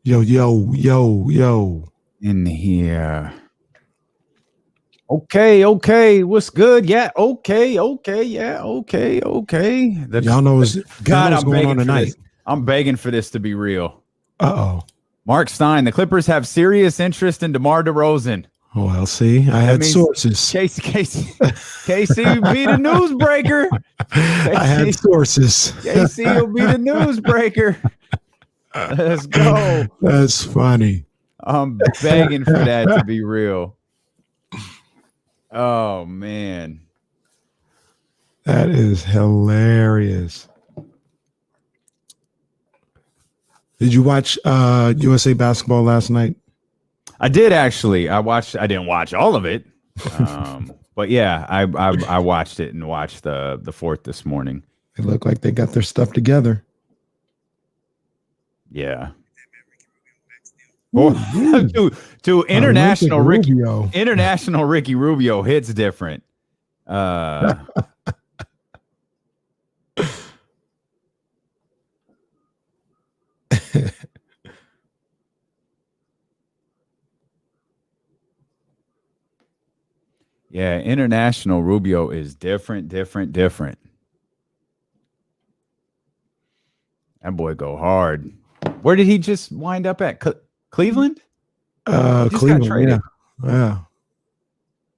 Yo. In here. Okay. What's good? Yeah. Okay. Yeah. Okay. Y'all know what's going on tonight. I'm begging for this to be real. Mark Stein, the Clippers have serious interest in DeMar DeRozan. Well, see, I had sources. Casey will be the newsbreaker. I had sources. Casey will be the newsbreaker. Let's go. That's funny. I'm begging for that to be real. Oh, man. That is hilarious. Did you watch USA basketball last night? I did, actually. I didn't watch all of it. But yeah, I watched it and watched the fourth this morning. It looked like they got their stuff together. Yeah. To international Ricky Rubio hits different. Yeah, international Rubio is different. That boy go hard. Where did he just wind up at? Cleveland? Cleveland, yeah.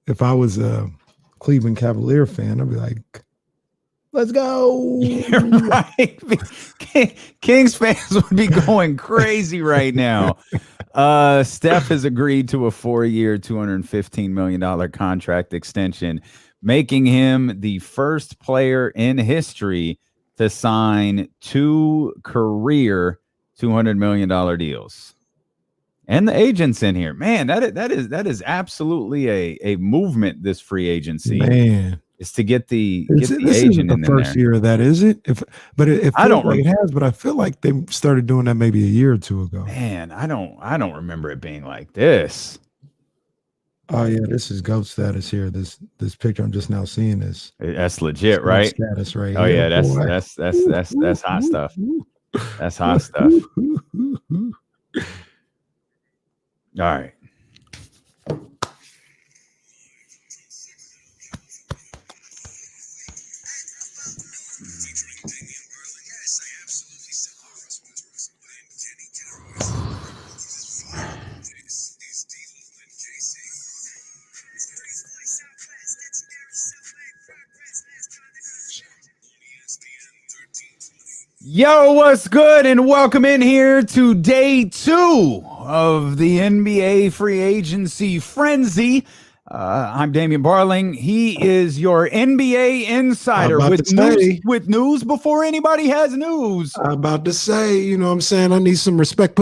If I was a Cleveland Cavalier fan, I'd be like, let's go. You're right. Kings fans would be going crazy right now. Steph has agreed to a 4-year, $215 million contract extension, making him the first player in history to sign 2 career $200 million deals. And the agents in here, man, that is absolutely a movement. This free agency, man, is to get the agent in there. First year of that, is it? If I don't like it has, but I feel like they started doing that maybe a year or two ago. Man, I don't remember it being like this. Oh yeah, this is GOAT status here. This picture I'm just now seeing is that's legit, right? Status right. Oh here, yeah, that's hot stuff. That's hot stuff. All right. Yo, what's good? And welcome in here to day 2 of the NBA free agency frenzy. I'm Damian Barling. He is your NBA insider with news before anybody has news. I'm about to say, you know what I'm saying? I need some respect.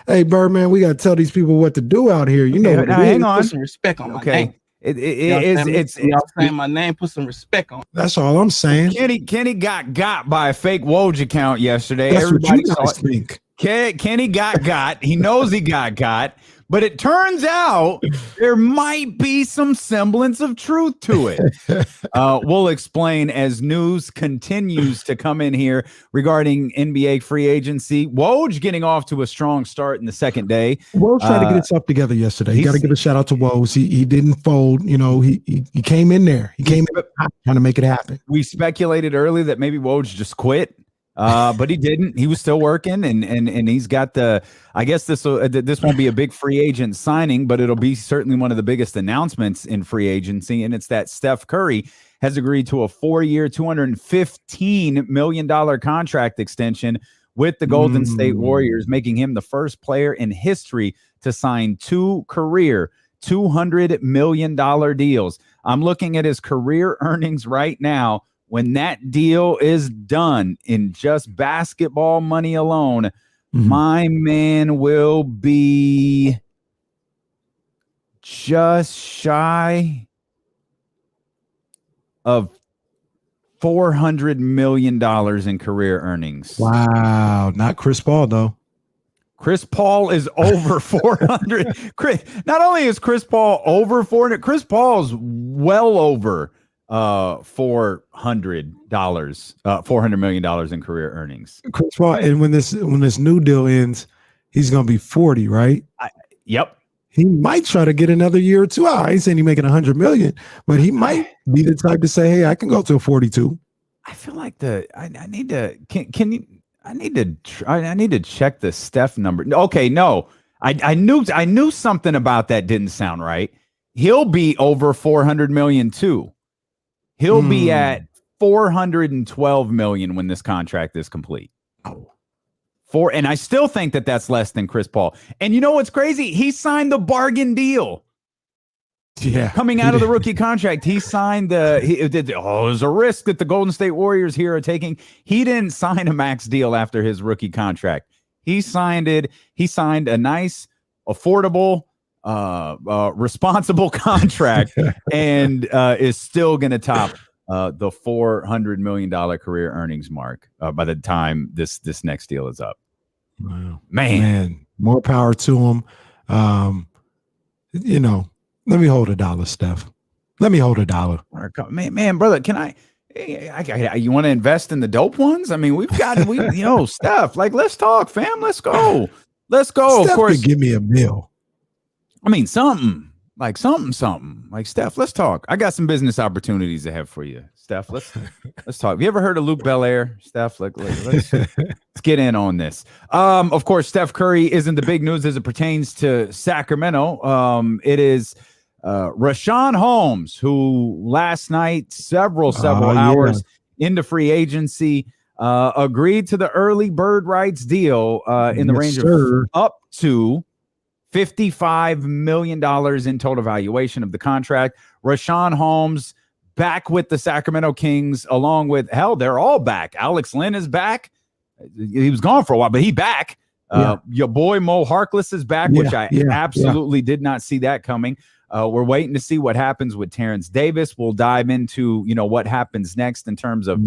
Hey, Birdman, we got to tell these people what to do out here. You know, hang on. Put some respect on my name. Y'all saying my name, put some respect on. That's all I'm saying. Kenny got by a fake Woj account yesterday. That's Everybody what you guys think. Kenny got. He knows he got. But it turns out there might be some semblance of truth to it. We'll explain as news continues to come in here regarding NBA free agency. Woj getting off to a strong start in the second day. Woj tried to get himself together yesterday. You got to give a shout out to Woj. He didn't fold. You know, he came in there. He came in trying to make it happen. We speculated early that maybe Woj just quit. But he didn't. He was still working, and he's got I guess this won't be a big free agent signing, but it'll be certainly one of the biggest announcements in free agency, and it's that Steph Curry has agreed to a 4-year, $215 million contract extension with the Golden State Warriors, making him the first player in history to sign 2 career $200 million deals. I'm looking at his career earnings right now. When that deal is done in just basketball money alone, my man will be just shy of $400 million in career earnings. Wow. Not Chris Paul, though. Chris Paul is over 400. Not only is Chris Paul over 400, Chris Paul's well over $400 million in career earnings. Chris Paul, and when this new deal ends, he's going to be 40, right? Yep. He might try to get another year or two out. I ain't saying he's making $100 million, but he might be the type to say, "Hey, I can go to a 42." I feel like I need to I need to check the Steph number. Okay, no. I knew something about that didn't sound right. He'll be over 400 million too. He'll be at 412 million when this contract is complete. And I still think that that's less than Chris Paul. And you know what's crazy? He signed the bargain deal. Yeah, coming out of the rookie contract, he signed it was a risk that the Golden State Warriors here are taking. He didn't sign a max deal after his rookie contract. He signed a nice, affordable, responsible contract, and is still going to top the $400 million career earnings mark by the time this next deal is up. Wow, man, more power to him. Let me hold $1, Steph. Let me hold $1. Man, brother, can I you want to invest in the dope ones? I mean, Steph, like, let's talk, fam. Let's go. Steph, of course, could give me a meal. I mean, something. Like, Steph, let's talk. I got some business opportunities ahead for you, Steph. Let's talk. Have you ever heard of Luke Belair, Steph? Let's get in on this. Of course, Steph Curry isn't the big news as it pertains to Sacramento. It is Richaun Holmes, who last night, several hours into free agency, agreed to the early bird rights deal in the range of up to $55 million in total valuation of the contract. Richaun Holmes back with the Sacramento Kings, along with, they're all back. Alex Len is back. He was gone for a while, but he's back. Your boy Moe Harkless is back, which I absolutely did not see that coming. We're waiting to see what happens with Terrence Davis. We'll dive into, what happens next in terms of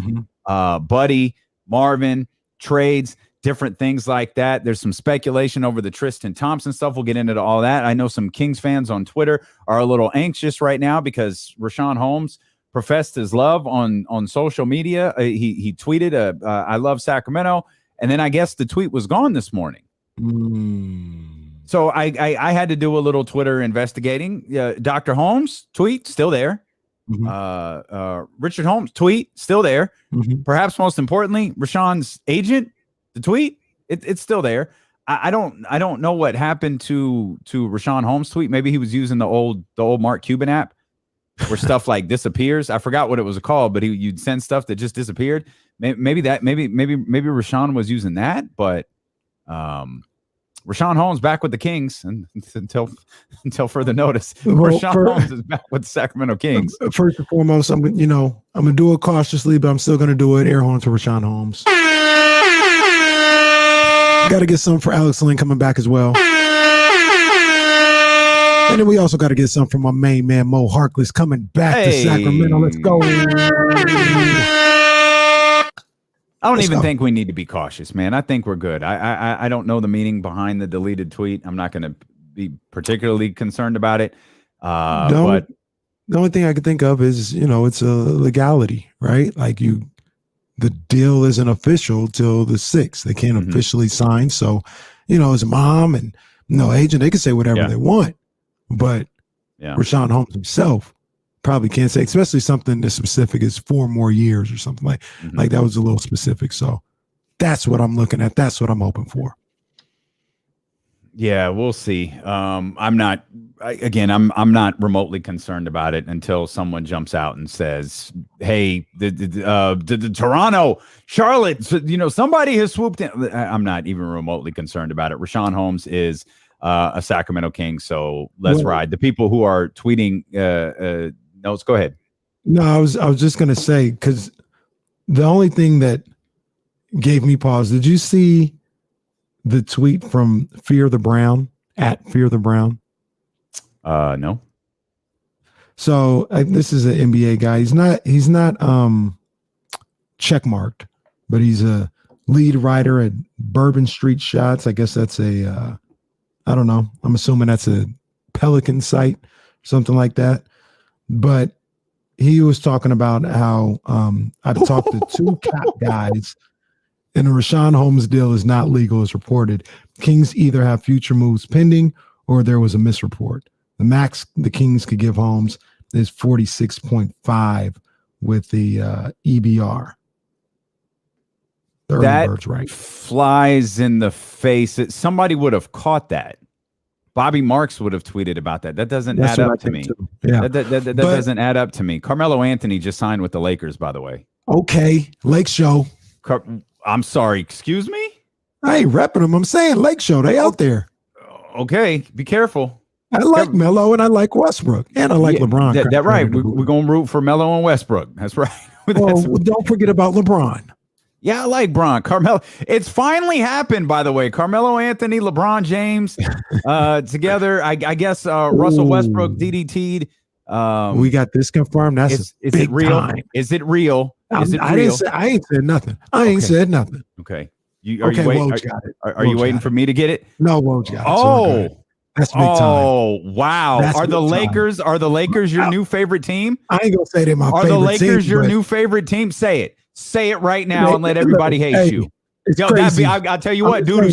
Buddy, Marvin, trades, different things like that. There's some speculation over the Tristan Thompson stuff. We'll get into all that. I know some Kings fans on Twitter are a little anxious right now because Richaun Holmes professed his love on social media. He tweeted, "I love Sacramento," and then I guess the tweet was gone this morning. So I had to do a little Twitter investigating. Dr. Holmes tweet still there. Richard Holmes tweet still there. Perhaps most importantly, Richaun's agent, the tweet, it's still there. I don't know what happened to Richaun Holmes' tweet. Maybe he was using the old Mark Cuban app where stuff like disappears. I forgot what it was called, but you'd send stuff that just disappeared. Maybe Richaun was using that, but Richaun Holmes back with the Kings and until further notice. Richaun Holmes is back with the Sacramento Kings. First and foremost, I'm gonna do it cautiously, but I'm still gonna do it. Air horn to Richaun Holmes. Got to get some for Alex Len coming back as well. And then we also got to get some from my main man, Moe Harkless, coming back to Sacramento. Let's go. I don't even think we need to be cautious, man. I think we're good. I don't know the meaning behind the deleted tweet. I'm not going to be particularly concerned about it. But the only thing I can think of is, it's a legality, right? Like the deal isn't official till the 6th. They can't officially sign. So, his mom and agent, they can say whatever they want. But Richaun Holmes himself probably can't say, especially something as specific as 4 more years or something like that was a little specific. So that's what I'm looking at. That's what I'm hoping for. Yeah, we'll see. I'm not remotely concerned about it until someone jumps out and says, "Hey, the Toronto, Charlotte, somebody has swooped in." I'm not even remotely concerned about it. Richaun Holmes is a Sacramento King, so let's ride. The people who are tweeting notes, go ahead. No, I was just gonna say, because the only thing that gave me pause. Did you see the tweet from Fear the Brown at Fear the Brown? No. So this is an NBA guy. He's not checkmarked, but he's a lead writer at Bourbon Street Shots. I guess that's I don't know. I'm assuming that's a Pelican site, something like that. But he was talking about how I've talked to 2 Cap guys and the Richaun Holmes deal is not legal as reported. Kings either have future moves pending or there was a misreport. The max the Kings could give Holmes is 46.5 with the EBR. That right. flies in the face. Somebody would have caught that. Bobby Marks would have tweeted about that. That doesn't add up to me. Yeah. That doesn't add up to me. Carmelo Anthony just signed with the Lakers, by the way. Okay. Lake Show. I'm sorry. Excuse me? I ain't repping them. I'm saying Lake Show. They out there. Okay. Be careful. I like Melo and I like Westbrook. And I like LeBron. That's right. We're going to root for Melo and Westbrook. That's right. Well, don't forget about LeBron. Yeah, I like Bron. Carmelo. It's finally happened, by the way. Carmelo Anthony, LeBron James together. I guess Russell Westbrook DDT'd. We got this confirmed. Is it real? Time. Is it real? Is it real? I ain't said nothing. I ain't said nothing. Okay. Are you waiting? Are you waiting for me to get it? No, Woj got it. Oh. That's big time. Oh, wow. That's are the Lakers your new favorite team? I ain't gonna say they're my favorite team. Are the Lakers your new favorite team? Say it. Say it right now and let everybody hate you. It's crazy. I'll tell you what, dude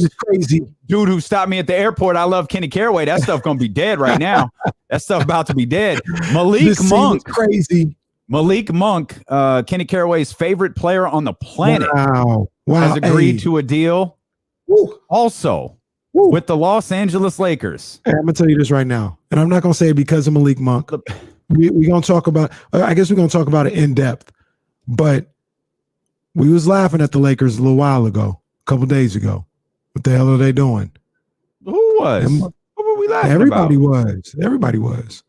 who stopped me at the airport. I love Kenny Caraway. That stuff gonna be dead right now. That stuff about to be dead. Malik Monk. Crazy. Malik Monk, Kenny Caraway's favorite player on the planet, wow. has agreed to a deal. Woo. Also Woo. with the Los Angeles Lakers. Hey, I'm gonna tell you this right now, and I'm not gonna say it because of Malik Monk. We're gonna talk about. I guess we're gonna talk about it in depth, but. We was laughing at the Lakers a little while ago, a couple days ago. What the hell are they doing? Who was? What were we laughing Everybody about? Everybody was.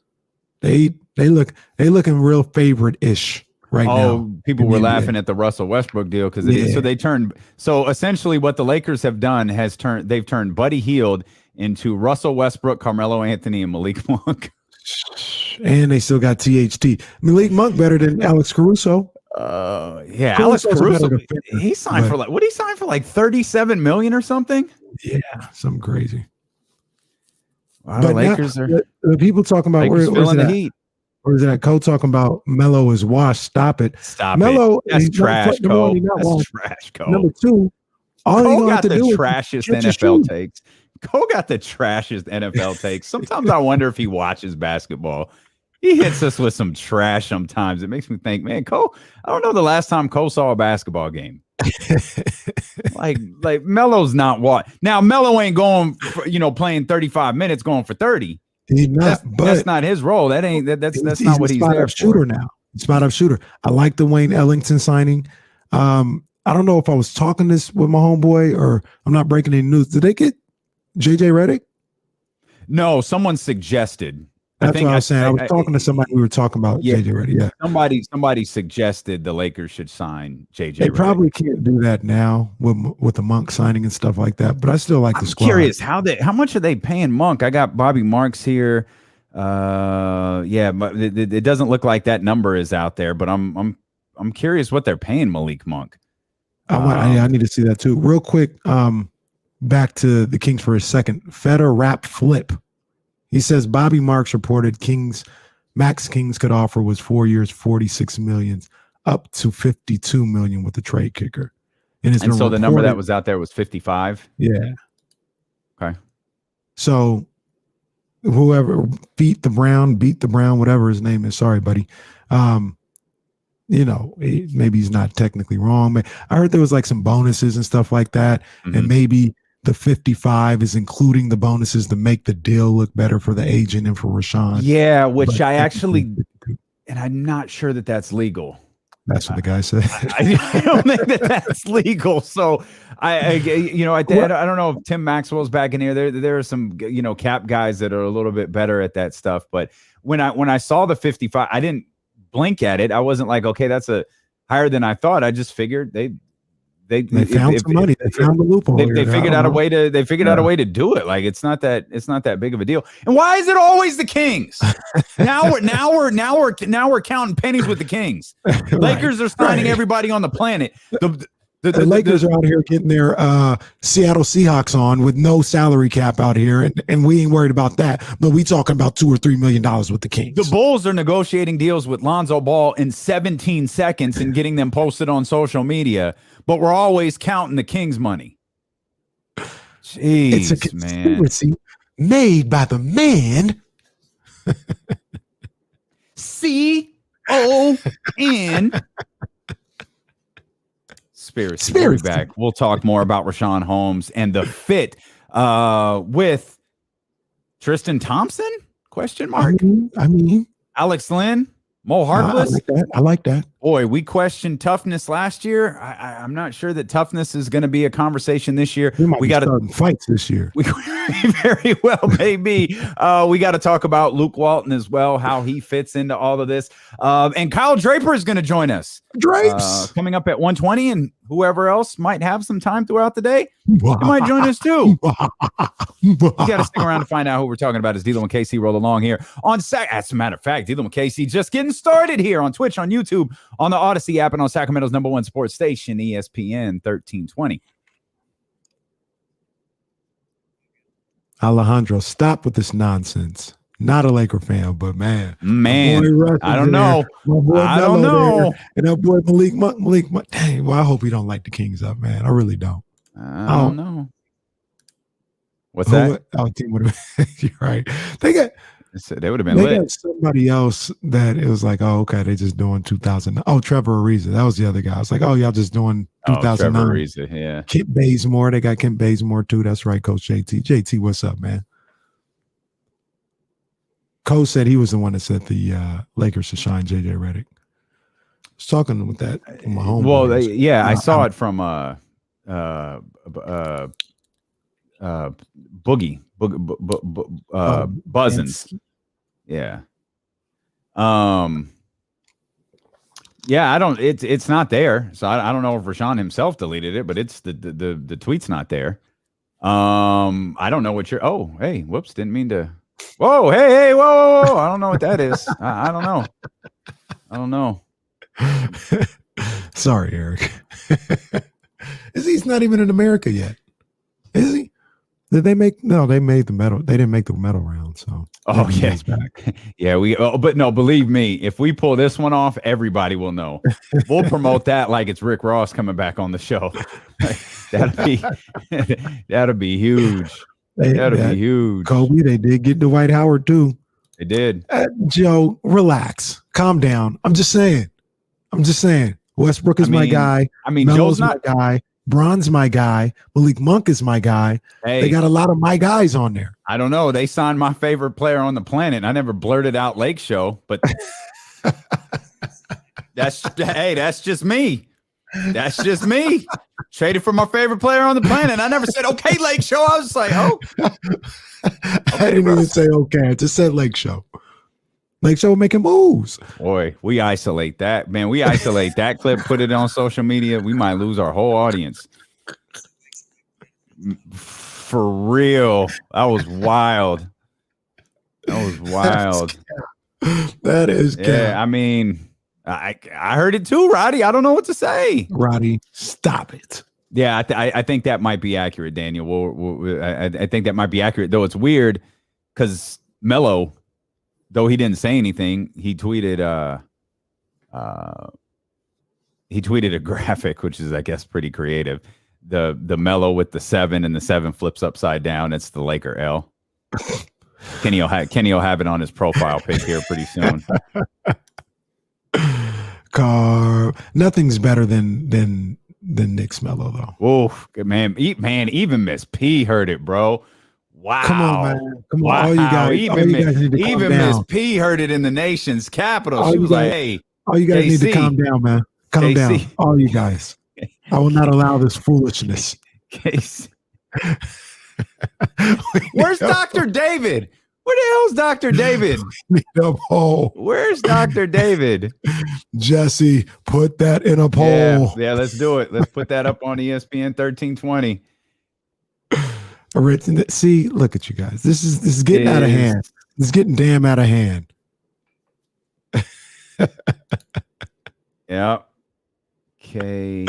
They looking real favorite-ish right now. Oh, people were laughing at the Russell Westbrook deal because so essentially what the Lakers have done they've turned Buddy Hield into Russell Westbrook, Carmelo Anthony, and Malik Monk. And they still got THT. Malik Monk better than Alex Caruso. Yeah, Alex Caruso. He signed for what did he sign for, like $37 million or something? Yeah, something crazy. Wow, the Lakers are the people talking about where's the heat. Or is that Cole talking about Melo is washed? Stop it. Melo, that's trash, Cole. That's trash, Cole. Number two, Cole got the trashiest NFL takes. Cole got the trashiest NFL takes. Sometimes I wonder if he watches basketball. He hits us with some trash sometimes. It makes me think, man, Cole, I don't know the last time Cole saw a basketball game. like Melo's not what. Now, Melo ain't going, playing 35 minutes, going for 30. He's not, that's not his role. That's not what he's there for. Shooter now. Spot up shooter. I like the Wayne Ellington signing. I don't know if I was talking this with my homeboy or I'm not breaking any news. Did they get JJ Redick? No, someone suggested. That's what I was saying. I was talking to somebody. We were talking about JJ Redick. Yeah, somebody suggested the Lakers should sign JJ. They probably can't do that now with the Monk signing and stuff like that. But I still like the squad. I'm curious how much are they paying Monk? I got Bobby Marks here. Yeah, but it doesn't look like that number is out there. But I'm curious what they're paying Malik Monk. I need to see that too. Real quick. Back to the Kings for a second. Feder Rap Flip. He says Bobby Marks reported max Kings could offer was 4 years, 46 million, up to 52 million with the trade kicker. And so the number that was out there was 55. Yeah. Okay. So whoever beat the Brown, whatever his name is. Sorry, buddy. Maybe he's not technically wrong. But I heard there was like some bonuses and stuff like that, and maybe the 55 is including the bonuses to make the deal look better for the agent and for Richaun. Yeah, which I actually, and I'm not sure that that's legal. That's what the guy said. I don't think that's legal. So I don't know if Tim Maxwell's back in here. There are some, cap guys that are a little bit better at that stuff. But when I saw the 55, I didn't blink at it. I wasn't like, okay, that's a higher than I thought. I just figured they found some money. They found the loophole. They figured out a way to. They figured out a way to do it. Like it's not that big of a deal. And why is it always the Kings? now we're counting pennies with the Kings. Lakers are signing everybody on the planet. The Lakers are out here getting their Seattle Seahawks on with no salary cap out here, and we ain't worried about that. But we talking about $2 or $3 million with the Kings. The Bulls are negotiating deals with Lonzo Ball in 17 seconds and getting them posted on social media, but we're always counting the Kings' money. Jeez, it's a conspiracy made by the man. C-O-N. Spiracy. We'll be back. We'll talk more about Richaun Holmes and the fit with Tristan Thompson? Question mark. I mean, Alex Len, Moe Harkless. I like that. Boy, we questioned toughness last year. I'm not sure that toughness is going to be a conversation this year. We got to fights this year. We very well maybe. We got to talk about Luke Walton as well, how he fits into all of this. And Kyle Draper is going to join us. Drapes coming up at 1:20, and whoever else might have some time throughout the day, he might join us too. You got to stick around to find out who we're talking about as D'Lo and KC roll along here on as a matter of fact, D'Lo and KC just getting started here on Twitch, on YouTube, on the Odyssey app, and on Sacramento's #1 sports station, ESPN 1320. Alejandro, stop with this nonsense. Not a Laker fan, but man, I don't know. I don't know. And that boy Malik Monk. Dang, well, I hope he don't like the Kings up, man. I really don't. I don't know. What's that? Oh, team would have. You're right. They would have been they lit. got somebody else that it was like, oh, okay, they just doing 2000. Oh, Trevor Ariza. That was the other guy. I was like, oh, y'all just doing 2009. Trevor Ariza, yeah. Kent Bazemore. They got Kent Bazemore too. That's right, Coach JT. JT, what's up, man? Coach said he was the one that said the Lakers should shine JJ Redick. I was talking with that from my home. Well, I saw it from Boogie Buzzins. Yeah. Yeah, I don't. It's not there, so I don't know if Richaun himself deleted it, but it's the tweet's not there. I don't know what you're. Oh, hey, whoops, didn't mean to. Whoa, hey, whoa! I don't know what that is. I don't know. I don't know. Sorry, Eric. He's not even in America yet, is he? Did they make? No, they made the medal. They didn't make the medal round. So yeah, back. Yeah, but no, believe me, if we pull this one off, everybody will know. We'll promote that like it's Rick Ross coming back on the show. That'd be huge. That'd be huge. Kobe, they did get Dwight Howard too. They did. Joe, relax, calm down. I'm just saying. Westbrook is my guy. Joe's not my guy. Bron's my guy. Malik Monk is my guy. Hey, they got a lot of my guys on there. I don't know. They signed my favorite player on the planet. I never blurted out Lake Show, but that's just me. That's just me. Traded for my favorite player on the planet. I never said, okay, Lake Show. I was like, oh. I didn't even say okay. I just said Lake Show. Lake Show making moves. Boy, we isolate that. Man, we isolate that clip, put it on social media. We might lose our whole audience. For real. That was wild. That is yeah, I mean, I heard it too, Roddy. I don't know what to say. Roddy, stop it. Yeah, I think that might be accurate, Daniel. I think that might be accurate, though it's weird because Melo, though he didn't say anything, he tweeted a graphic, which is, I guess, pretty creative. The Melo with the 7 and the 7 flips upside down. It's the Laker L. Kenny will have it on his profile pic here pretty soon. Nothing's better than Nick's Melo though. Oh man, even Miss P heard it, bro. Wow. Come on, man. Come on. Wow. All you guys need to calm down. Miss P heard it in the nation's capital. She was like, hey. All you guys need to calm down, man. Calm down. All you guys. I will not allow this foolishness. Where's Dr. David? Where the hell's Dr. David? Where's Dr. David? Jesse, put that in a poll. Yeah, let's do it. Let's put that up on ESPN 1320. See, look at you guys. This is getting out of hand. It's getting damn out of hand. Yeah. Okay.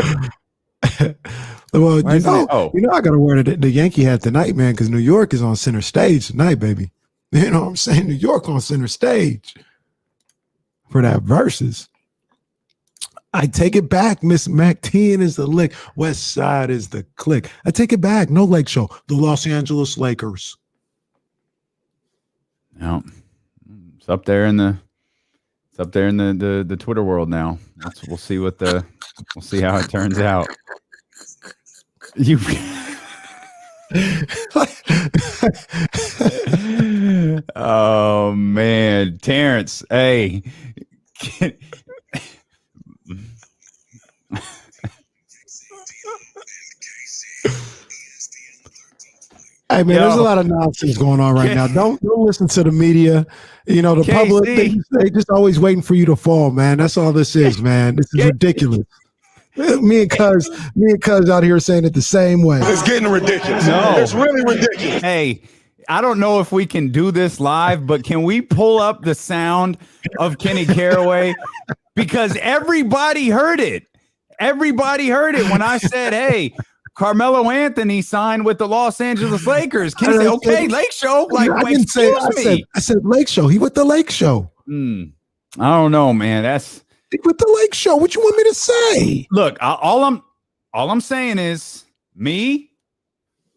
Well, you know, I got to wear the Yankee hat tonight, man, because New York is on center stage tonight, baby. You know what I'm saying? New York on center stage for that versus. I take it back. Miss Mac 10 is the lick. West Side is the click. I take it back. No Lake Show. The Los Angeles Lakers. No, it's up there in the Twitter world now. We'll see we'll see how it turns out. You. Oh man, Terrence. Hey. Hey man, there's a lot of nonsense going on right now. Don't listen to the media. You know, the public, they just always waiting for you to fall, man. That's all this is, man. This is ridiculous. Me and Cuz out here saying it the same way. It's getting ridiculous. No, it's really ridiculous. Hey, I don't know if we can do this live, but can we pull up the sound of Kenny Caraway? Because everybody heard it. Everybody heard it when I said, hey, Carmelo Anthony signed with the Los Angeles Lakers. Can you say, okay, Lake Show? Like, I didn't say, I said Lake Show. He with the Lake Show. I don't know, man. That's with the Lake Show. What you want me to say? Look, all I'm saying is me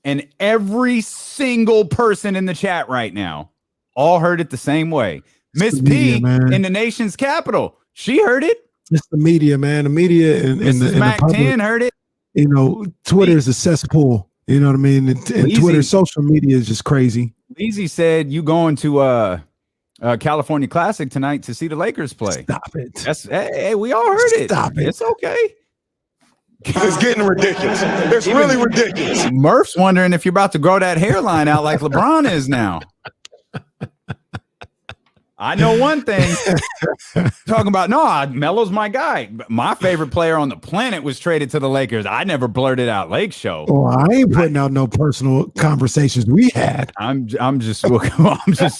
and every single person in the chat right now all heard it the same way. Miss P in the nation's capital, she heard it. It's the media, man. The media and the Mac public, 10 heard it. You know, Twitter is a cesspool. You know what I mean? And Twitter, social media is just crazy. Leezy said you going to California Classic tonight to see the Lakers play. Stop it. Hey, we all heard it. Stop it. It's okay. It's getting ridiculous. It's really ridiculous. Murph's wondering if you're about to grow that hairline out like LeBron is now. I know one thing. Talking about, Melo's my guy. My favorite player on the planet was traded to the Lakers. I never blurted out Lake Show. Oh, I ain't putting out no personal conversations we had. I'm just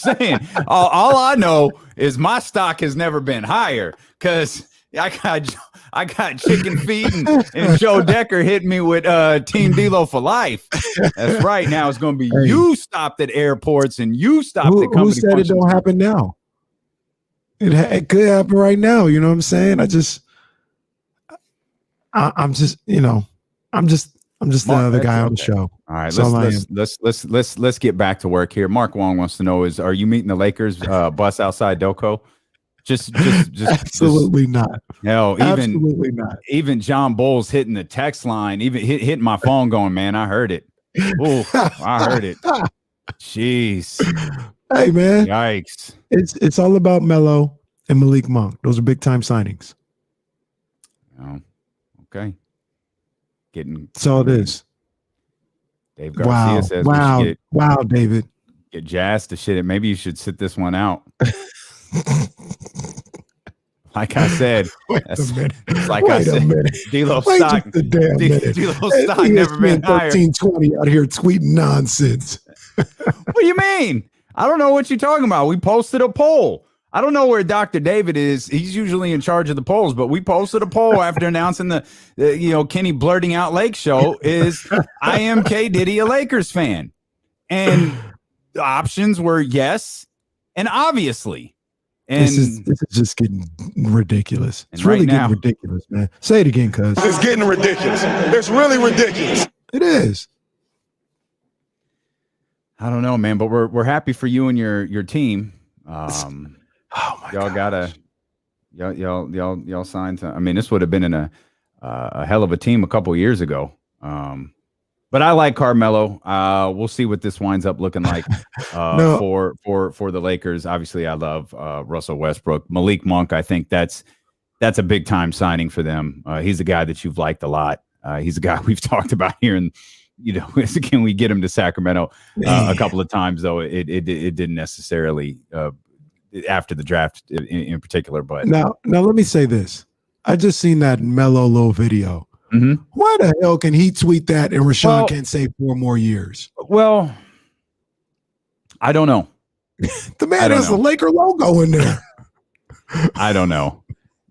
saying. All I know is my stock has never been higher because I got chicken feet and Joe Decker hitting me with Team D-Lo for life. That's right. Now it's going to be you stopped at airports and you stopped at company. Who said functions. It don't happen now? It could happen right now. You know what I'm saying? I'm just the other guy on the show. All right, let's get back to work here. Mark Wong wants to know: are you meeting the Lakers bus outside Doco? Just absolutely not. No, absolutely not. Even John Bowles hitting the text line, even hitting my phone, going, man, I heard it. Oh, I heard it. Jeez. Hey man, yikes! It's all about Melo and Malik Monk. Those are big time signings. Oh, okay. That's all it is. Dave Garcia says, wow, David. Get Jazz to shit it. Maybe you should sit this one out. Like I said, D-Lo stock. D-Lo stock never been higher. 1320 out here tweeting nonsense. What do you mean? I don't know what you're talking about. We posted a poll. I don't know where Dr. David is. He's usually in charge of the polls, but we posted a poll after announcing the Kenny blurting out Lake Show is I am K Diddy a Lakers fan? And the options were yes and obviously. And this is just getting ridiculous. It's really getting ridiculous, man. Say it again, cuz. It's getting ridiculous. It's really ridiculous. It is. I don't know, man, but we're happy for you and your team. Oh my y'all gotta y'all signed to, I mean, this would have been in a hell of a team a couple years ago. But I like Carmelo. We'll see what this winds up looking like for the Lakers. Obviously, I love Russell Westbrook. Malik Monk, I think that's a big time signing for them. He's a guy that you've liked a lot. He's a guy we've talked about here, and can we get him to Sacramento a couple of times? Though it didn't necessarily after the draft in particular. But now let me say this: I just seen that Melo little video. Mm-hmm. Why the hell can he tweet that and Richaun can't say 4 more years? Well, I don't know. The man has the Laker logo in there. I don't know.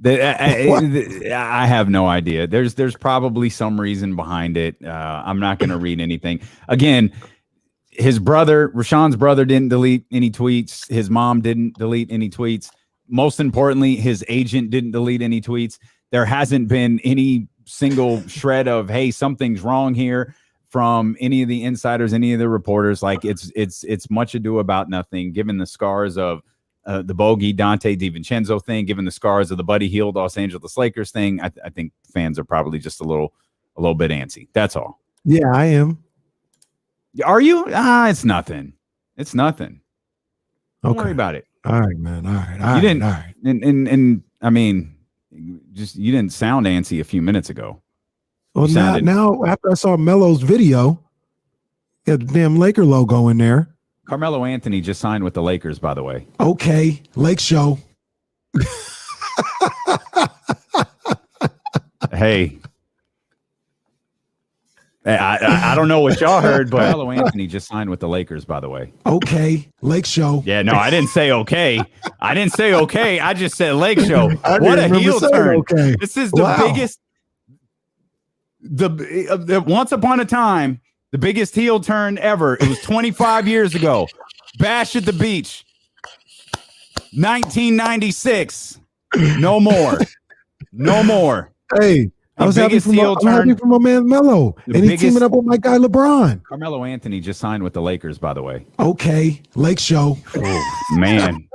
I have no idea. There's probably some reason behind it. I'm not going to read anything. Again, his brother, Richaun's brother, didn't delete any tweets. His mom didn't delete any tweets. Most importantly, his agent didn't delete any tweets. There hasn't been any single shred of, hey, something's wrong here from any of the insiders, any of the reporters. Like it's much ado about nothing, given the scars of the Bogey Dante DiVincenzo thing, given the scars of the Buddy Hield Los Angeles Lakers thing. I think fans are probably just a little bit antsy. That's all. Yeah, I am. Are you? It's nothing. It's nothing. Don't worry about it. All right, man. All right. You didn't. All right. And I mean, you didn't sound antsy a few minutes ago. Well, now after I saw Melo's video, got the damn Laker logo in there. Carmelo Anthony just signed with the Lakers, by the way. Okay, Lake Show. Hey. I don't know what y'all heard, but Carmelo Anthony just signed with the Lakers, by the way. Okay, Lake Show. Yeah, no, I didn't say okay. I didn't say okay. I just said Lake Show. What a heel turn. Okay. This is the biggest. The once upon a time, the biggest heel turn ever. It was 25 years ago. Bash at the Beach. 1996. No more. No more. Hey. I was happy for my man Melo, and he's teaming up with my guy LeBron. Carmelo Anthony just signed with the Lakers, by the way. Okay, Lake Show. Oh, man.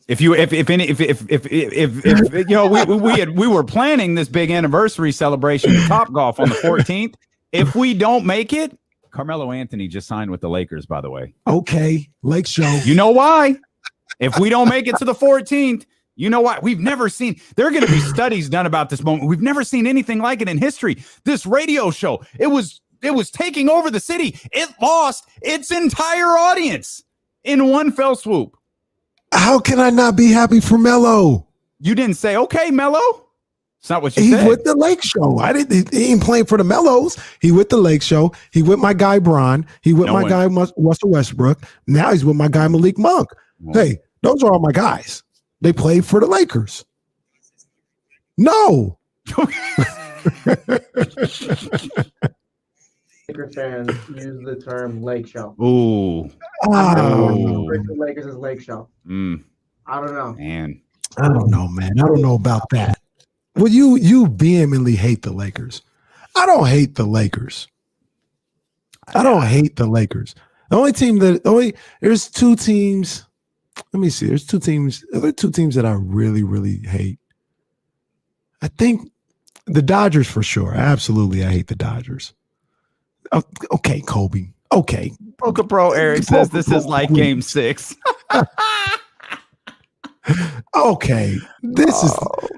If you know, we were planning this big anniversary celebration at Top Golf on the 14th. If we don't make it, Carmelo Anthony just signed with the Lakers, by the way. Okay, Lake Show. You know why? If we don't make it to the 14th. You know what? We've never seen. There are going to be studies done about this moment. We've never seen anything like it in history. This radio show, it was taking over the city. It lost its entire audience in one fell swoop. How can I not be happy for Melo? You didn't say, okay, Melo. It's not what you said. He's with the Lake Show. He ain't playing for the Melos. He with the Lake Show. He with my guy Bron. He with my guy Russell Westbrook. Now he's with my guy Malik Monk. Hey, those are all my guys. They played for the Lakers. No. Laker fans use the term Lake Show. Ooh. The Lakers is Lake Show. I don't know. Man. I don't know, man. I don't know about that. Well, you vehemently hate the Lakers. I don't hate the Lakers. I don't hate the Lakers. There's two teams. Let me see. There's two teams. There are two teams that I really, really hate. I think the Dodgers for sure. Absolutely, I hate the Dodgers. Okay, Kobe. Okay. Poker Pro Eric says this is like Game 6. Okay. This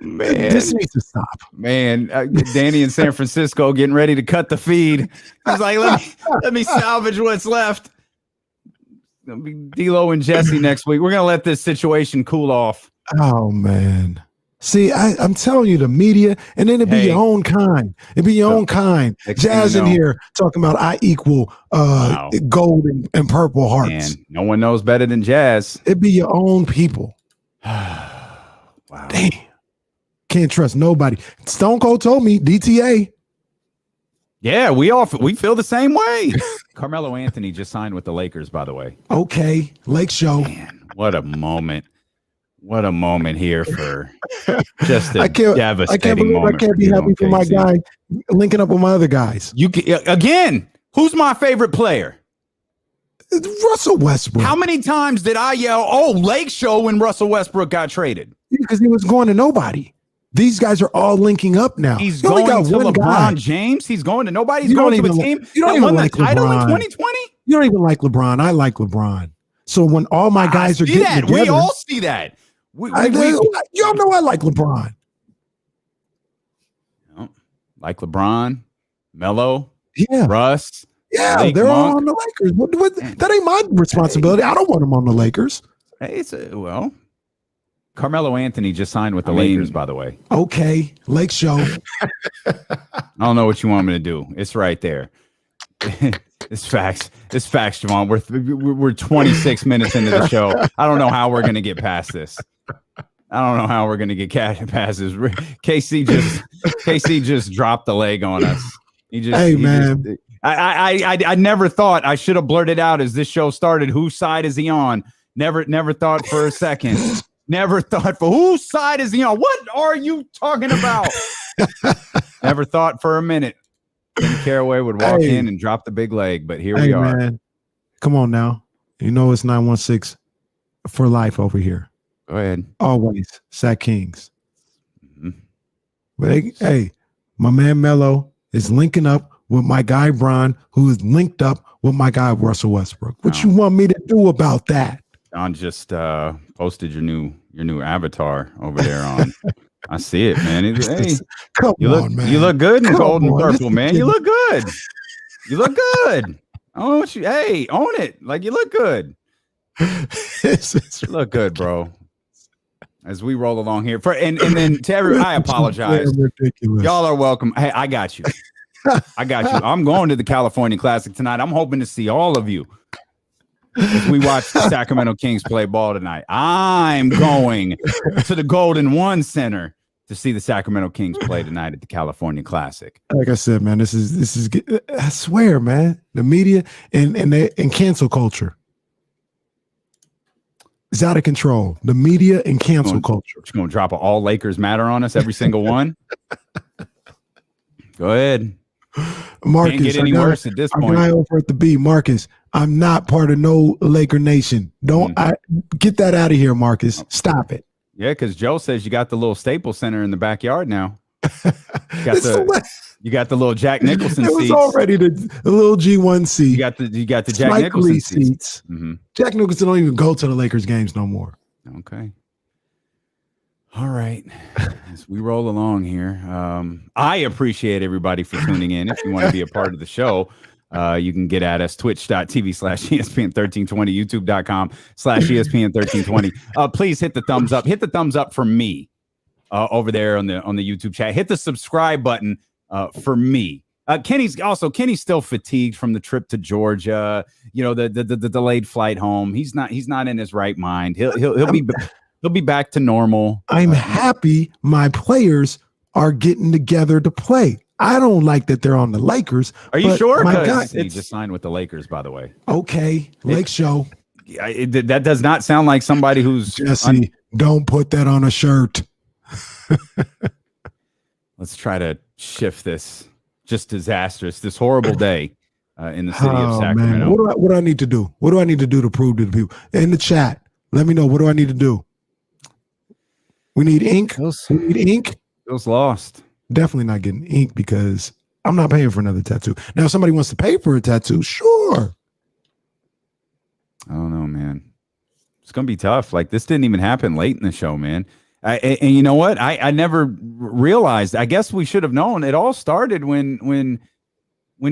needs to stop. Man, Danny in San Francisco getting ready to cut the feed. He's like, let me salvage what's left. It'll be D'Lo and Jesse next week. We're gonna let this situation cool off. Oh man. See, I'm telling you, the media, and then it'd be your own kind. It'd be your own kind. Jazz in here talking about I equal gold and purple hearts. Man, no one knows better than Jazz. It'd be your own people. Wow. Damn. Can't trust nobody. Stone Cold told me DTA. Yeah, we feel the same way. Carmelo Anthony just signed with the Lakers, by the way. Okay, Lake Show. Man, what a moment. What a moment here for just a devastating moment. I can't be happy for my guy linking up with my other guys. Again, who's my favorite player? Russell Westbrook. How many times did I yell, oh, Lake Show when Russell Westbrook got traded? Because he was going to nobody. These guys are all linking up now. He's going to LeBron James. He's going to nobody. He's going to a team that won the title in 2020. You don't even like LeBron. I like LeBron. So when all my guys are getting together, we all see that. Y'all know I like LeBron. Like LeBron, Melo, yeah, Russ. Yeah, they're all on the Lakers. That ain't my responsibility. I don't want them on the Lakers. Hey, Carmelo Anthony just signed with the Lakers, by the way. Okay, Lake Show. I don't know what you want me to do. It's right there. It's facts. It's facts, Javon. We're 26 minutes into the show. I don't know how we're going to get past this. I don't know how we're gonna get cash passes. KC just dropped the leg on us. I never thought I should have blurted out as this show started. Whose side is he on? Never thought for a second. Never thought for whose side is he on? What are you talking about? Never thought for a minute. Caraway would walk in and drop the big leg, but here we are. Man. Come on now. You know it's 916 for life over here. Go ahead. Always Sac Kings. Mm-hmm. But hey, my man Melo is linking up with my guy Bron, who is linked up with my guy Russell Westbrook. What you want me to do about that? Don just posted your new avatar over there on. I see it, man. Come on, man. You look good in gold and purple, man. You look good. You look good. I want you. Hey, own it. Like you look good. You look good, bro. As we roll along here, and then to everyone, I apologize. Y'all are welcome. Hey, I got you. I got you. I'm going to the California Classic tonight. I'm hoping to see all of you as we watch the Sacramento Kings play ball tonight. I'm going to the Golden One Center to see the Sacramento Kings play tonight at the California Classic. Like I said, man, this is. I swear, man, the media and cancel culture is out of control. The media and cancel culture. You're going to drop all Lakers matter on us, every single one. Go ahead. Marcus, can't get any worse at this point. Guy over at the B, Marcus, I'm not part of no Laker Nation. Get that out of here, Marcus. Stop it. Yeah, because Joe says you got the little Staples Center in the backyard now. You got the little Jack Nicholson seats. It was already the little G1 seat. You got the Jack Nicholson seats. Mm-hmm. Jack Nicholson don't even go to the Lakers games no more. Okay. All right. As we roll along here, I appreciate everybody for tuning in. If you want to be a part of the show, you can get at us, twitch.tv/ESPN1320, youtube.com/ESPN1320. Please hit the thumbs up. Hit the thumbs up for me over there on the YouTube chat. Hit the subscribe button for me. Kenny's still fatigued from the trip to Georgia. You know, the delayed flight home. He's not in his right mind. He'll be back to normal. I'm happy my players are getting together to play. I don't like that they're on the Lakers. Are you sure? Because he just signed with the Lakers, by the way. Okay, Lake Show. That does not sound like somebody who's Jesse. Don't put that on a shirt. Let's try to shift this just disastrous, this horrible day in the city of Sacramento. Man. What do I need to do? What do I need to do to prove to the people in the chat? Let me know. What do I need to do? We need ink. We need ink. Feels lost. Definitely not getting ink because I'm not paying for another tattoo. Now, if somebody wants to pay for a tattoo, sure. I don't know, man. It's gonna be tough. Like this didn't even happen late in the show, man. And you know what? I never realized. I guess we should have known. It all started when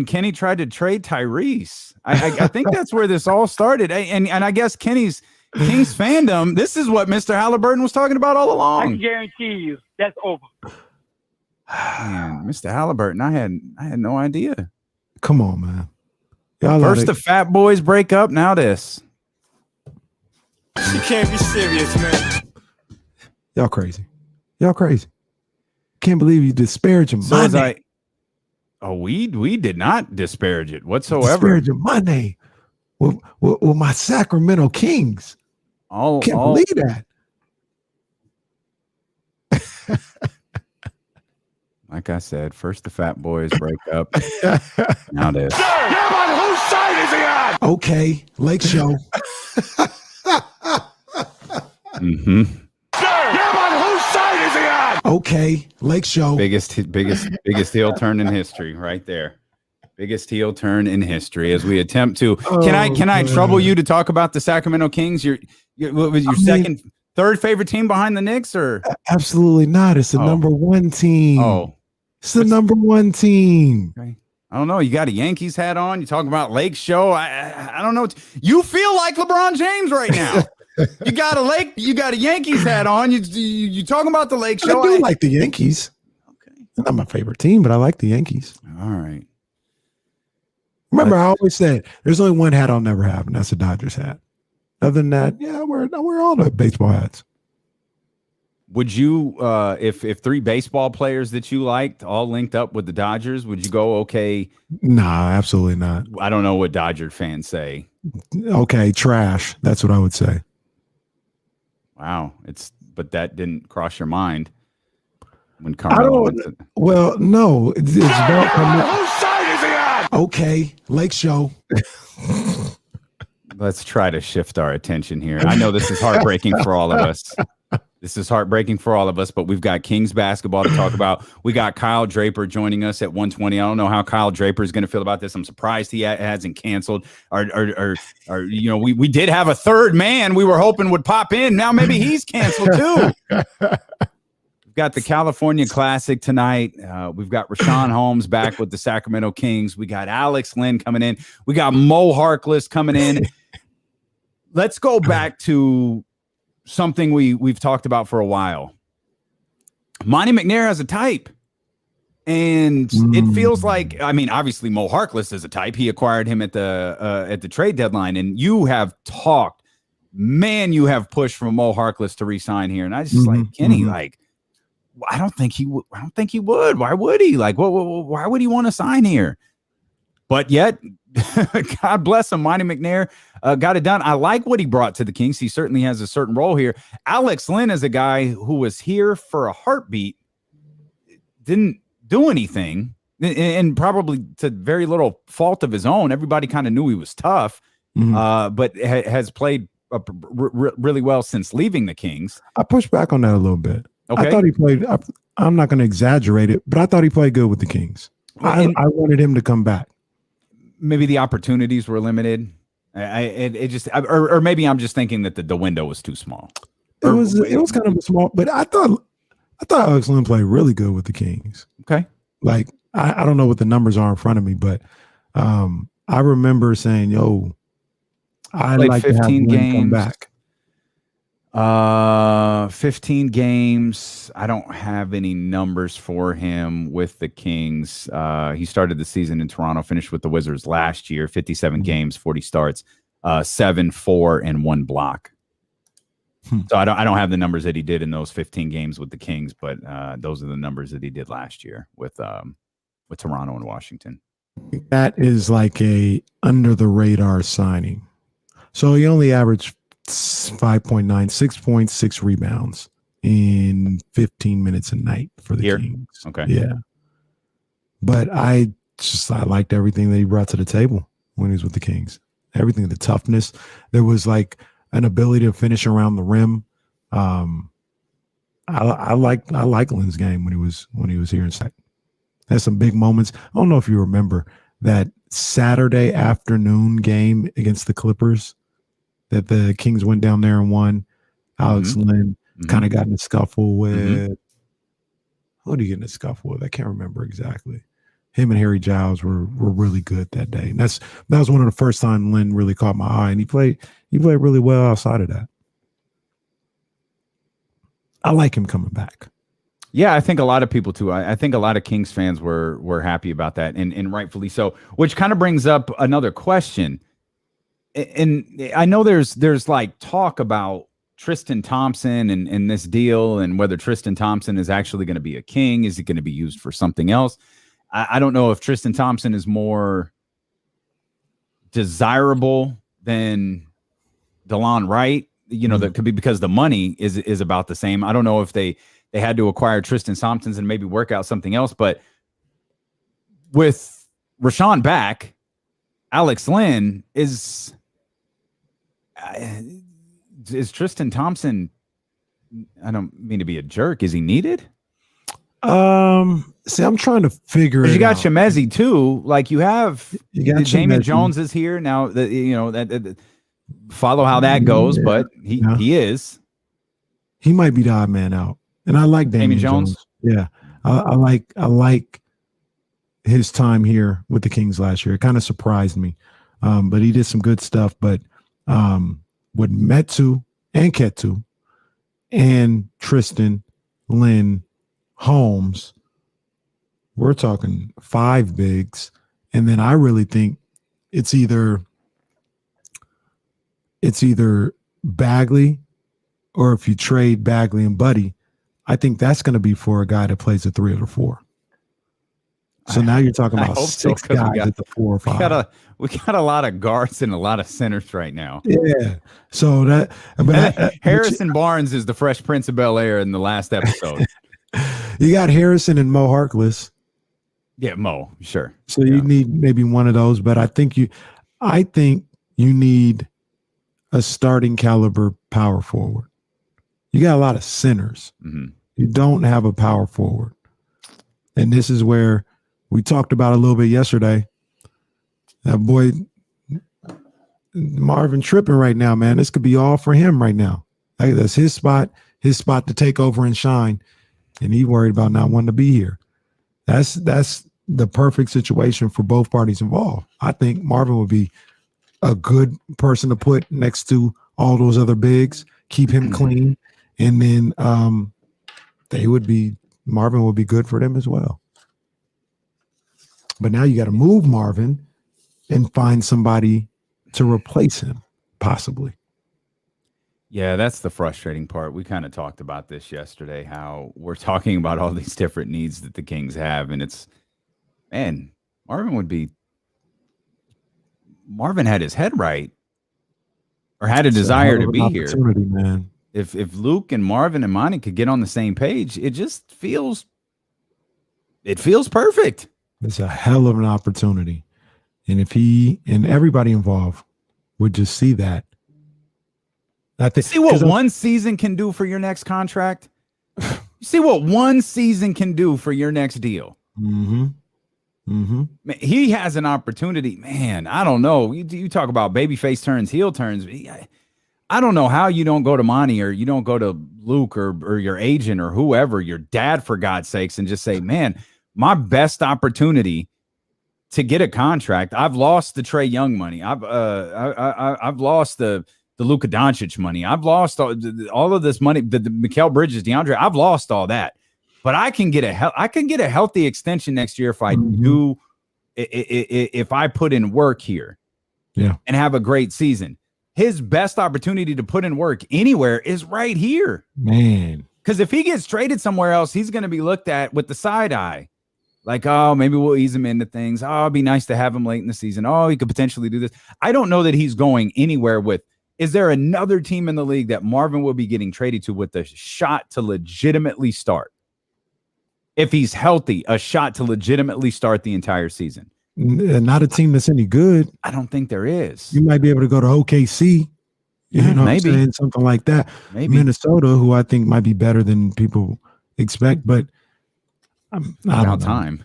Kenny tried to trade Tyrese. I think that's where this all started. And I guess Kings fandom. This is what Mr. Halliburton was talking about all along. I guarantee you, that's over. Man, Mr. Halliburton, I had no idea. Come on, man. Y'all First the fat boys break up, now this. You can't be serious, man. Y'all crazy. Can't believe you disparaging my name. We did not disparage it whatsoever. Disparaging my name with my Sacramento Kings. Can't believe that. Like I said, first the fat boys break up. Now this. On whose side is he on? Okay, Lake Show. Mm-hmm. On whose side is he on? Okay, Lake Show. Biggest heel turn in history, right there. Biggest heel turn in history. As we attempt to. Can I trouble you to talk about the Sacramento Kings? What was your third favorite team behind the Knicks, or absolutely not? It's the number one team. It's the number one team. Okay. I don't know. You got a Yankees hat on. You talk about Lake Show. I don't know. You feel like LeBron James right now. You got a Yankees hat on. You talking about the Lake Show. I do like the Yankees. Okay. They're not my favorite team, but I like the Yankees. All right. Remember, I always said there's only one hat I'll never have, and that's a Dodgers hat. Other than that, yeah, we're all the baseball hats. Would you, if three baseball players that you liked all linked up with the Dodgers, would you go, okay? Nah, absolutely not. I don't know what Dodger fans say. Okay, trash. That's what I would say. Wow. But that didn't cross your mind when Carmelo went to. Well, no. It's about Whose side is he on? okay, Lake Show. Let's try to shift our attention here. I know this is heartbreaking for all of us. This is heartbreaking for all of us, but we've got Kings basketball to talk about. We got Kyle Draper joining us at 1:20. I don't know how Kyle Draper is going to feel about this. I'm surprised he hasn't canceled. Or we did have a third man we were hoping would pop in. Now maybe he's canceled too. We've got the California Classic tonight. We've got Richaun Holmes back with the Sacramento Kings. We got Alex Len coming in. We got Moe Harkless coming in. Let's go back to something we've talked about for a while. Monty McNair has a type, and it feels like, I mean, obviously Moe Harkless is a type. He acquired him at the trade deadline, and you have talked, man, you have pushed for Moe Harkless to re-sign here, and I just like Kenny, like, I don't think he would. Why would he? Like, why would he want to sign here? But yet, God bless him, Monty McNair got it done. I like what he brought to the Kings. He certainly has a certain role here. Alex Len is a guy who was here for a heartbeat, didn't do anything, and probably to very little fault of his own. Everybody kind of knew he was tough, but has played really well since leaving the Kings. I pushed back on that a little bit. Okay. I thought he played. I'm not going to exaggerate it, but I thought he played good with the Kings. I wanted him to come back. Maybe the opportunities were limited. Or maybe I'm just thinking that the window was too small. It was kind of small, but I thought Alex Len played really good with the Kings. Okay. Like I don't know what the numbers are in front of me, but I remember saying, "Yo, I'd like to have Len come back." 15 games. I don't have any numbers for him with the Kings. He started the season in Toronto, finished with the Wizards last year, 57 games, 40 starts, 7, 4, and 1 block. So I don't have the numbers that he did in those 15 games with the Kings, but those are the numbers that he did last year with Toronto and Washington. That is like a under the radar signing. So he only averaged 5.9, 6.6 rebounds in 15 minutes a night for the Kings. Okay. Yeah. But I liked everything that he brought to the table when he was with the Kings. Everything, the toughness. There was like an ability to finish around the rim. I like Len's game when he was here in Sac. Had some big moments. I don't know if you remember that Saturday afternoon game against the Clippers that the Kings went down there and won. Alex Len kind of got in a scuffle with who did he get in a scuffle with? I can't remember exactly. Him and Harry Giles were really good that day. And that was one of the first time Len really caught my eye, and he played really well outside of that. I like him coming back. Yeah, I think a lot of people too. I think a lot of Kings fans were happy about that, and rightfully so. Which kind of brings up another question. And I know there's like talk about Tristan Thompson and this deal, and whether Tristan Thompson is actually going to be a King. Is it going to be used for something else? I don't know if Tristan Thompson is more desirable than DeLon Wright. You know, that could be because the money is about the same. I don't know if they had to acquire Tristan Thompson and maybe work out something else. But with Richaun back, Alex Len is Tristan Thompson. I don't mean to be a jerk. Is he needed? See, I'm trying to figure it out. You got Shemezi too. Like you got Damian Shemezi. Jones is here now. That follow how that goes, but he is. He might be the odd man out, and I like Damian Jones. Yeah, I like his time here with the Kings last year. It kind of surprised me, but he did some good stuff. But with Metu and Ketu and Tristan, Len, Holmes, we're talking 5 bigs, and then I really think it's either Bagley, or if you trade Bagley and Buddy, I think that's going to be for a guy that plays a 3 or 4. So now you're talking about 6 guys at the 4 or 5. We got a lot of guards and a lot of centers right now. Yeah. So that, but Harrison Barnes is the Fresh Prince of Bel-Air in the last episode. You got Harrison and Moe Harkless. Yeah, Mo, sure. So you need maybe one of those, but I think you need a starting caliber power forward. You got a lot of centers. Mm-hmm. You don't have a power forward. And this is where we talked about a little bit yesterday. That boy Marvin tripping right now, man. This could be all for him right now. That's his spot to take over and shine. And he worried about not wanting to be here. That's the perfect situation for both parties involved. I think Marvin would be a good person to put next to all those other bigs, keep him clean, and then Marvin would be good for them as well. But now you got to move Marvin and find somebody to replace him, possibly. Yeah, that's the frustrating part. We kind of talked about this yesterday, how we're talking about all these different needs that the Kings have, and it's, man, Marvin had his head right, or had a desire to be here. Man. If Luke and Marvin and Monty could get on the same page, it feels perfect. It's a hell of an opportunity. And if he and everybody involved would just see that. See what one season can do for your next contract? See what one season can do for your next deal? Mm-hmm. Mm-hmm. Man, he has an opportunity. Man, I don't know. You talk about babyface turns, heel turns. I don't know how you don't go to Monty or you don't go to Luke or your agent or whoever, your dad, for God's sakes, and just say, man, my best opportunity to get a contract. I've lost the Trae Young money. I've lost the Luka Doncic money. I've lost all of this money. The Mikal Bridges, DeAndre. I've lost all that, but I can get a healthy extension next year if I do. If I put in work here, and have a great season. His best opportunity to put in work anywhere is right here, man. Because if he gets traded somewhere else, he's going to be looked at with the side eye. Like, oh, maybe we'll ease him into things. Oh, it'd be nice to have him late in the season. Oh, he could potentially do this. I don't know that he's going anywhere with. Is there another team in the league that Marvin will be getting traded to with a shot to legitimately start? If he's healthy, a shot to legitimately start the entire season. Not a team that's any good. I don't think there is. You might be able to go to OKC. You know what I'm saying? Something like that. Maybe Minnesota, who I think might be better than people expect, but I don't know.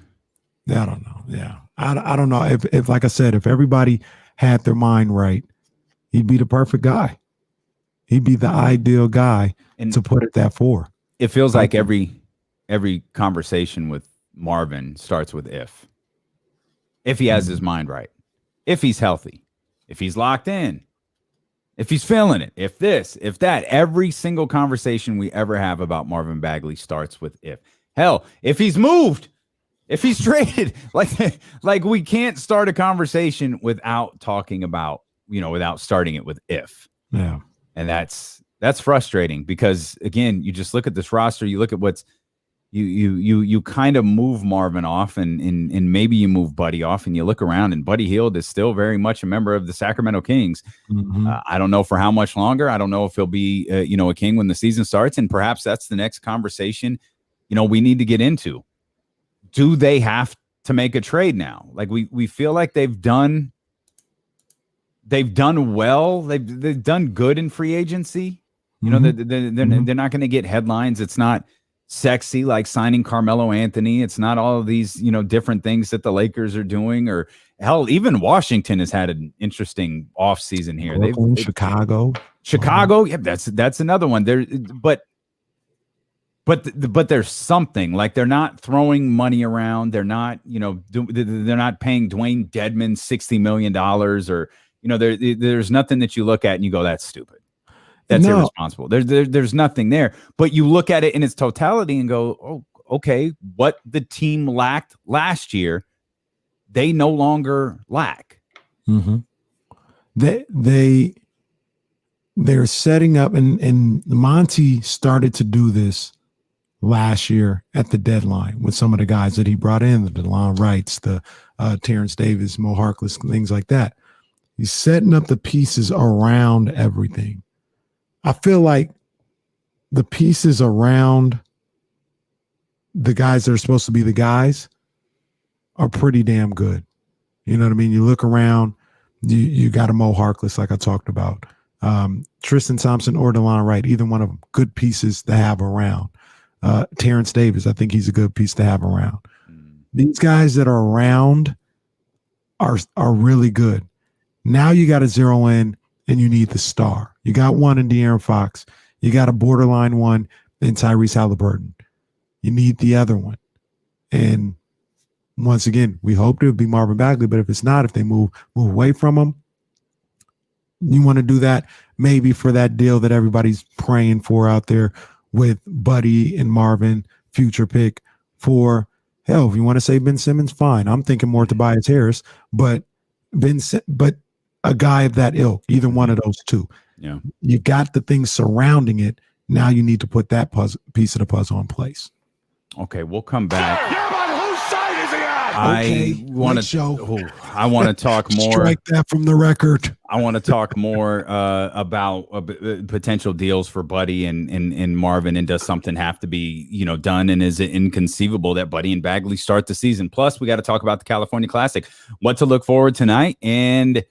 Yeah, I don't know. Yeah. I don't know. If like I said, if everybody had their mind right, he'd be the perfect guy. He'd be the ideal guy to put it that for. It feels like every conversation with Marvin starts with if. If he has his mind right. If he's healthy. If he's locked in. If he's feeling it. If this, if that. Every single conversation we ever have about Marvin Bagley starts with if. Hell, if he's moved, if he's traded, like we can't start a conversation without talking about, without starting it with if. Yeah. And that's frustrating because, again, you just look at this roster, you look at what's you kind of move Marvin off and maybe you move Buddy off and you look around and Buddy Hield is still very much a member of the Sacramento Kings. Mm-hmm. I don't know for how much longer. I don't know if he'll be, a King when the season starts, and perhaps that's the next conversation, we need to get into. Do they have to make a trade now? Like we feel like they've done well. They've done good in free agency. They're not going to get headlines. It's not sexy like signing Carmelo Anthony. It's not all of these, different things that the Lakers are doing, or hell, even Washington has had an interesting offseason here. Brooklyn, Chicago. Yeah, that's another one. But there's something, like they're not throwing money around. They're not, they're not paying Dwayne Dedman $60 million, or, there's nothing that you look at and you go, that's stupid. That's irresponsible. There's nothing there. But you look at it in its totality and go, oh, okay, what the team lacked last year, they no longer lack. Mm-hmm. They're setting up, and Monty started to do this last year at the deadline with some of the guys that he brought in, the DeLon Wrights, the Terrence Davis, Moe Harkless, things like that. He's setting up the pieces around everything. I feel like the pieces around the guys that are supposed to be the guys are pretty damn good. You know what I mean? You look around, you got a Moe Harkless, like I talked about. Tristan Thompson or DeLon Wright, either one of them, good pieces to have around. Terrence Davis, I think he's a good piece to have around. These guys that are around are really good. Now you got to zero in and you need the star. You got one in De'Aaron Fox. You got a borderline one in Tyrese Halliburton. You need the other one. And once again, we hoped it would be Marvin Bagley, but if it's not, if they move away from him, you want to do that maybe for that deal that everybody's praying for out there with Buddy and Marvin, future pick for, hell, if you want to say Ben Simmons, fine. I'm thinking more Tobias Harris, but a guy of that ilk, either one of those two. Yeah. You got the things surrounding it. Now you need to put that piece of the puzzle in place. Okay, we'll come back. Whose side is he on? I want to talk more. Strike that from the record. I want to talk more about potential deals for Buddy and Marvin, and does something have to be done, and is it inconceivable that Buddy and Bagley start the season? Plus, we got to talk about the California Classic, what to look forward tonight, and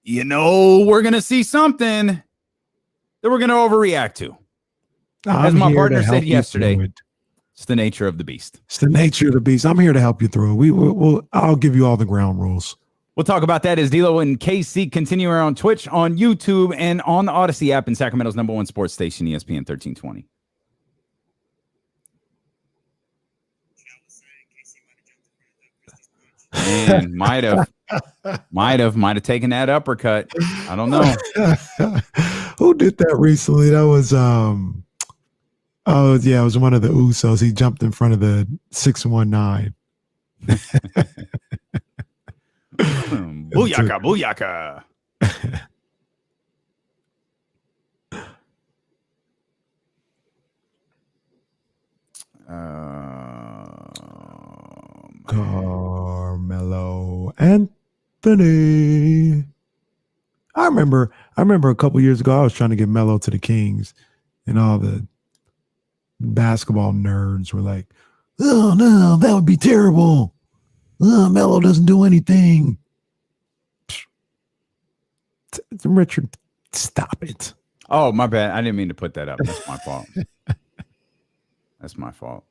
we're gonna see something that we're gonna overreact to. As my partner said yesterday, it's the nature of the beast. It's the nature of the beast. I'm here to help you through it. I'll give you all the ground rules. We'll talk about that as D-Lo and KC continue on Twitch, on YouTube, and on the Odyssey app in Sacramento's #1 sports station, ESPN 1320. And might have taken that uppercut. I don't know. Who did that recently? That was it was one of the Usos. He jumped in front of the 619. Booyaka. Carmelo Anthony. I remember a couple years ago I was trying to get Melo to the Kings, and all the basketball nerds were like, "Oh no, that would be terrible. Oh, Melo doesn't do anything." Richard, stop it. Oh, my bad. I didn't mean to put that up. That's my fault. That's my fault.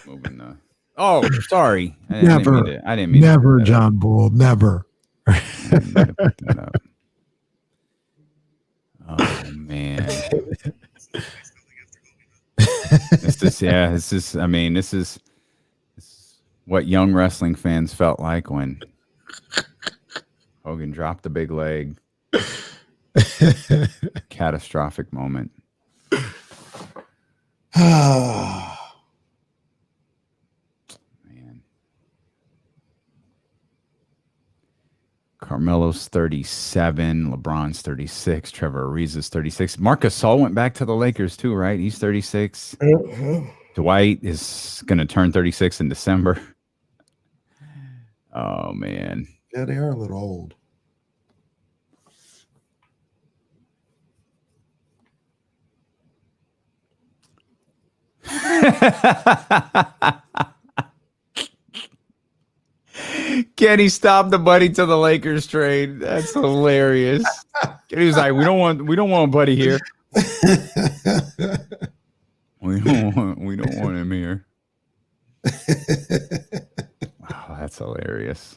Moving the. Oh, sorry. I didn't mean never, to John Bull, never. I didn't mean to put that up. Oh man. This is what young wrestling fans felt like when Hogan dropped the big leg. Catastrophic moment. Man. Carmelo's 37, LeBron's 36, Trevor Ariza's 36. Marc Gasol went back to the Lakers too, right? He's 36. Dwight is going to turn 36 in December. Oh, man. Yeah, they are a little old. Kenny stopped the Buddy to the Lakers trade. That's hilarious. Kenny was like, we don't want Buddy here. We don't want him here. Wow, that's hilarious.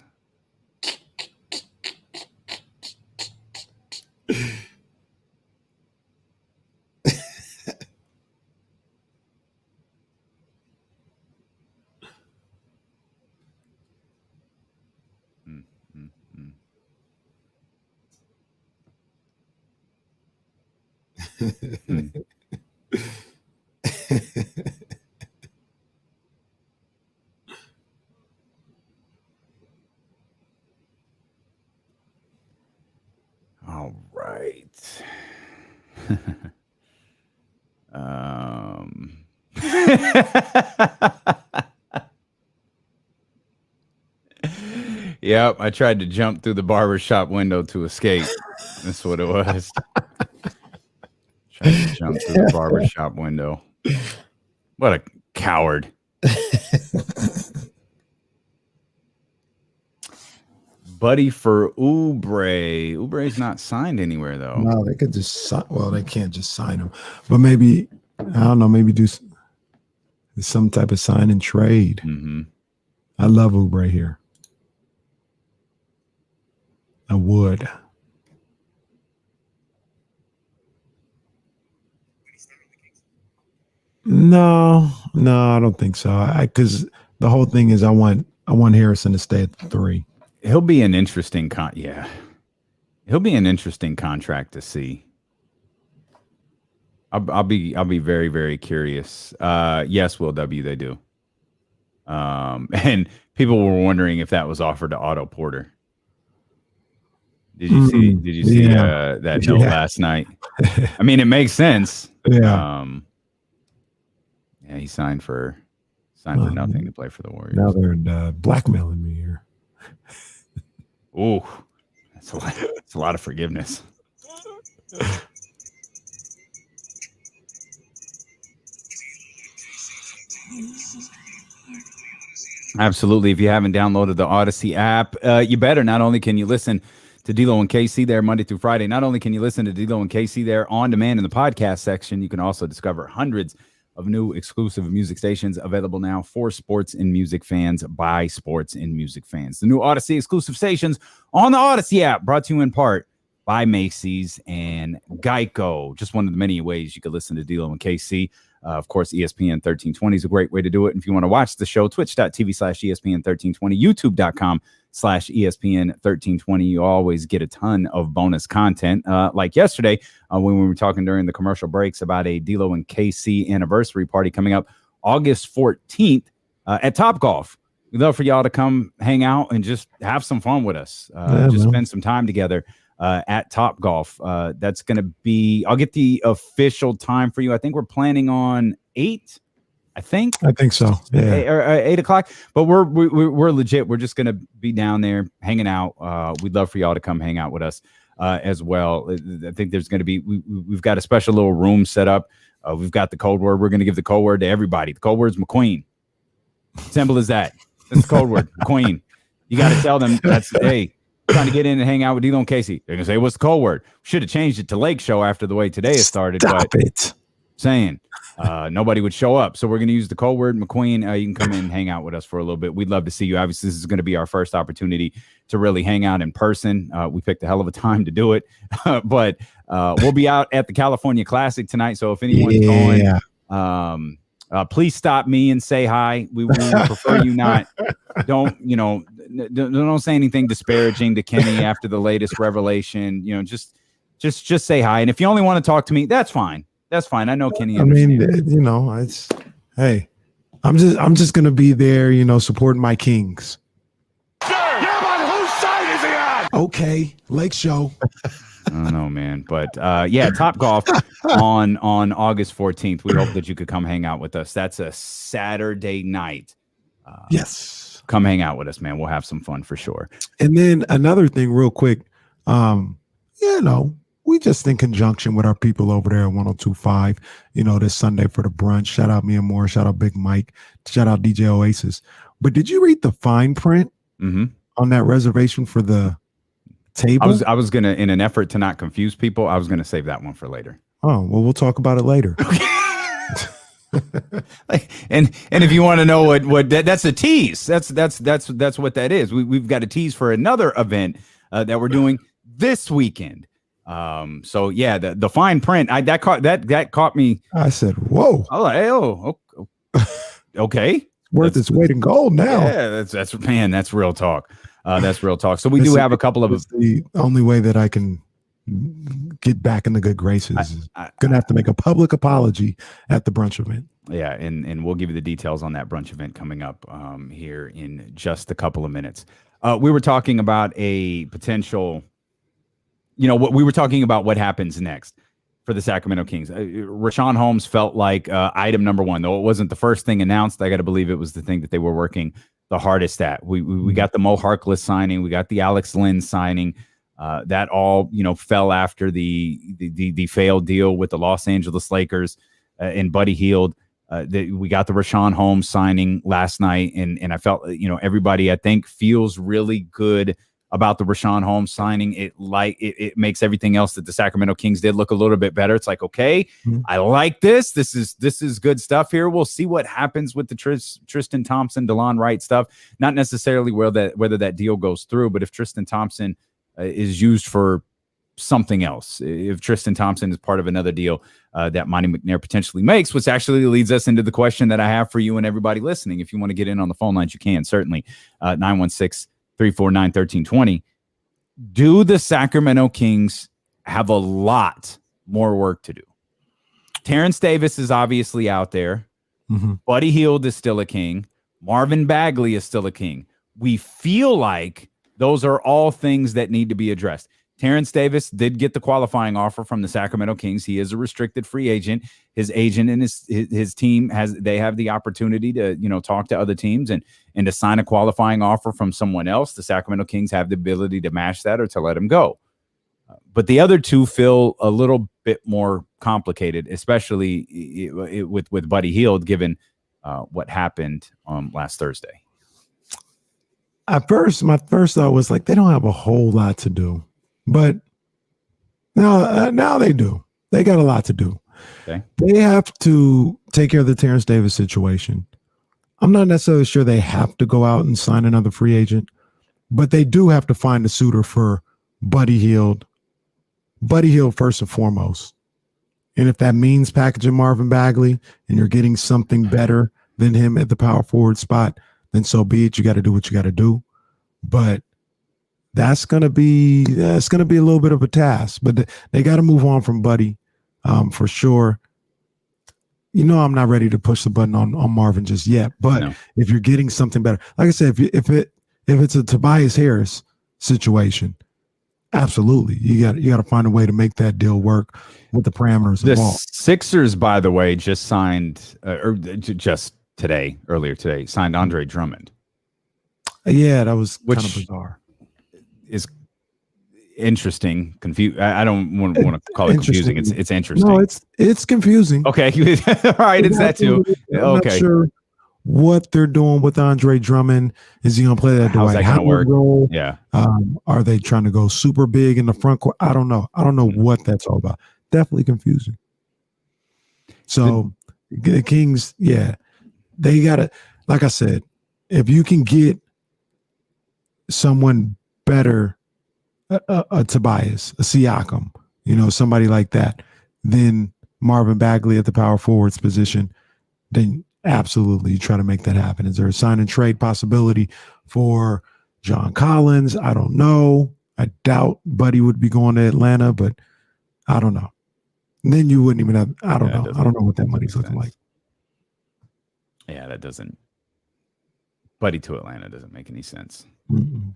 All right. Yep, I tried to jump through the barbershop window to escape. That's what it was. Tried to jump through the barbershop window. What a coward. Buddy for Oubre. Oubre's not signed anywhere, though. No, they could just sign. Well, they can't just sign him. But maybe, I don't know, maybe do some type of sign and trade. Mm-hmm. I love Oubre here. I would. No, I don't think so. Because the whole thing is I want Harrison to stay at the 3. He'll be an interesting He'll be an interesting contract to see. I'll be very, very curious. Yes, Will W, they do. And people were wondering if that was offered to Otto Porter. Did you see that note last night? I mean, it makes sense. Yeah. Yeah, he signed for nothing to play for the Warriors. Now they're blackmailing me here. Ooh, that's a lot of forgiveness. Absolutely. If you haven't downloaded the Odyssey app, you better. Not only can you listen to D-Lo and KC there Monday through Friday, not only can you listen to D-Lo and KC there on demand in the podcast section, you can also discover hundreds of new exclusive music stations available now for sports and music fans by sports and music fans. The new Odyssey exclusive stations on the Odyssey app, brought to you in part by Macy's and Geico. Just one of the many ways you can listen to D-Lo and KC. Of course, ESPN 1320 is a great way to do it. And if you want to watch the show, twitch.tv/ESPN 1320, youtube.com/ESPN 1320. You always get a ton of bonus content. Like yesterday, when we were talking during the commercial breaks about a D-Lo and KC anniversary party coming up August 14th at Topgolf. We'd love for y'all to come hang out and just have some fun with us. Spend some time together at Topgolf. That's going to be, I'll get the official time for you. I think we're planning on 8. I think so. Yeah. Or 8 o'clock, but we're legit. We're just going to be down there hanging out. We'd love for y'all to come hang out with us as well. I think there's going to be, we've got a special little room set up. We've got the code word. We're going to give the code word to everybody. The code word's McQueen. Simple as that. That's the code word, McQueen. You got to tell them that's, hey, trying to get in and hang out with D-Lo and Casey. They're going to say, what's the code word? Should have changed it to Lake Show after the way today has started. Stop it. Saying nobody would show up. So we're going to use the code word McQueen. You can come in and hang out with us for a little bit. We'd love to see you. Obviously, this is going to be our first opportunity to really hang out in person. We picked a hell of a time to do it, but we'll be out at the California Classic tonight. So if anyone's going, please stop me and say hi. We would prefer you not. Don't say anything disparaging to Kenny after the latest revelation. Just say hi. And if you only want to talk to me, that's fine. That's fine. I know Kenny. I mean, it's, hey, I'm just gonna be there, supporting my Kings. Yeah, but whose side is he on? Okay, Lake Show. I don't know, man. But Topgolf on August 14th. We hope that you could come hang out with us. That's a Saturday night. Yes. Come hang out with us, man. We'll have some fun for sure. And then another thing real quick, we just in conjunction with our people over there at 102.5, this Sunday for the brunch. Shout out me and Moore. Shout out Big Mike. Shout out DJ Oasis. But did you read the fine print on that reservation for the table? I was gonna, in an effort to not confuse people, I was gonna save that one for later. Oh, well, we'll talk about it later. and if you want to know what that's a tease. That's what that is. We've got a tease for another event that we're doing this weekend. So yeah, the fine print, that caught me. I said, whoa. I was like, okay. Worth its weight in gold now. Yeah, that's real talk. That's real talk. So we do have a couple of. The only way that I can get back in the good graces is gonna have to make a public apology at the brunch event. Yeah, and we'll give you the details on that brunch event coming up here in just a couple of minutes. We were talking about a potential. We were talking about what happens next. for the Sacramento Kings. Richaun Holmes felt like item number one, though it wasn't the first thing announced. I got to believe it was the thing that they were working the hardest at. We got the Moe Harkless signing. We got the Alex Len signing. That all, fell after the failed deal with the Los Angeles Lakers and Buddy Hield. We got the Richaun Holmes signing last night, and I felt, everybody, I think, feels really good about the Richaun Holmes signing. It makes everything else that the Sacramento Kings did look a little bit better. It's like, okay, I like this. This is good stuff here. We'll see what happens with the Tristan Thompson, DeLon Wright stuff. Not necessarily whether that deal goes through, but if Tristan Thompson is used for something else, if Tristan Thompson is part of another deal that Monty McNair potentially makes, which actually leads us into the question that I have for you and everybody listening. If you want to get in on the phone lines, you can certainly 916-349-1320. Do the Sacramento Kings have a lot more work to do? Terrence Davis is obviously out there. Buddy Hield is still a King. Marvin Bagley is still a King. We feel like those are all things that need to be addressed. Terrence Davis did get the qualifying offer from the Sacramento Kings. He is a restricted free agent. His agent and his team have the opportunity to, talk to other teams and to sign a qualifying offer from someone else. The Sacramento Kings have the ability to match that or to let him go. But the other two feel a little bit more complicated, especially with Buddy Hield, given what happened last Thursday. At first, my first thought was like, they don't have a whole lot to do. But now they do. They got a lot to do. Okay. They have to take care of the Terrence Davis situation. I'm not necessarily sure they have to go out and sign another free agent, but they do have to find a suitor for Buddy Hield. Buddy Hield first and foremost. And if that means packaging Marvin Bagley and you're getting something better than him at the power forward spot, then so be it. You got to do what you got to do. But that's gonna be a little bit of a task, but they got to move on from Buddy, for sure. I'm not ready to push the button on Marvin just yet, but if you're getting something better, like I said, if it's a Tobias Harris situation, absolutely, you got to find a way to make that deal work with the parameters involved. The Sixers, by the way, just signed earlier today, signed Andre Drummond. Yeah, that was kind of bizarre. Is interesting. I don't want to call it confusing. It's interesting. No, it's confusing. Okay. All right. It's that too. I'm okay. not sure what they're doing with Andre Drummond. Is he going to play that Dwight Howard role? Yeah. Are they trying to go super big in the front court? I don't know. I don't know what that's all about. Definitely confusing. So the Kings, they got to, like I said, if you can get someone better, a Tobias, a Siakam, somebody like that, then Marvin Bagley at the power forwards position, then absolutely you try to make that happen. Is there a sign and trade possibility for John Collins? I don't know. I doubt Buddy would be going to Atlanta, but I don't know. And then you wouldn't even have, I don't know. I don't know what that money's looking like. Yeah, that doesn't. Buddy to Atlanta doesn't make any sense. Mm-mm.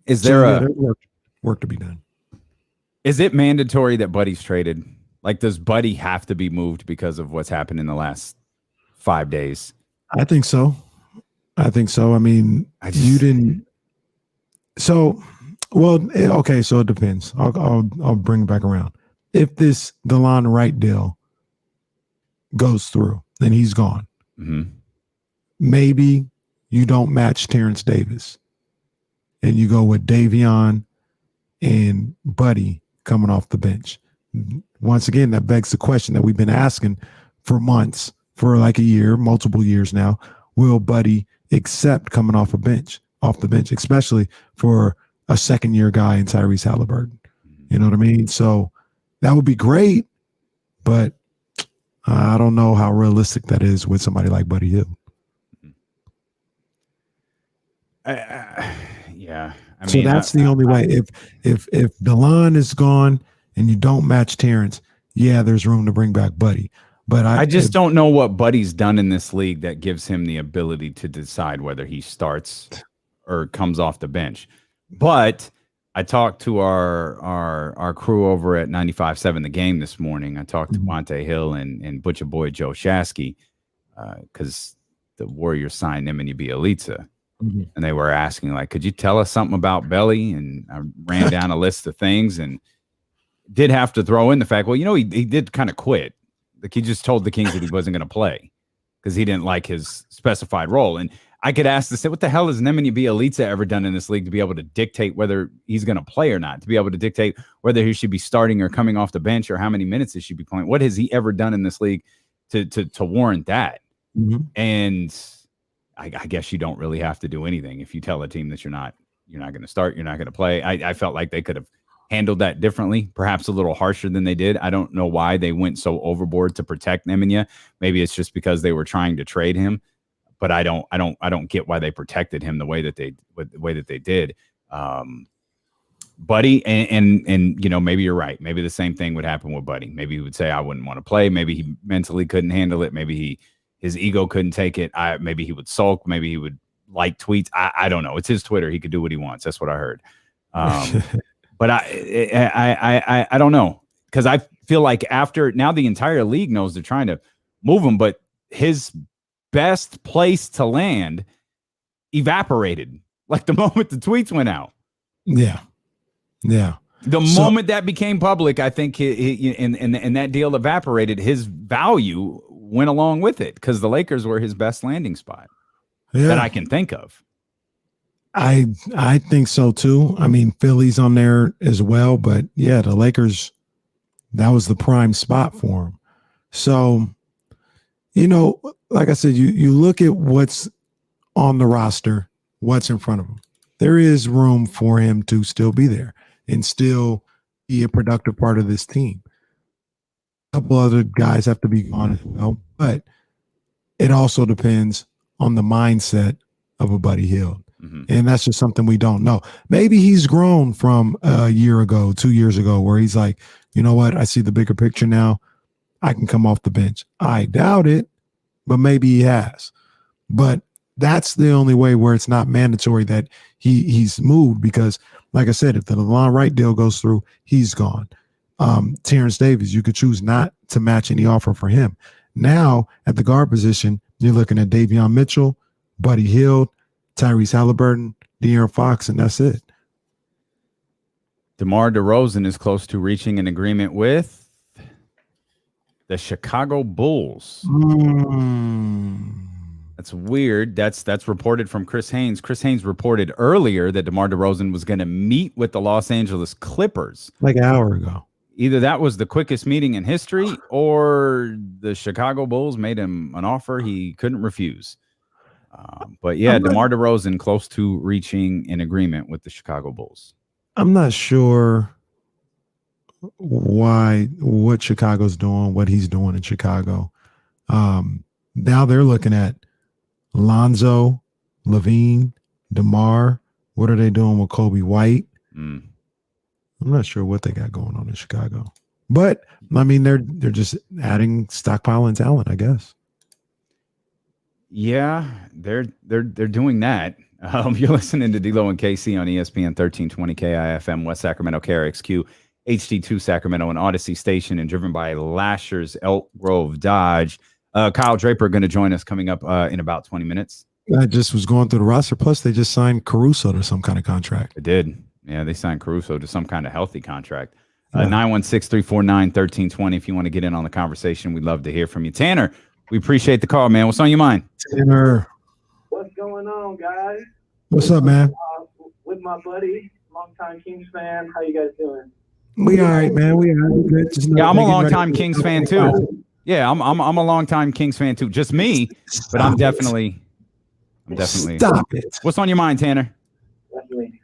Is there work to be done? Is it mandatory that Buddy's traded? Like, does Buddy have to be moved because of what's happened in the last 5 days? I think so. I mean, you didn't. So, okay. So it depends. I'll bring it back around. If this DeLon Wright deal goes through, then he's gone. Mm-hmm. Maybe you don't match Terrence Davis and you go with Davion and Buddy coming off the bench. Once again, that begs the question that we've been asking for months, for like a year, multiple years now. Will Buddy accept coming off the bench, especially for a second-year guy in Tyrese Halliburton? You know what I mean? So that would be great, but I don't know how realistic that is with somebody like Buddy Hield. Yeah. I So mean, that's the only way. If DeLon is gone and you don't match Terrence, there's room to bring back Buddy. But I just don't know what Buddy's done in this league that gives him the ability to decide whether he starts or comes off the bench. But I talked to our crew over at 95.7 The Game this morning. I talked to Monte Hill and Butcher Boy Joe Shasky because the Warriors signed Nemanja Bjelica. And they were asking, like, could you tell us something about Belly? And I ran down a list of things and did have to throw in the fact, well, he did kind of quit. Like, he just told the Kings that he wasn't going to play because he didn't like his specified role. And I could ask to say, what the hell has Nemanja Bjelica ever done in this league to be able to dictate whether he's going to play or not, to be able to dictate whether he should be starting or coming off the bench or how many minutes he should be playing? What has he ever done in this league to warrant that? And I guess you don't really have to do anything if you tell a team that you're not going to start, you're not going to play. I felt like they could have handled that differently, perhaps a little harsher than they did. I don't know why they went so overboard to protect Nemanja. Maybe it's just because they were trying to trade him, but I don't get why they protected him the way that they did. Buddy, and maybe you're right. Maybe the same thing would happen with Buddy. Maybe he would say, I wouldn't want to play. Maybe he mentally couldn't handle it. Maybe his ego couldn't take it. Maybe he would sulk. Maybe he would like tweets. I don't know. It's his Twitter. He could do what he wants. That's what I heard. But I don't know, because I feel like after now the entire league knows they're trying to move him, but his best place to land evaporated like the moment the tweets went out. Yeah. The moment that became public, I think and that deal evaporated, his value went along with it because the Lakers were his best landing spot that I can think of. I think so too. I mean, Philly's on there as well, but yeah, the Lakers, that was the prime spot for him. So, like I said, you look at what's on the roster, what's in front of him. There is room for him to still be there and still be a productive part of this team. A couple other guys have to be gone as well, but it also depends on the mindset of a Buddy Hield. And that's just something we don't know. Maybe he's grown from a year ago, 2 years ago, where he's like, you know what? I see the bigger picture now. I can come off the bench. I doubt it, but maybe he has. But that's the only way where it's not mandatory that he's moved, because, like I said, if the LeVon Wright deal goes through, he's gone. Terrence Davis, you could choose not to match any offer for him. Now, at the guard position, you're looking at Davion Mitchell, Buddy Hield, Tyrese Halliburton, De'Aaron Fox, and that's it. DeMar DeRozan is close to reaching an agreement with the Chicago Bulls. That's weird. That's reported from Chris Haynes. Chris Haynes reported earlier that DeMar DeRozan was going to meet with the Los Angeles Clippers like an hour ago. Either that was the quickest meeting in history, or the Chicago Bulls made him an offer he couldn't refuse. But yeah, DeMar DeRozan close to reaching an agreement with the Chicago Bulls. I'm not sure what Chicago's doing, what he's doing in Chicago. Now they're looking at Lonzo, Levine, DeMar. What are they doing with Kobe White? I'm not sure what they got going on in Chicago. But I mean, they're just adding stockpiling talent, I guess. Yeah, they're doing that. You're listening to D-Lo and KC on ESPN 1320 KIFM, West Sacramento, KRXQ, HD2 Sacramento, and Odyssey Station, and driven by Lashers, Elk Grove Dodge. Kyle Draper going to join us coming up in about 20 minutes. I just was going through the roster. Plus, they just signed Caruso to some kind of contract. They did. Yeah, they signed Caruso to some kind of healthy contract. 916-349-1320. If you want to get in on the conversation, we'd love to hear from you. Tanner, we appreciate the call, man. What's on your mind? Tanner. What's going on, guys? What's up, man? With my buddy, longtime Kings fan. How you guys doing? We all right, man. We all right. Good. Yeah, I'm a longtime Kings fan too. Yeah, I'm a longtime Kings fan too. Just me, but I'm definitely. Stop it. What's on your mind, Tanner? Definitely.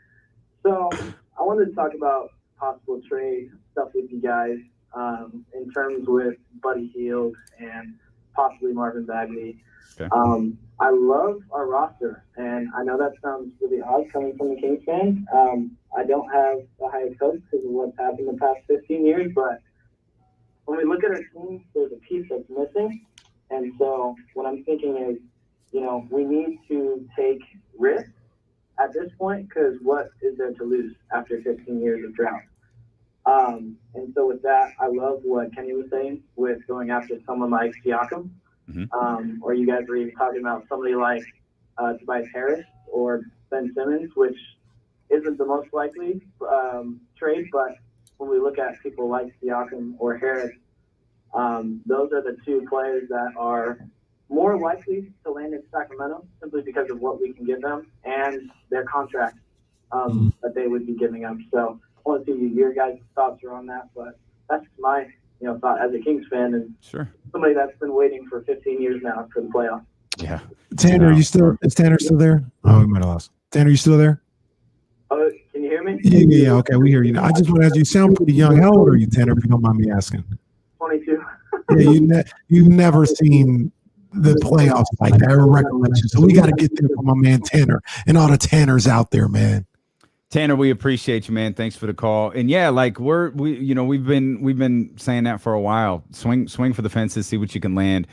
So I wanted to talk about possible trade stuff with you guys in terms with Buddy Hield and possibly Marvin Bagley. Okay. I love our roster, and I know that sounds really odd coming from a Kings fan. I don't have the highest hopes because of what's happened the past 15 years, but when we look at our team, there's a piece that's missing. And so what I'm thinking is, we need to take risks at this point, because what is there to lose after 15 years of drought? And so with that, I love what Kenny was saying with going after someone like Siakam, or you guys were even talking about somebody like Tobias Harris or Ben Simmons, which isn't the most likely trade, but when we look at people like Siakam or Harris, those are the two players that are more likely to land in Sacramento simply because of what we can give them and their contract that they would be giving up. So I want to see your guys' thoughts around that, but that's my thought as a Kings fan and somebody that's been waiting for 15 years now for the playoffs. Yeah. Tanner, is Tanner still there? Oh, we might have lost. Tanner, you still there? Oh, can you hear me? Yeah. Okay, we hear you now. I just want to ask you, sound pretty young. How old are you, Tanner, if you don't mind me asking? 22. Yeah, you've never seen the playoffs like that or recollection. So we got to get there for my man Tanner and all the Tanners out there, man. Tanner, we appreciate you, man. Thanks for the call. And yeah, like we've been saying that for a while. Swing for the fences, see what you can land.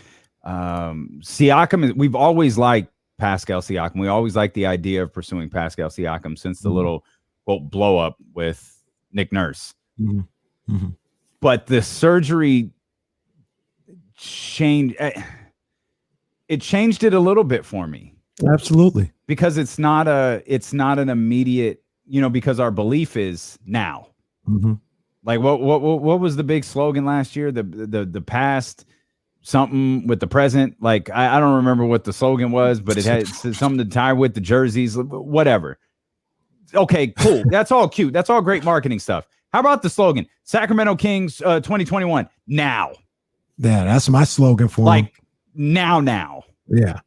Siakam, we've always liked Pascal Siakam. We always liked the idea of pursuing Pascal Siakam since the little quote blow up with Nick Nurse. But the surgery changed it a little bit for me. Absolutely. Because it's not an immediate, because our belief is now. Like what was the big slogan last year? The past, something with the present. Like I don't remember what the slogan was, but it had something to tie with the jerseys, whatever. Okay, cool. That's all cute. That's all great marketing stuff. How about the slogan? Sacramento Kings 2021 now. Yeah, that's my slogan for like them. Now. Yeah.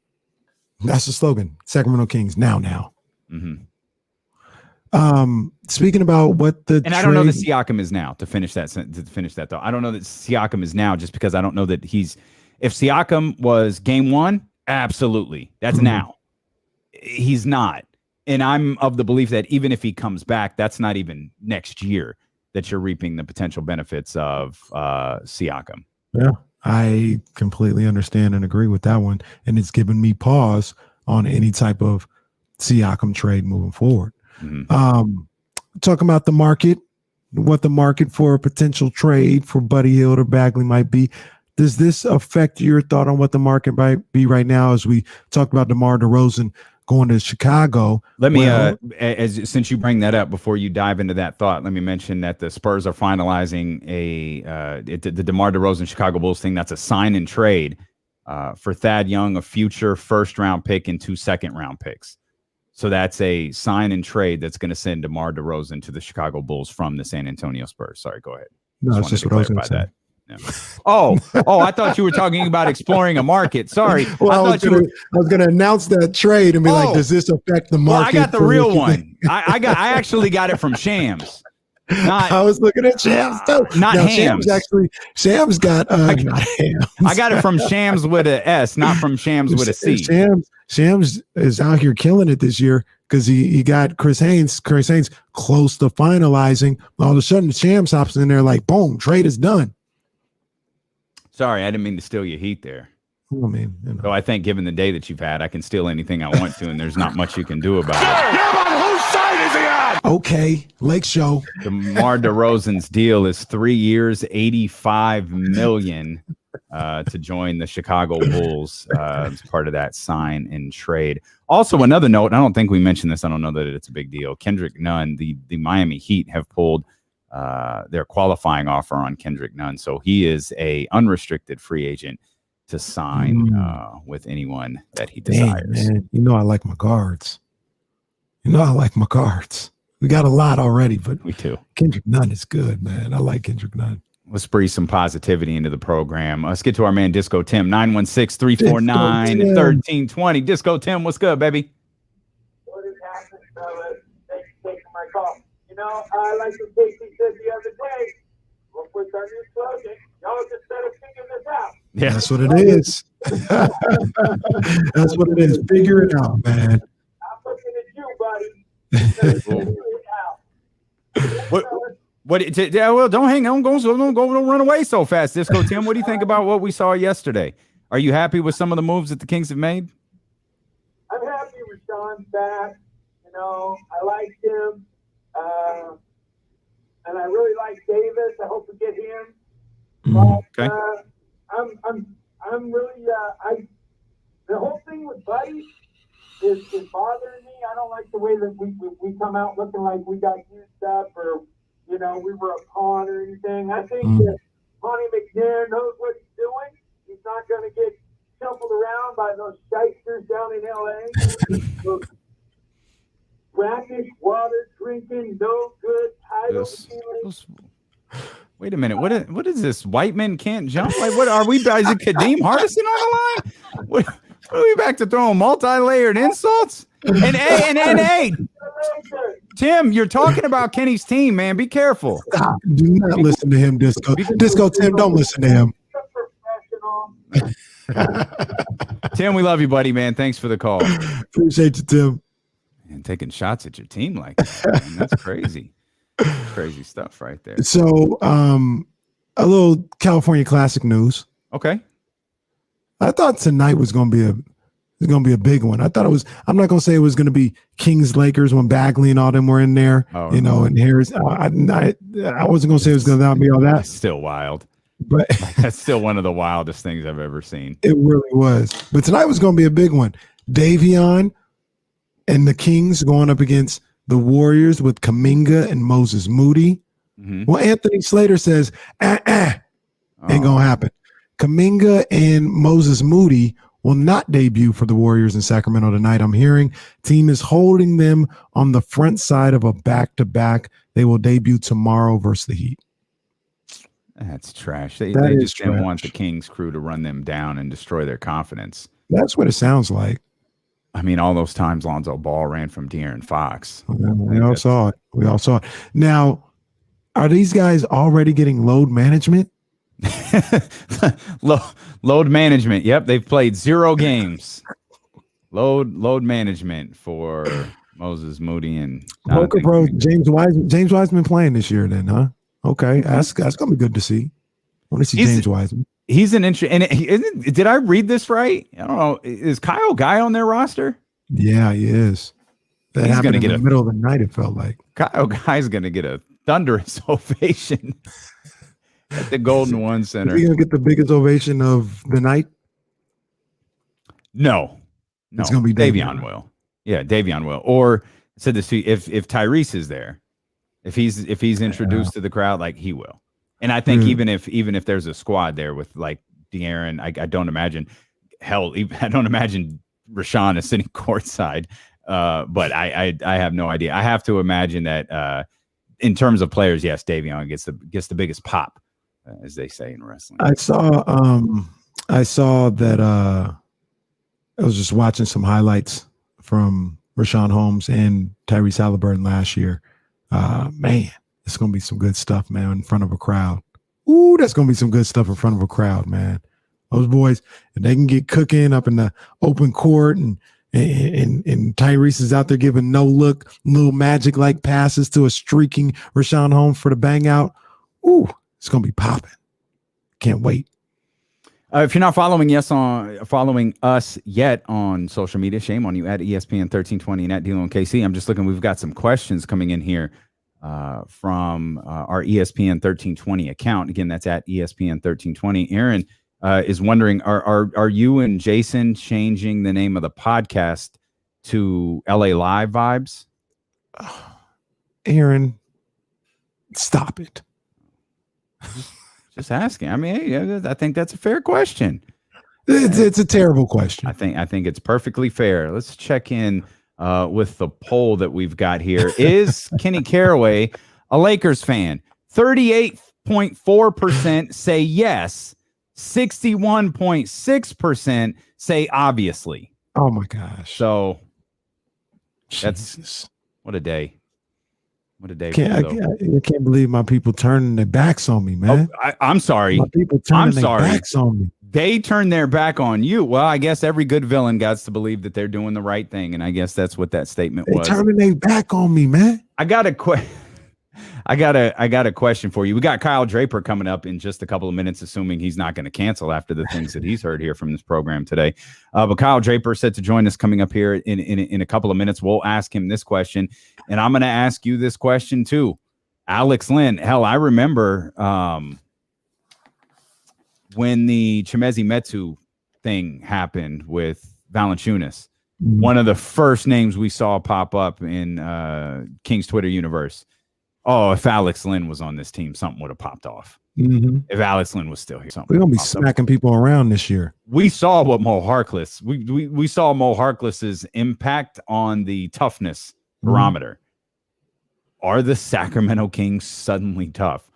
That's the slogan. Sacramento Kings now. Speaking about what the I don't know that Siakam is now to finish that though. I don't know that Siakam is now just because I don't know that if Siakam was game one, absolutely. That's now. He's not. And I'm of the belief that even if he comes back, that's not even next year that you're reaping the potential benefits of Siakam. Yeah, I completely understand and agree with that one. And it's given me pause on any type of Siakam trade moving forward. Talking about the market, what the market for a potential trade for Buddy Hield or Bagley might be. Does this affect your thought on what the market might be right now as we talked about DeMar DeRozan going to Chicago? Let me, since you bring that up, before you dive into that thought, let me mention that the Spurs are finalizing the DeMar DeRozan Chicago Bulls thing. That's a sign and trade for Thad Young, a future first-round pick and 2 second-round picks. So that's a sign and trade that's going to send DeMar DeRozan to the Chicago Bulls from the San Antonio Spurs. Sorry, go ahead. No, that's just what I was going to say. Yeah. Oh, I thought you were talking about exploring a market. Sorry. Well, I was going to announce that trade and be like, does this affect the market? Well, I got the real one. I actually got it from Shams. I was looking at Shams too. Not Hams. Shams got not Hams. I got it from Shams with an S, not from Shams with a C. Shams is out here killing it this year because he got Chris Haynes close to finalizing. All of a sudden, Shams hops in there like, boom, trade is done. Sorry, I didn't mean to steal your heat there. I mean, So I think given the day that you've had, I can steal anything I want to, and there's not much you can do about it. Whose side is he on? Okay, Lake Show. DeMar DeRozan's deal is 3 years, $85 million to join the Chicago Bulls as part of that sign and trade. Also, another note, I don't think we mentioned this. I don't know that it's a big deal. Kendrick Nunn, the Miami Heat have pulled their qualifying offer on Kendrick Nunn. So he is a unrestricted free agent to sign with anyone that he desires. Man. I like my guards. We got a lot already, but we too. Kendrick Nunn is good, man. I like Kendrick Nunn. Let's breathe some positivity into the program. Let's get to our man Disco Tim, 916-349-1320. Disco Tim, what's good, baby? What is happening, fellas? Thanks for taking my call. I like the thing he said the other day. What was our new slogan? Y'all just better figure this out. Yeah, that's what it is. That's what it is. Figure it out, man. I'm looking at you, buddy. Figure it out. Well, don't hang on. Don't run away so fast, Disco Tim. What do you think about what we saw yesterday? Are you happy with some of the moves that the Kings have made? I'm happy Richaun's back. You know, I liked him. And I really like Davis. I hope we get him. But Okay. I'm really the whole thing with Buddy is bothering me. I don't like the way that we come out looking like we got used up or we were a pawn or anything. I think that Monty McNair knows what he's doing. He's not going to get shuffled around by those shysters down in L.A. Those brackish, water drinking, no good title. Wait a minute. What is this? White men can't jump? Like, what are we? Is it Kadeem Hardison on the line? What are we back to throwing multi-layered insults? And hey, Tim, you're talking about Kenny's team, man. Be careful. Stop. Do not listen to him, Disco. Disco, Tim, don't listen to him. Tim, we love you, buddy, man. Thanks for the call. Appreciate you, Tim. And taking shots at your team like that, man. That's crazy. Crazy stuff right there. So, a little California Classic news. Okay. I thought tonight was going to be a big one. I thought it was. I'm not going to say it was going to be Kings Lakers when Bagley and all them were in there. Oh, and Harris. I wasn't going to say it was going to be all that. That's still wild. But that's still one of the wildest things I've ever seen. It really was. But tonight was going to be a big one. Davion and the Kings going up against the Warriors with Kuminga and Moses Moody. Mm-hmm. Well, Anthony Slater says, ain't going to happen. Kuminga and Moses Moody will not debut for the Warriors in Sacramento tonight. I'm hearing team is holding them on the front side of a back-to-back. They will debut tomorrow versus the Heat. That's trash. They is just didn't trash. want the Kings crew to run them down and destroy their confidence. That's what it sounds like. I mean, all those times Lonzo Ball ran from De'Aaron Fox. We all saw it. We all saw it. Now, are these guys already getting load management? Load management. Yep, they've played 0 games. Load management for Moses Moody and Poker Pro James Wiseman playing this year then, huh? Okay, that's gonna be good to see. I want to see James Wiseman. He's an interesting. And did I read this right? I don't know. Is Kyle Guy on their roster? Yeah, he is. That He's happened gonna in get the middle of the night. It felt like Kyle Guy's going to get a thunderous ovation at the Golden One Center. Is he gonna get the biggest ovation of the night? No, it's gonna be Davion will. Yeah, Davion will. Or said this to you, if Tyrese is there, if he's introduced to the crowd, like he will. And I think even if there's a squad there with like De'Aaron, I don't imagine. Hell, I don't imagine Richaun is sitting courtside. But I have no idea. I have to imagine that in terms of players, yes, Davion gets the biggest pop, as they say in wrestling. I saw that I was just watching some highlights from Richaun Holmes and Tyrese Halliburton last year. Man, it's gonna be some good stuff, man, in front of a crowd. Ooh, that's gonna be some good stuff in front of a crowd, man. Those boys, if they can get cooking up in the open court and Tyrese is out there giving no look, little magic like passes to a streaking Richaun Holmes for the bang out. Ooh, it's gonna be popping. Can't wait. If you're not following us yet on social media, shame on you at ESPN 1320 and at D'Lo and KC. I'm just looking. We've got some questions coming in here from our ESPN 1320 account. Again, that's at ESPN 1320. Aaron is wondering, are you and Jason changing the name of the podcast to LA Live Vibes? Aaron, stop it. Just asking. I mean, hey, I think that's a fair question. It's a terrible question. I think it's perfectly fair. Let's check in with the poll that we've got here. Is Kenny Caraway a Lakers fan? 38.4% say yes. 61.6% say obviously. Oh my gosh. So Jesus. That's what a day. What a day. I can't believe my people turning their backs on me, man. Oh, I'm sorry. My people turning their backs on me. They turned their back on you. Well, I guess every good villain got to believe that they're doing the right thing, and I guess that's what that statement was. They turning their back on me, man. I got a I got a question for you. We got Kyle Draper coming up in just a couple of minutes, assuming he's not going to cancel after the things that he's heard here from this program today. But Kyle Draper set to join us coming up here in a couple of minutes. We'll ask him this question, and I'm going to ask you this question too. Alex Len, hell, I remember when the Chimezie Metu thing happened with Valanciunas. One of the first names we saw pop up in King's Twitter universe. Oh, if Alex Len was on this team, something would have popped off. If Alex Len was still here, something. We're gonna be smacking people around this year. We saw what Moe Harkless. We saw Moe Harkless's impact on the toughness barometer. Are the Sacramento Kings suddenly tough?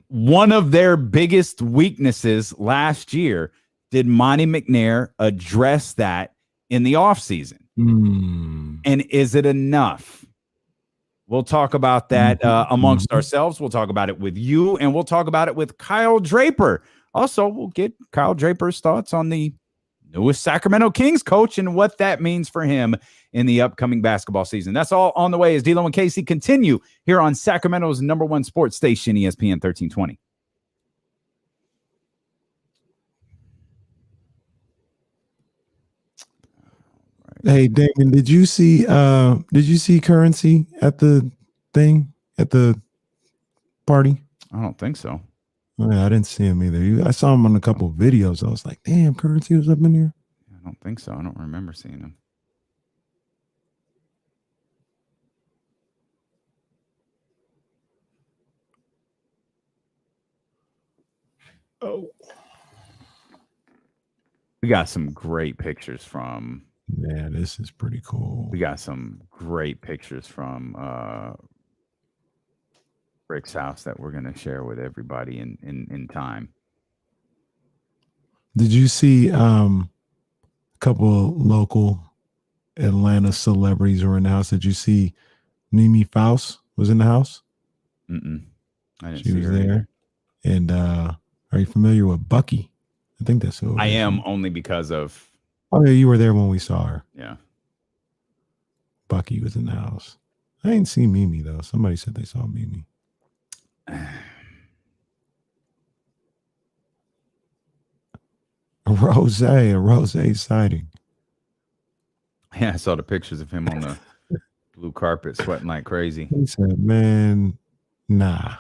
One of their biggest weaknesses last year. Did Monty McNair address that in the offseason? And is it enough? We'll talk about that amongst ourselves. We'll talk about it with you, and we'll talk about it with Kyle Draper. Also, we'll get Kyle Draper's thoughts on the newest Sacramento Kings coach and what that means for him in the upcoming basketball season. That's all on the way as D-Lo and Casey continue here on Sacramento's #1 sports station, ESPN 1320. Hey, Damon, did you see Currency at the thing at the party? I don't think so. Oh, yeah, I didn't see him either. I saw him on a couple of videos. I was like, damn, Currency was up in here. I don't think so. I don't remember seeing him. Oh, we got some great pictures from. Yeah, this is pretty cool. We got some great pictures from Rick's house that we're going to share with everybody in time. Did you see a couple local Atlanta celebrities were in the house? Did you see Mimi Faust was in the house? I didn't She see was her there. either. And are you familiar with Bucky? I think that's who. I am, only because of. Oh, yeah, you were there when we saw her. Yeah. Bucky was in the house. I didn't see Mimi, though. Somebody said they saw Mimi. A rose sighting. Yeah, I saw the pictures of him on the blue carpet sweating like crazy. He said, man, nah.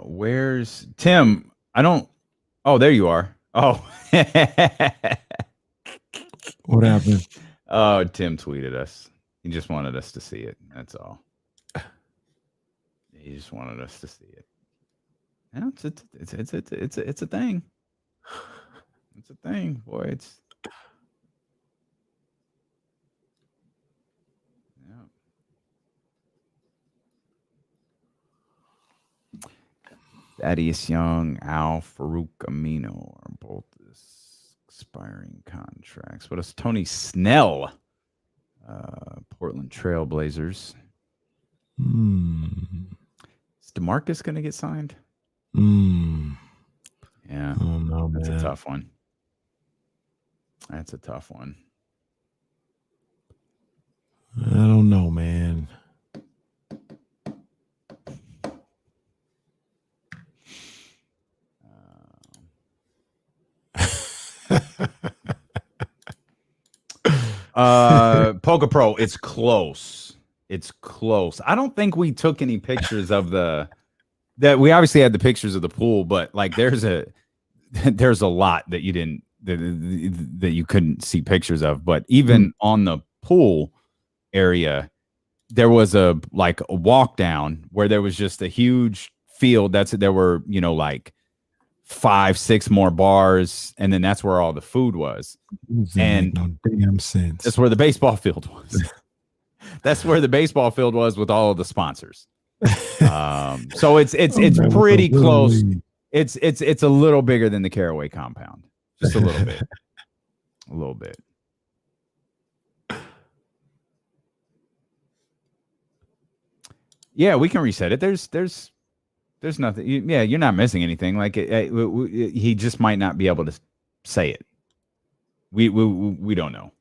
Where's Tim? I don't. Oh, there you are. Oh. What happened? Oh, Tim tweeted us. He just wanted us to see it. That's all. He just wanted us to see it. Yeah, it's a thing. It's a thing, boy. It's. Thaddeus Young, Al Farouk Amino are both expiring contracts. What is Tony Snell? Portland Trail Blazers. Is DeMarcus going to get signed? Yeah. Oh, no, That's man. a tough one. That's a tough one. I don't know, man. Poker Pro, it's close. It's close. I don't think we took any pictures of that we obviously had the pictures of the pool, but like there's a lot that you didn't that you couldn't see pictures of. But even on the pool area, there was a walk down where there was just a huge field. There were, like 5-6 more bars, and then that's where all the food was. And no damn sense. that's where the baseball field was. That's where the baseball field was with all of the sponsors. So it's pretty close. It's a little bigger than the Caraway compound, just a little bit, a little bit. Yeah, we can reset it. There's nothing. You're not missing anything. Like he just might not be able to say it. We don't know.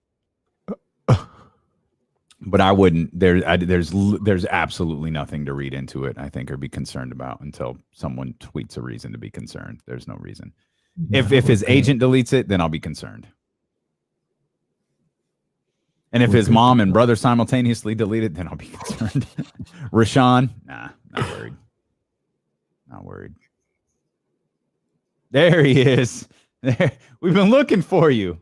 But I wouldn't. There's absolutely nothing to read into it, I think, or be concerned about until someone tweets a reason to be concerned. There's no reason. If his agent deletes it, then I'll be concerned. And if his mom and brother simultaneously delete it, then I'll be concerned. Richaun, nah, not worried. Not worried. There he is. There. We've been looking for you.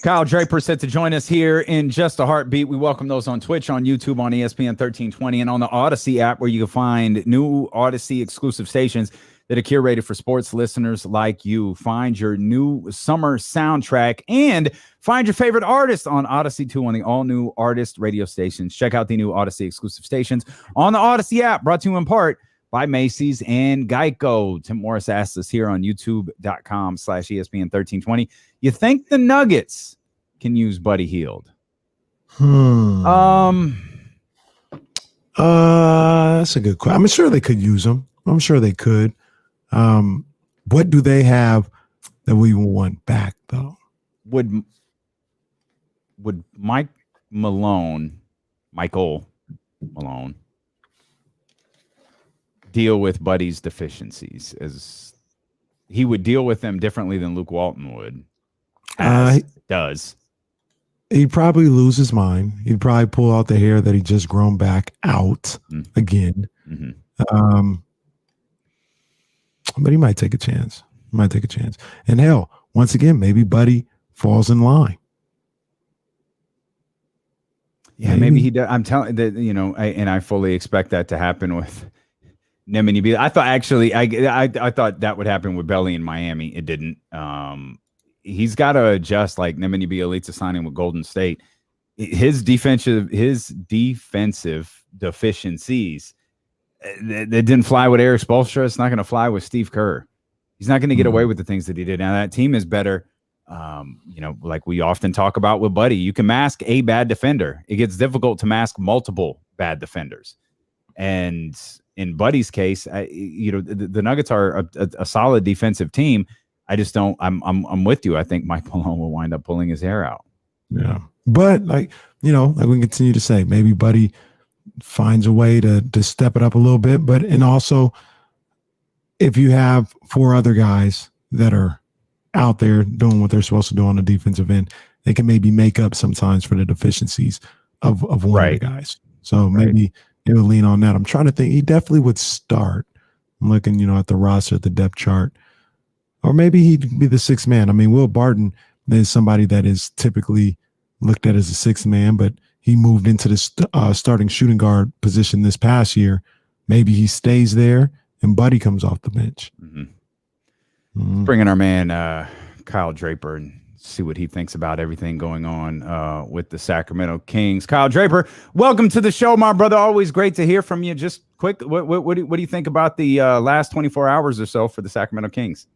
Kyle Draper set to join us here in just a heartbeat. We welcome those on Twitch, on YouTube, on ESPN 1320, and on the Odyssey app, where you can find new Odyssey exclusive stations that are curated for sports listeners like you. Find your new summer soundtrack and find your favorite artist on Odyssey 2 on the all-new Artist radio stations. Check out the new Odyssey exclusive stations on the Odyssey app, brought to you in part by Macy's and Geico. Tim Morris asked us here on youtube.com/ESPN 1320. You think the Nuggets can use Buddy Hield? That's a good question. I'm sure they could use him. I'm sure they could. What do they have that we want back, though? Would Michael Malone deal with Buddy's deficiencies? As he would deal with them differently than Luke Walton would, does. He'd probably lose his mind. He'd probably pull out the hair that he just grown back out again. But he might take a chance. And hell, once again, maybe Buddy falls in line. Yeah, maybe he does. I'm telling that, I fully expect that to happen with Nemanja Bjelica. I thought actually, I thought that would happen with Belly in Miami. It didn't. He's got to adjust, like Nemanja Bjelica signing with Golden State. His defensive deficiencies that didn't fly with Eric Spoelstra. It's not going to fly with Steve Kerr. He's not going to get away with the things that he did. Now that team is better. Like we often talk about with Buddy, you can mask a bad defender. It gets difficult to mask multiple bad defenders. And in Buddy's case, the Nuggets are a solid defensive team. I just don't. I'm with you. I think Mike Malone will wind up pulling his hair out. Yeah, but like we continue to say, maybe Buddy finds a way to step it up a little bit. But and also, if you have 4 other guys that are out there doing what they're supposed to do on the defensive end, they can maybe make up sometimes for the deficiencies of one of the guys. So maybe they would lean on that. I'm trying to think. He definitely would start. I'm looking, at the roster, at the depth chart. Or maybe he'd be the 6th man. I mean, Will Barton is somebody that is typically looked at as a 6th man, but he moved into the starting shooting guard position this past year. Maybe he stays there and Buddy comes off the bench. Bringing our man Kyle Draper and see what he thinks about everything going on with the Sacramento Kings. Kyle Draper, welcome to the show, my brother. Always great to hear from you. Just quick, what do you think about the last 24 hours or so for the Sacramento Kings?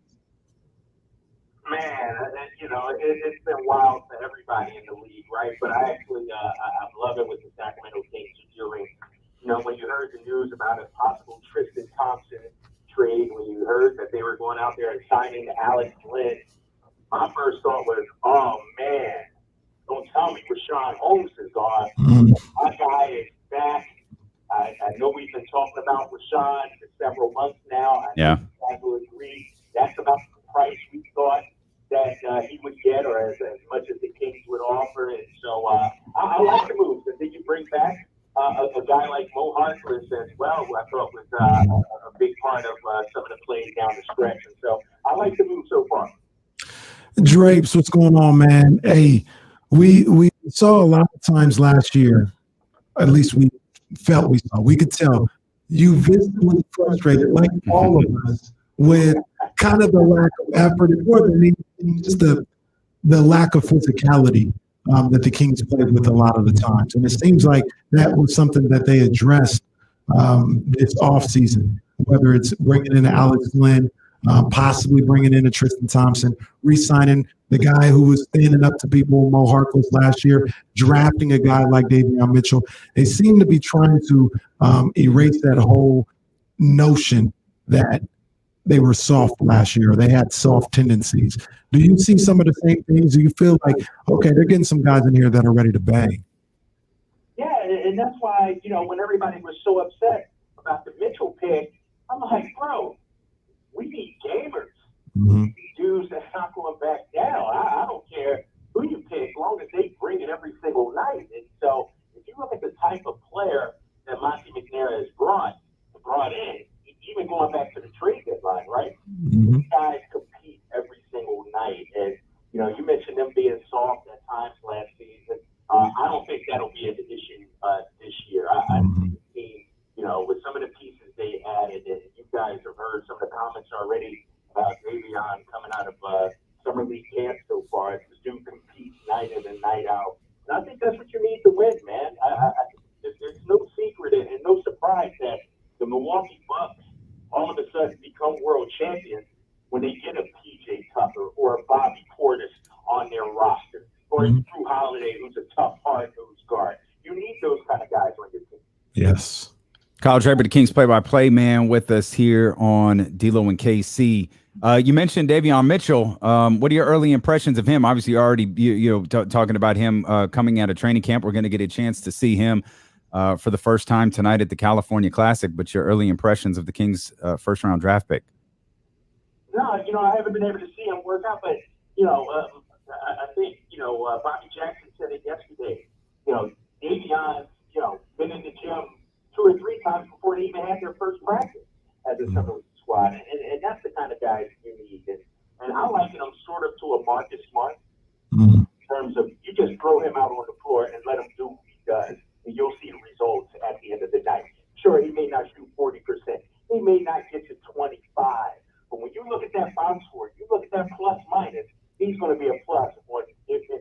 Man, it's been wild for everybody in the league, right? But I actually, I'm loving what the Sacramento Kings are doing. When you heard the news about a possible Tristan Thompson trade, when you heard that they were going out there and signing Alex Len, my first thought was, oh man, don't tell me Richaun Holmes is gone. My guy is back. I know we've been talking about Richaun for several months now. I know you guys will agree that's about the price we thought that he would get, or as much as the Kings would offer. And so I like the moves. I think you bring back a guy like Moe Harkless as well, who I thought was a big part of some of the plays down the stretch. And so I like the move so far. Drapes, what's going on, man? Hey, we saw a lot of times last year, at least we could tell you visibly frustrated, like all of us, with kind of the lack of effort and more than anything, just the lack of physicality that the Kings played with a lot of the times. And it seems like that was something that they addressed this offseason, whether it's bringing in Alex Len, possibly bringing in a Tristan Thompson, re-signing the guy who was standing up to people, Moe Harkless last year, drafting a guy like Davion Mitchell. They seem to be trying to erase that whole notion that they were soft last year. They had soft tendencies. Do you see some of the same things? Do you feel like, okay, they're getting some guys in here that are ready to bang? Yeah, and that's why, when everybody was so upset about the Mitchell pick, I'm like, bro, we need gamers. Mm-hmm. Dudes that's not going back down. I don't care who you pick, as long as they bring it every single night. And so if you look at the type of player that Monty McNair has brought in, even going back to the trade deadline, right? Mm-hmm. These guys compete every single night. And, you mentioned them being soft at times last season. I don't think that'll be an issue this year. I think the team, with some of the pieces they added, and you guys have heard some of the comments already about Davion coming out of summer league camp so far. This dude competes night in and night out. And I think that's what you need to win, man. There's no secret and no surprise that the Milwaukee Bucks all of a sudden become world champions when they get a PJ Tucker or a Bobby Portis on their roster, or Drew Holiday, who's a tough, hard-nosed guard. You need those kind of guys on your team. Yes. Kyle Draper, the Kings play-by-play man, with us here on D-Lo and KC. You mentioned Davion Mitchell. What are your early impressions of him? Obviously, you're already talking about him coming out of training camp. We're going to get a chance to see him for the first time tonight at the California Classic. But your early impressions of the Kings' first-round draft pick? No, I haven't been able to see him work out, but I think Bobby Jackson said it yesterday. Davion's been in the gym 2 or 3 times before they even had their first practice as a summer league squad, and that's the kind of guys you need. And I liken him sort of to a Marcus Smart in terms of you just throw him out on the floor and let him do what he does, and you'll see the results at the end of the night. Sure, he may not shoot 40%. He may not get to 25. But when you look at that box score, you look at that plus minus, he's going to be a plus on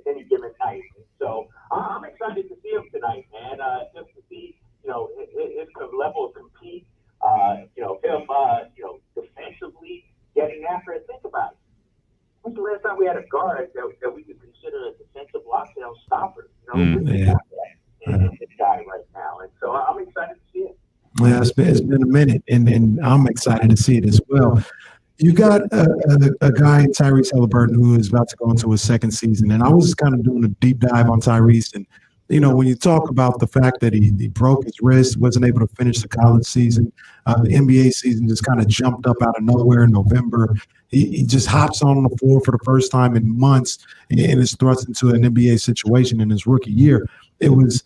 any given night. And so I'm excited to see him tonight, man. Just to see, his level of compete, him, defensively getting after it. Think about it. When's the last time we had a guard that we could consider a defensive lockdown stopper? This guy right now. And so I'm excited to see it. Yeah, it's been a minute, and I'm excited to see it as well. You got a guy, Tyrese Halliburton, who is about to go into his second season, and I was kind of doing a deep dive on Tyrese. And when you talk about the fact that he broke his wrist, wasn't able to finish the college season, the NBA season just kind of jumped up out of nowhere in November. He just hops on the floor for the first time in months and is thrust into an NBA situation in his rookie year. It was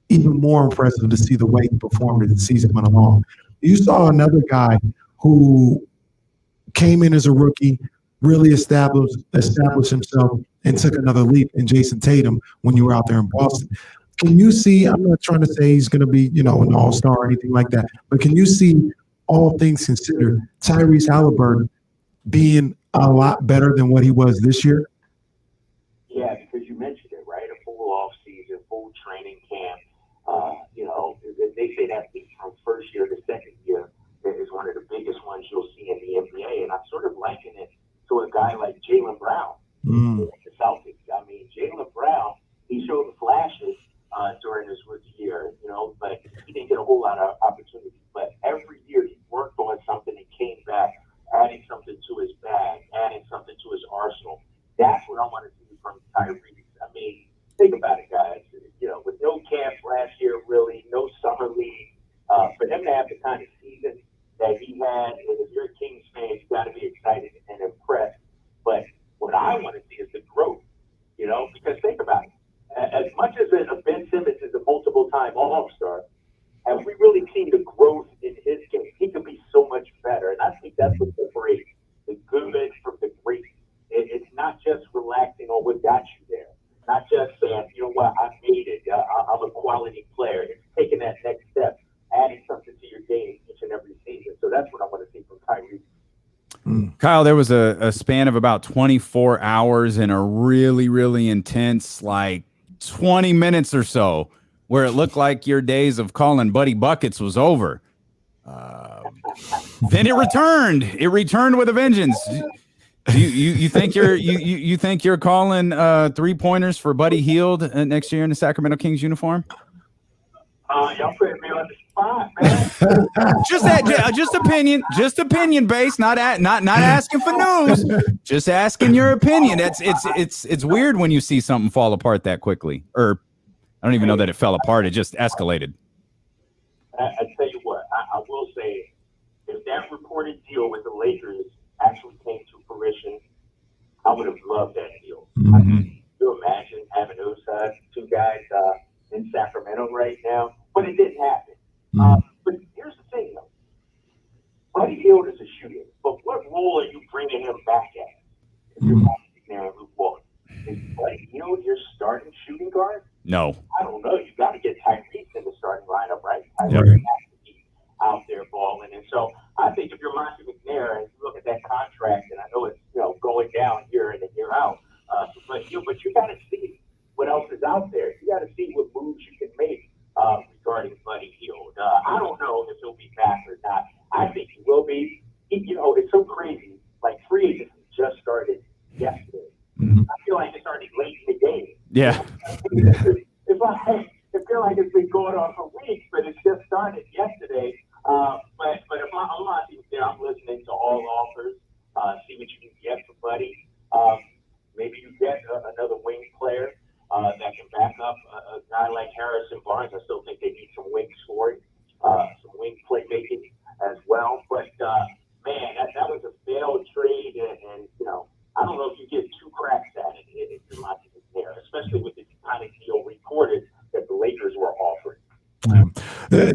even more impressive to see the way he performed as the season went along. You saw another guy who came in as a rookie, really established himself, and took another leap in Jason Tatum when you were out there in Boston. Can you see, I'm not trying to say he's going to be, an all-star or anything like that, but can you see, all things considered, Tyrese Halliburton being a lot better than what he was this year? Yeah, because you mentioned it, right? A full off-season, full training camp. They say that from first year to second year is one of the biggest ones you'll see in the NBA. And I sort of liken it to a guy like Jaylen Brown, the Celtics. I mean, Jaylen Brown, he showed the flashes during his rookie year, but he didn't get a whole lot of opportunities. But every year he worked on something and came back, adding something to his bag, adding something to his arsenal. That's what I want to see from Tyrese. I mean, think about it, guys. With no camp last year, really, no summer league, for him to have the kind of season that he had, and if you're a Kings fan, you got to be excited and impressed. But what I want to see is the growth, because think about it. As much as Ben Simmons is a multiple-time All-Star, have we really seen the growth in his game? He could be so much better, and I think that's what separates the good from the great. It's not just relaxing on what got you there. Not just saying, I made it, I'm a quality player. It's taking that next step, adding something to your game each and every season. So that's what I want to see from Tyrese. Kyle, there was a span of about 24 hours in a really, really intense, 20 minutes or so, where it looked like your days of calling Buddy Buckets was over. Then it returned. It returned with a vengeance. You think you think you're calling 3-pointers for Buddy Hield next year in the Sacramento Kings uniform? Y'all putting me on the spot, man. Just opinion based, not asking for news. Just asking your opinion. It's weird when you see something fall apart that quickly. Or I don't even know that it fell apart. It just escalated. I tell you what, I will say, if that reported deal with the Lakers actually came to fruition, I would have loved that deal. Can you imagine having those two guys in Sacramento right now? But it didn't happen. But here's the thing, though. Buddy Hield is a shooter, but what role are you bringing him back at? If you're there and Luke Walton, is Buddy Hield your starting shooting guard? No. I don't know. You got to get Tyrese in the starting lineup, right? Yep. Tyrese has to be out there balling, and so I think if you're Monty McNair and you look at that contract, and I know it's going down year in and year out, but you got to see what else is out there. You got to see what moves you can make regarding Buddy Hield. I don't know if he'll be back or not. I think he will be. It's so crazy. Like free agency just started yesterday. I feel like it started late in the game. Yeah. It feels like it's been going on for weeks, but it just started yesterday. But if I'm not even there, I'm listening to all offers. See what you can get for Buddy. Maybe you get another wing player that can back up a guy like Harrison Barnes. I still think they need some wing scoring, some wing playmaking as well. But man, that was a failed trade, and I don't know if you get two cracks at it if you're not even there, especially with the kind of deal reported that the Lakers were offering.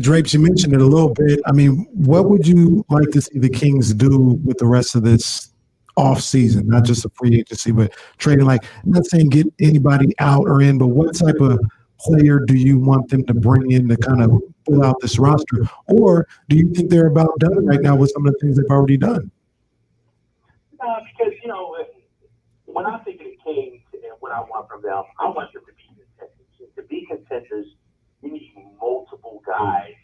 Drapes, you mentioned it a little bit. I mean, what would you like to see the Kings do with the rest of this off season? Not just a free agency, but trading. Like, I'm not saying get anybody out or in, but what type of player do you want them to bring in to kind of fill out this roster? Or do you think they're about done right now with some of the things they've already done? Because, when I think of the Kings and what I want from them, I want them to be contenders. To be contenders, you need multiple guys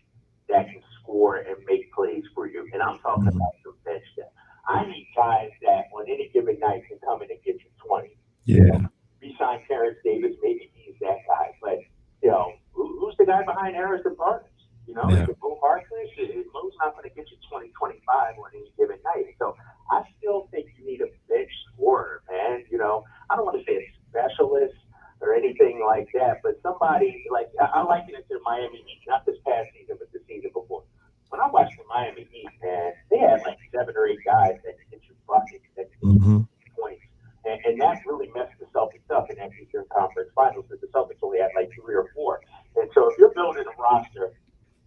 that can score and make plays for you. And I'm talking about your bench depth. I need guys that on any given night can come in and get you 20. Yeah. Resign Terrence Davis, maybe he's that guy. But, who's the guy behind Harrison Barnes? Is it Moe Harkless? Moe's not going to get you 20, 25 on any given night. So I still think you need a bench scorer, man. I don't want to say a specialist or anything like that, but somebody like I liken it to Miami Heat, not this past season, but the season before. When I watched the Miami Heat, man, they had like 7 or 8 guys that could get you buckets, that could get you points, and that really messed the Celtics up in that Eastern Conference Finals. Because the Celtics only had like 3 or 4, and so if you're building a roster,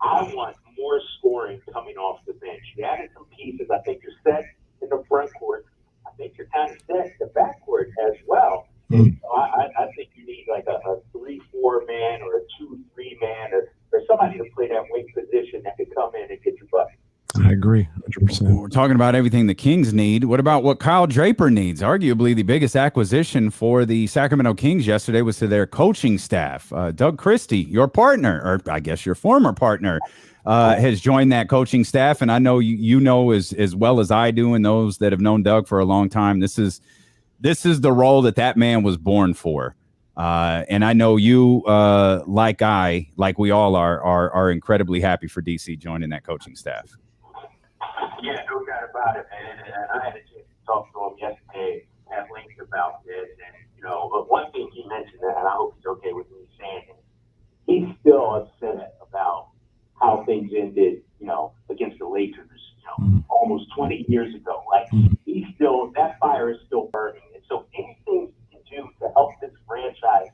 I want more scoring coming off the bench. You added some pieces. I think you're set in the front court. I think you're kind of set in the back court as well. And so I think you need like a 3-4 man or a 2-3 man or somebody to play that wing position that could come in and get your bucket. I agree, 100%. We're talking about everything the Kings need. What about what Kyle Draper needs? Arguably the biggest acquisition for the Sacramento Kings yesterday was to their coaching staff. Doug Christie, your partner, or I guess your former partner, has joined that coaching staff. And I know you know as well as I do, and those that have known Doug for a long time, this is the role that man was born for. And I know you, like we all are incredibly happy for DC joining that coaching staff. Yeah, no doubt about it, man. And I had a chance to talk to him yesterday at length about this. And, but one thing he mentioned, and I hope he's okay with me saying it, he's still upset about how things ended, against the Lakers, almost 20 years ago. Like, that fire is still burning. And so anything he can do to help this franchise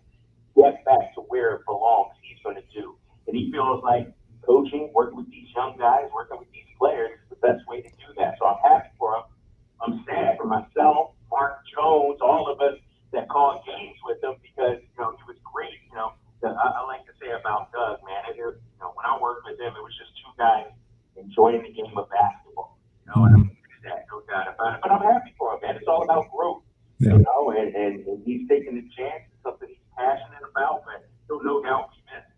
get back to where it belongs, he's going to do. And he feels like coaching, working with these young guys, working with these players is the best way to do that. So I'm happy for him. I'm sad for myself, Mark Jones, all of us that called games with him because, he was great. I like to say about Doug, man, when I worked with him, it was just 2 guys enjoying the game of basketball. And no doubt about it. But I'm happy for him, man. It's all about growth, and he's taking the chance. It's something he's passionate about, but he'll no doubt be missed.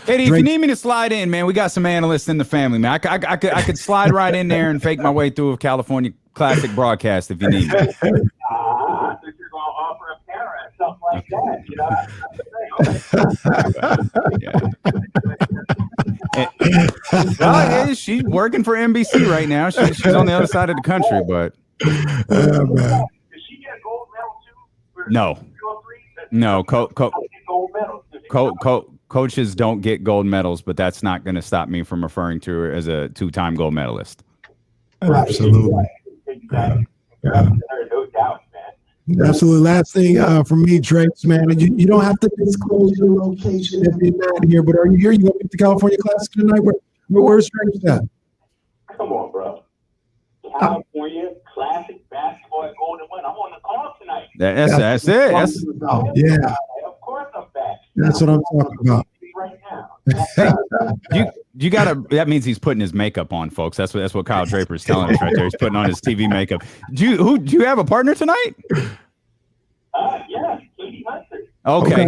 Katie, if you need me to slide in, man, we got some analysts in the family, man. I could slide right in there and fake my way through a California Classic broadcast if you need me. I think you're going to offer a camera or something like that. She's working for NBC right now. She's on the other side of the country, but Does she get a gold medal too? No, gold medals. coaches don't get gold medals, but that's not going to stop me from referring to her as a 2-time gold medalist. Absolutely. Exactly. No doubt, man. Absolutely. Last thing for me, Drapes, man, you don't have to disclose your location if you're not here, but are you here? You going to pick the California Classic tonight? Where's Drapes at? Come on, bro. California Classic basketball at Golden One. I'm on the call tonight. That's it. Yeah. Of course I'm back. That's what I'm talking about. Right now. You gotta. That means he's putting his makeup on, folks. That's what Kyle Draper is telling us right there. He's putting on his TV makeup. Do you have a partner tonight? Yeah, Katie Hunter. Okay.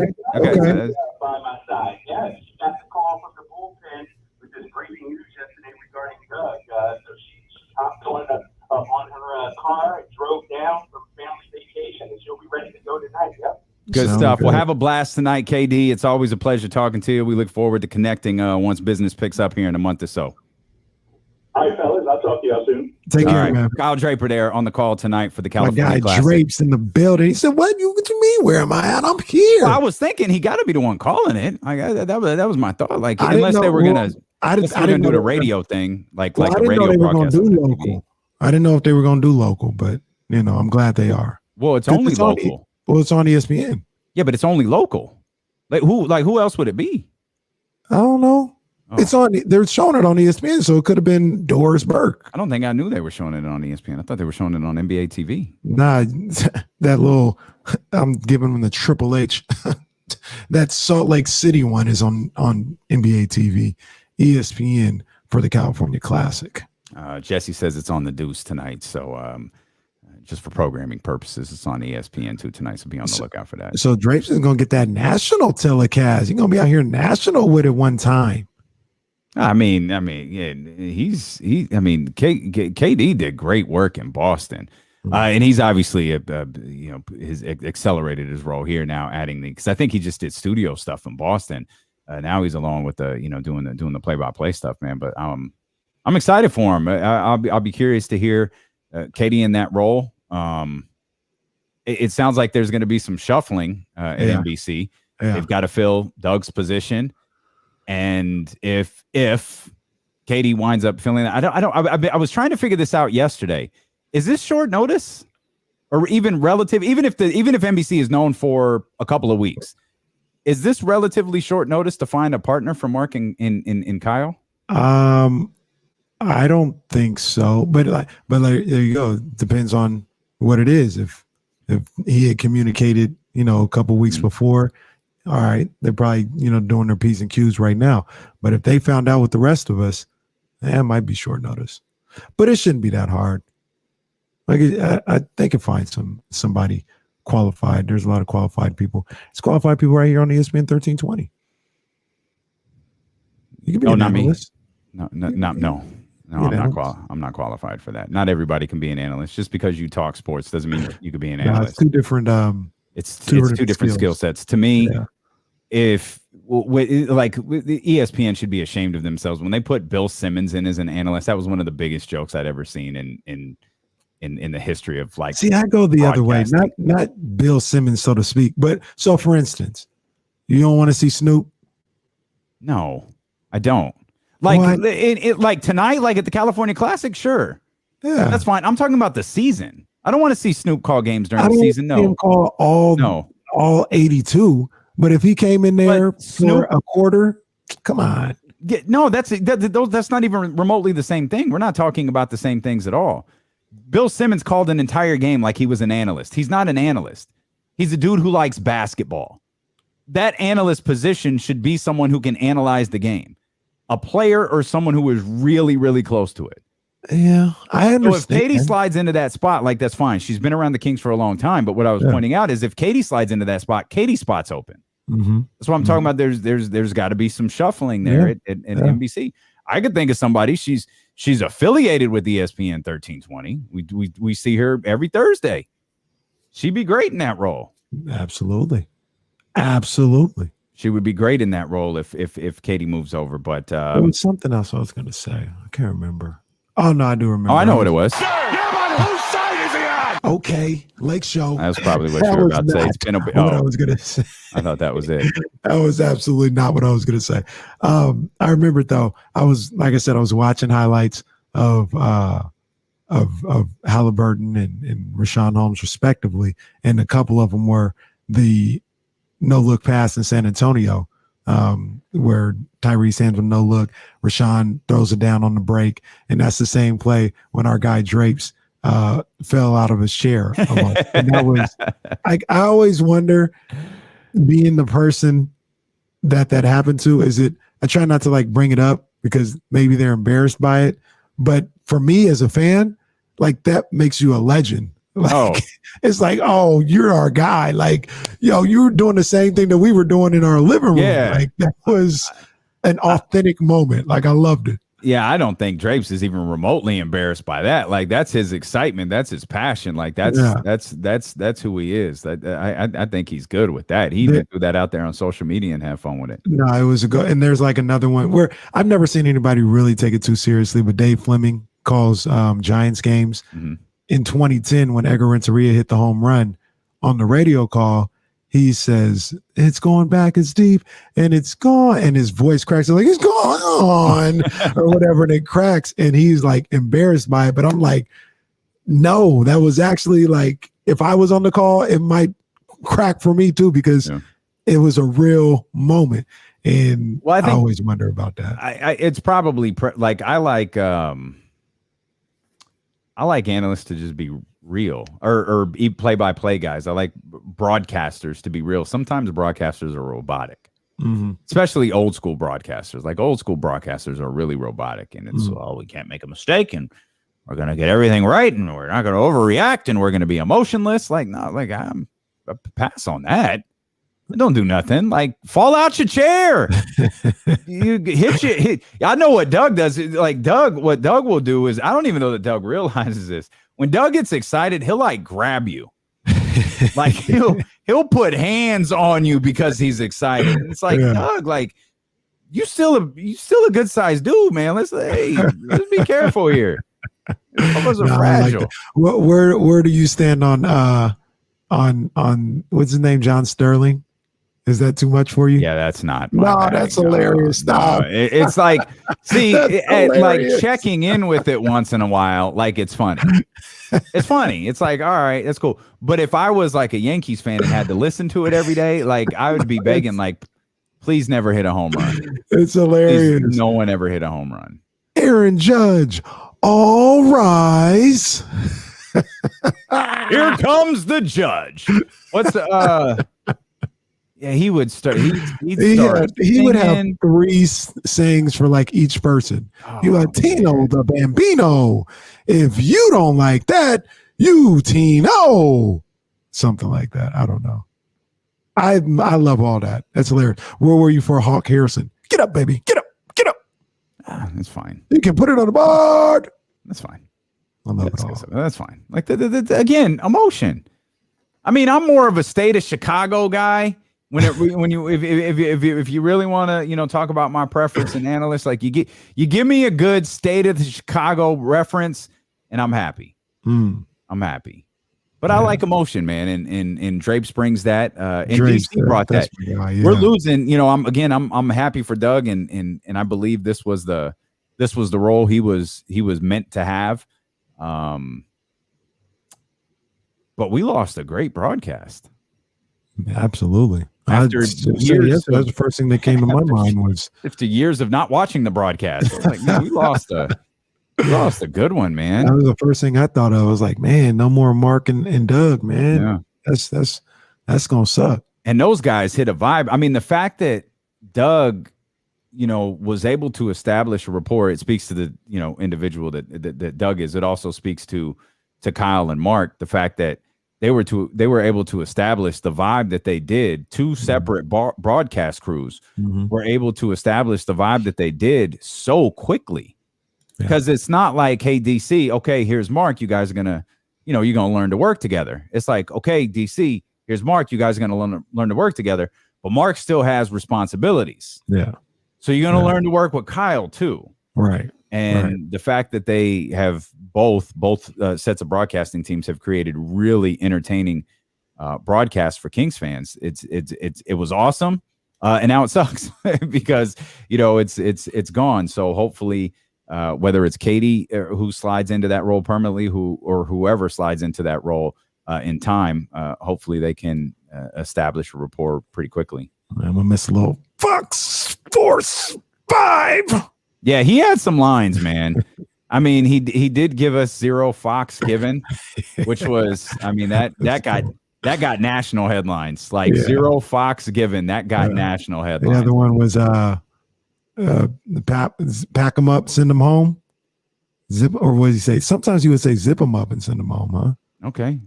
By my side. Yeah, she got the call from the bullpen with this breaking news yesterday regarding Doug. So she hopped on her car and drove down from family vacation, and she'll be ready to go tonight. Yep. Good stuff. We'll have a blast tonight, KD. It's always a pleasure talking to you. We look forward to connecting once business picks up here in a month or so. All right, fellas. I'll talk to y'all soon. Take care, man. Kyle Draper there on the call tonight for the California My guy Classic. Drapes in the building. He said, what you mean? Where am I at? I'm here. Well, I was thinking he got to be the one calling it. That was my thought. Like, unless they were going to do the radio thing, like the radio broadcast. I didn't know if they were going to do local, but, I'm glad they are. Well, it's only local. It's on ESPN. Yeah, but it's only local. Who else would it be? I don't know. Oh. It's on. They're showing it on ESPN, so it could have been Doris Burke. I don't think I knew they were showing it on ESPN. I thought they were showing it on NBA TV. Nah, that little. I'm giving them the Triple H. That Salt Lake City one is on NBA TV, ESPN for the California Classic. Jesse says it's on the Deuce tonight, so just for programming purposes, it's on ESPN too tonight. So be on the lookout for that. So Drapes is going to get that national telecast. He's going to be out here national with it one time. Yeah, KD did great work in Boston, and he's obviously his accelerated his role here now, adding because I think he just did studio stuff in Boston. Now he's along with the doing the play-by-play stuff, man. But I'm excited for him. I'll be curious to hear KD in that role. It sounds like there's going to be some shuffling at NBC. Yeah. They've got to fill Doug's position. And if KD winds up filling that, I was trying to figure this out yesterday. Is this short notice, or even relative? Even if NBC is known for a couple of weeks, is this relatively short notice to find a partner for Mark in Kyle? I don't think so, but there you go. Depends on what it is. If he had communicated, a couple of weeks before. All right, they're probably, doing their P's and Q's right now. But if they found out with the rest of us, it might be short notice. But it shouldn't be that hard. Like they can find somebody qualified. There's a lot of qualified people. It's qualified people right here on ESPN 1320. You can be an analyst. No, I'm not qualified for that. Not everybody can be an analyst. Just because you talk sports doesn't mean you could be an analyst. It's two different. It's two different skill sets. To me, if the ESPN should be ashamed of themselves when they put Bill Simmons in as an analyst. That was one of the biggest jokes I'd ever seen in the history of like. See, I go the other way, not Bill Simmons, so to speak. But so, for instance, you don't want to see Snoop? No, I don't. Like tonight, like at the California Classic, sure. Yeah, that's fine. I'm talking about the season. I don't want to see Snoop call games during the season. No, call all 82. But if he came in there for a quarter, come on. That's not even remotely the same thing. We're not talking about the same things at all. Bill Simmons called an entire game like he was an analyst. He's not an analyst. He's a dude who likes basketball. That analyst position should be someone who can analyze the game. A player or someone who is really, really close to it. Yeah, I understand. So if Katie slides into that spot, like that's fine. She's been around the Kings for a long time. But what I was pointing out is if Katie slides into that spot, Katie's spot's open. That's what I'm talking about. There's got to be some shuffling there at NBC. I could think of somebody. She's affiliated with ESPN 1320. We see her every Thursday. She'd be great in that role. Absolutely. She would be great in that role if Katie moves over. But there was something else I was going to say. I can't remember. Oh no, I do remember. Oh, I know what it was. Sir, whose side is he on? Okay, Lake Show. That's probably what you were about to say. It's been a bit. What I was going to say. I thought that was it. That was absolutely not what I was going to say. I remember though. I was watching highlights of Halliburton and Richaun Holmes respectively, and a couple of them were the no look pass in San Antonio, where Tyrese hands a no look, Richaun throws it down on the break, and that's the same play when our guy Drapes fell out of his chair. And that was, I always wonder, being the person that happened to, I try not to like bring it up because maybe they're embarrassed by it, but for me as a fan, like that makes you a legend. Like, it's like, oh, you're our guy. Like, yo, you were doing the same thing that we were doing in our living room. Yeah. Like that was an authentic moment. Like I loved it. Yeah, I don't think Drapes is even remotely embarrassed by that. Like that's his excitement, that's his passion. Like that's who he is. I think he's good with that. He even threw that out there on social media and have fun with it. No, it was a good. And there's like another one where I've never seen anybody really take it too seriously, but Dave Fleming calls Giants games. In 2010, when Edgar Renteria hit the home run on the radio call, he says, "It's going back, it's deep, and it's gone." And his voice cracks, like, "It's gone," or whatever, and it cracks. And he's like embarrassed by it. But I'm like, no, that was actually like, if I was on the call, it might crack for me too, because it was a real moment. And I always wonder about that. It's probably I like analysts to just be real, or play-by-play guys. I like broadcasters to be real. Sometimes broadcasters are robotic, especially old school broadcasters. Like old school broadcasters are really robotic, and it's we can't make a mistake, and we're gonna get everything right, and we're not gonna overreact, and we're gonna be emotionless. Like no, like I'm a pass on that. Don't do nothing. Like fall out your chair. You hit. I know what Doug does. Like what Doug will do is, I don't even know that Doug realizes this. When Doug gets excited, he'll like grab you. Like he'll put hands on you because he's excited. And it's like, Doug, like you still a good sized dude, man. Let's be careful here. Those are fragile. Like where do you stand on what's his name, John Sterling? Is that too much for you? Yeah, that's not. No, that's hilarious. No. It's like, see, like checking in with it once in a while, like it's funny. It's funny. It's like, all right, that's cool. But if I was like a Yankees fan and had to listen to it every day, like I would be begging, like, please never hit a home run. It's hilarious. Please, no one ever hit a home run. Aaron Judge, all rise. Here comes the judge. What's yeah, he would start. He would have 3 sayings for like each person. He like, Tino the Bambino. If you don't like that, you Tino. Something like that. I don't know. I love all that. That's hilarious. Where were you for Hawk Harrison? Get up, baby. Get up. Get up. That's fine. You can put it on the board. That's fine. I love it all. That's fine. Like again, emotion. I mean, I'm more of a state of Chicago guy. If you really want to, talk about my preference in analysts, like you give me a good state of the Chicago reference and I'm happy. I'm happy. But I like emotion, man. And Drapes brings that. And DC brought that. We're losing, I'm happy for Doug and I believe this was the role he was meant to have. But we lost a great broadcast. After years, that's the first thing that came to my mind was after years of not watching the broadcast. I was like, man, we lost a good one, man. That was the first thing I thought of. I was like, man, no more Mark and Doug, man. Yeah. That's gonna suck. And those guys hit a vibe. I mean, the fact that Doug, was able to establish a rapport, it speaks to the individual that Doug is. It also speaks to Kyle and Mark. The fact that they were able to establish the vibe that they did. Two separate broadcast crews were able to establish the vibe that they did so quickly, because it's not like, hey, DC, okay, here's Mark, you guys are gonna, you're gonna learn to work together. It's like, okay, DC, here's Mark, you guys are gonna learn to work together, but Mark still has responsibilities. Yeah. So you're gonna learn to work with Kyle too. Right. And the fact that they have both sets of broadcasting teams have created really entertaining broadcasts for Kings fans. It was awesome, and now it sucks because it's gone. So hopefully, whether it's Katie who slides into that role permanently, or whoever slides into that role in time, hopefully they can establish a rapport pretty quickly. I'm gonna miss a little Fox Force 5. Yeah, he had some lines, man. I mean, he did give us zero Fox given, which was, I mean, that got national headlines. Like zero Fox given, that got national headlines. The other one was pack them up, send them home. Zip, or what did he say? Sometimes he would say zip them up and send them home, huh? Okay.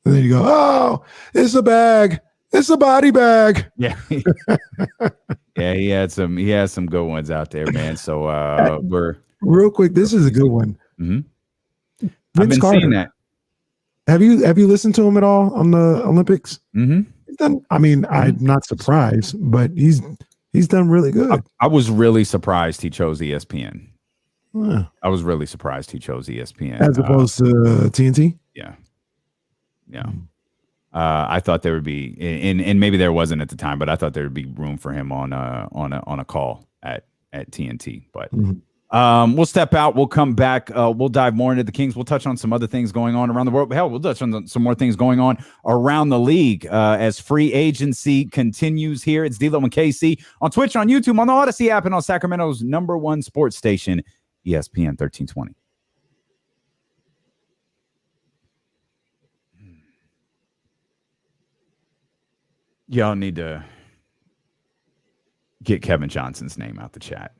And then you go, oh, it's a bag. It's a body bag. Yeah. Yeah, he had some good ones out there, man. So we're real quick. This is a good one. Mm-hmm. I've been seeing that. Have you listened to him at all on the Olympics? Mm-hmm. I mean, I'm not surprised, but he's done really good. I was really surprised he chose ESPN. Huh. I was really surprised he chose ESPN as opposed to TNT. Yeah. I thought there would be, and maybe there wasn't at the time, but I thought there would be room for him on a call at TNT. But we'll step out. We'll come back. We'll dive more into the Kings. We'll touch on some other things going on around the world. Hell, we'll touch on some more things going on around the league as free agency continues here. It's D-Lo and KC on Twitch, on YouTube, on the Odyssey app, and on Sacramento's #1 sports station, ESPN 1320. Y'all need to get Kevin Johnson's name out the chat.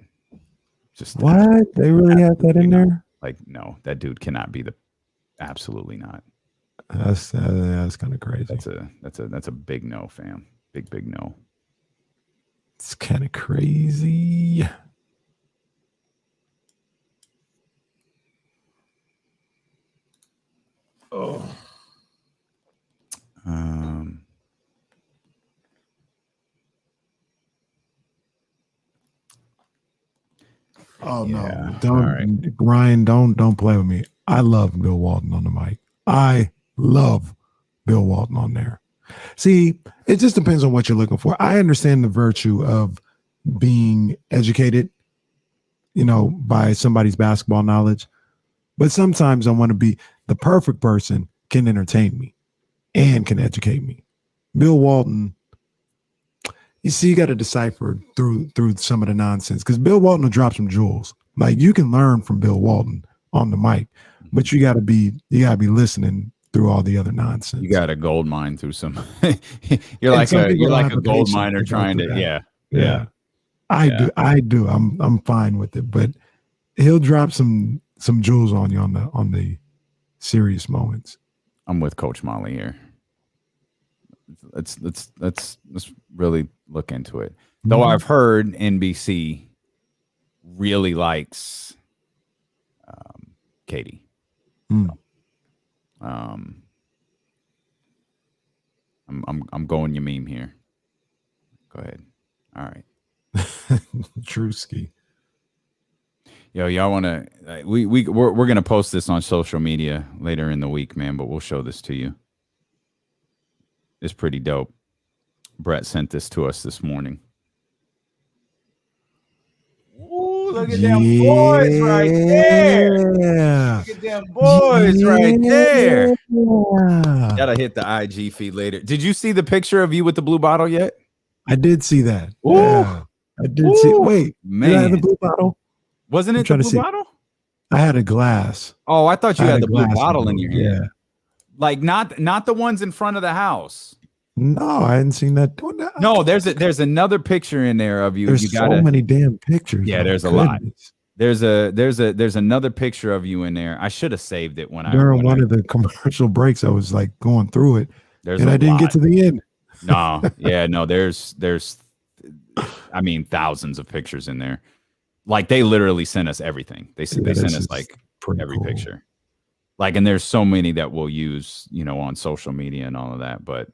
Just what? They really have that in there? Like, no, that dude cannot be absolutely not. That's kind of crazy. That's a big no, fam. Big no. It's kind of crazy. Oh. Oh no! Don't Ryan! Don't play with me. I love Bill Walton on the mic. I love Bill Walton on there. See, it just depends on what you're looking for. I understand the virtue of being educated, by somebody's basketball knowledge, but sometimes I want to be the perfect person can entertain me and can educate me. Bill Walton. You see, you got to decipher through some of the nonsense, because Bill Walton will drop some jewels. Like, you can learn from Bill Walton on the mic, but you got to be listening through all the other nonsense. You got a gold mine through some. you're like a gold miner trying to. Yeah. I do. I'm fine with it, but he'll drop some jewels on you on the serious moments. I'm with Coach Molly here. Let's really look into it. Though I've heard NBC really likes Katie. I'm going your meme here. Go ahead. All right. Drewski. Yo, y'all want to? We're gonna post this on social media later in the week, man. But we'll show this to you. It's pretty dope. Brett sent this to us this morning. Ooh, look at them boys right there. Look at them boys right there. Gotta hit the IG feed later. Did you see the picture of you with the blue bottle yet? I did see that. Ooh. Yeah, I did see. Wait, man. Did I have the blue bottle? Wasn't it the blue bottle? I had a glass. Oh, I thought you had the blue bottle in your hand. Yeah. Like not the ones in front of the house. No, I hadn't seen that. No, there's another picture in there of you. There's you gotta, so many damn pictures. Yeah, there's a lot. There's another picture of you in there. I should have saved it during one of the commercial breaks. I was like going through it, and I didn't get to the end. No, yeah, no. There's I mean, thousands of pictures in there. Like they literally sent us everything. They sent us like every picture. Like, and there's so many that we'll use, on social media and all of that. But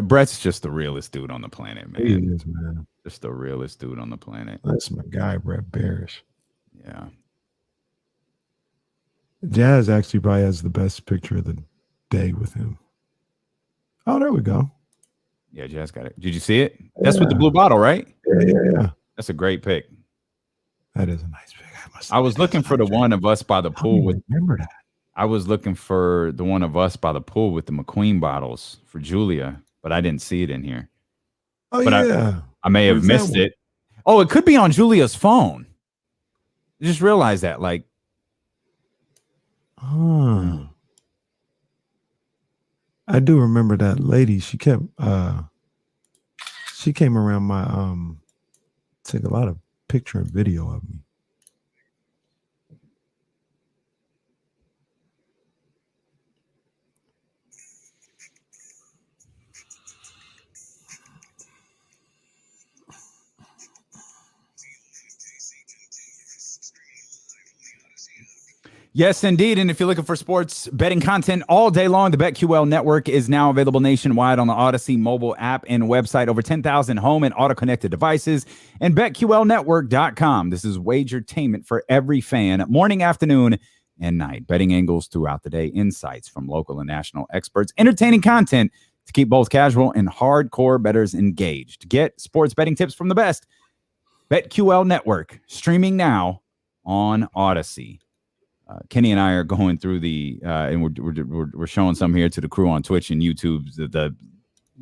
Brett's just the realest dude on the planet, man. He is, man. Just the realest dude on the planet. That's my guy, Brett Barish. Yeah. Jazz actually probably has the best picture of the day with him. Oh, there we go. Yeah, Jazz got it. Did you see it? That's with the blue bottle, right? Yeah. That's a great pick. That is a nice pick. I was looking for the one of us by the pool with. Remember that? I was looking for the one of us by the pool with the McQueen bottles for Julia, but I didn't see it in here. Oh, but yeah. I may have missed it. Oh, it could be on Julia's phone. I just realized that. Like, I do remember that lady. She kept she came around my took a lot of picture and video of me. yes, indeed. And if you're looking for sports betting content all day long, the BetQL network is now available nationwide on the Odyssey mobile app and website. Over 10,000 home and auto-connected devices. And BetQLnetwork.com. This is wagertainment for every fan. Morning, afternoon, and night. Betting angles throughout the day. Insights from local and national experts. Entertaining content to keep both casual and hardcore bettors engaged. Get sports betting tips from the best. BetQL Network. Streaming now on Odyssey. Kenny and I are going through the and we're showing some here to the crew on Twitch and YouTube, the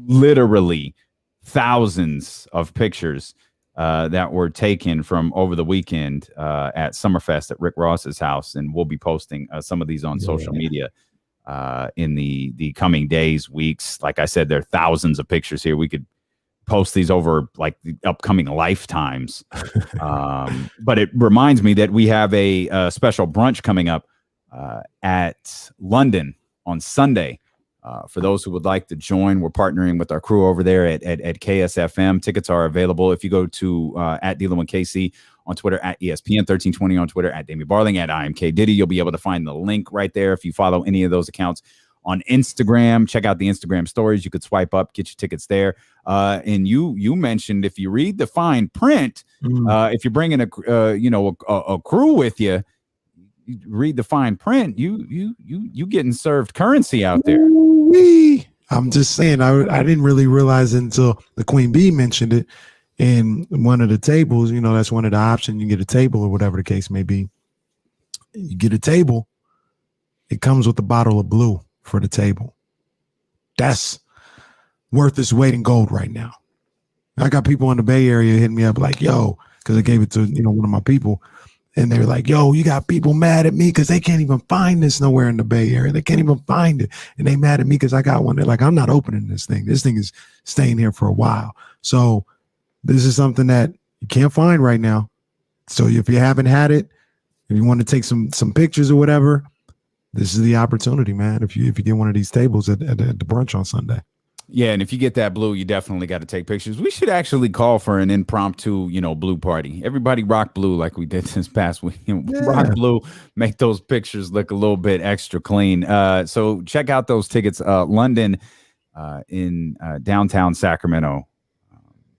literally thousands of pictures that were taken from over the weekend at Summerfest at Rick Ross's house, and we'll be posting some of these on social media in the coming days, weeks. Like I said, there are thousands of pictures here. We could post these over like the upcoming lifetimes. But it reminds me that we have a special brunch coming up at London on Sunday. For those who would like to join, we're partnering with our crew over there at KSFM. Tickets are available if you go to at D1KC on Twitter, at ESPN 1320 on Twitter, at Damien Barling, at IMK Diddy. You'll be able to find the link right there if you follow any of those accounts. On Instagram, check out the Instagram stories. You could swipe up, get your tickets there. And you mentioned if you read the fine print, if you're bringing a crew with you, read the fine print. You getting served currency out there. Ooh-wee. I'm just saying, I didn't really realize until the Queen Bee mentioned it in one of the tables. That's one of the options. You get a table or whatever the case may be. You get a table. It comes with a bottle of blue for the table. That's worth its weight in gold right now. I got people in the Bay Area hitting me up like, yo, because I gave it to one of my people, and they were like, yo, you got people mad at me because they can't even find this nowhere in the Bay Area. They can't even find it, and they mad at me because I got one. They're like, I'm not opening this thing. This thing is staying here for a while. So this is something that you can't find right now. So if you haven't had it, if you want to take some pictures or whatever, this is the opportunity, man. If you get one of these tables at the brunch on Sunday. Yeah, and if you get that blue, you definitely got to take pictures. We should actually call for an impromptu, blue party. Everybody rock blue like we did this past week. Rock blue, make those pictures look a little bit extra clean. So check out those tickets. London in downtown Sacramento.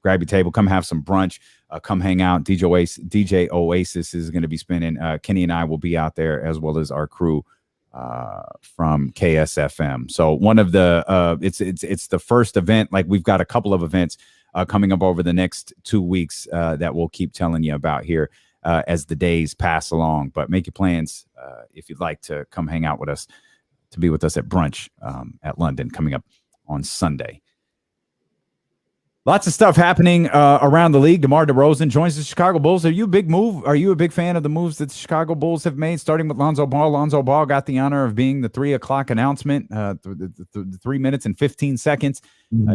Grab your table, come have some brunch, come hang out. DJ Oasis is going to be spinning. Kenny and I will be out there, as well as our crew from KSFM. So one of the it's the first event. Like, we've got a couple of events coming up over the next 2 weeks that we'll keep telling you about here as the days pass along. But make your plans if you'd like to come hang out with us, to be with us at brunch at London coming up on Sunday. Lots of stuff happening around the league. DeMar DeRozan joins the Chicago Bulls. Are you a big fan of the moves that the Chicago Bulls have made, starting with Lonzo Ball? Lonzo Ball got the honor of being the 3 o'clock announcement, the 3 minutes and 15 seconds.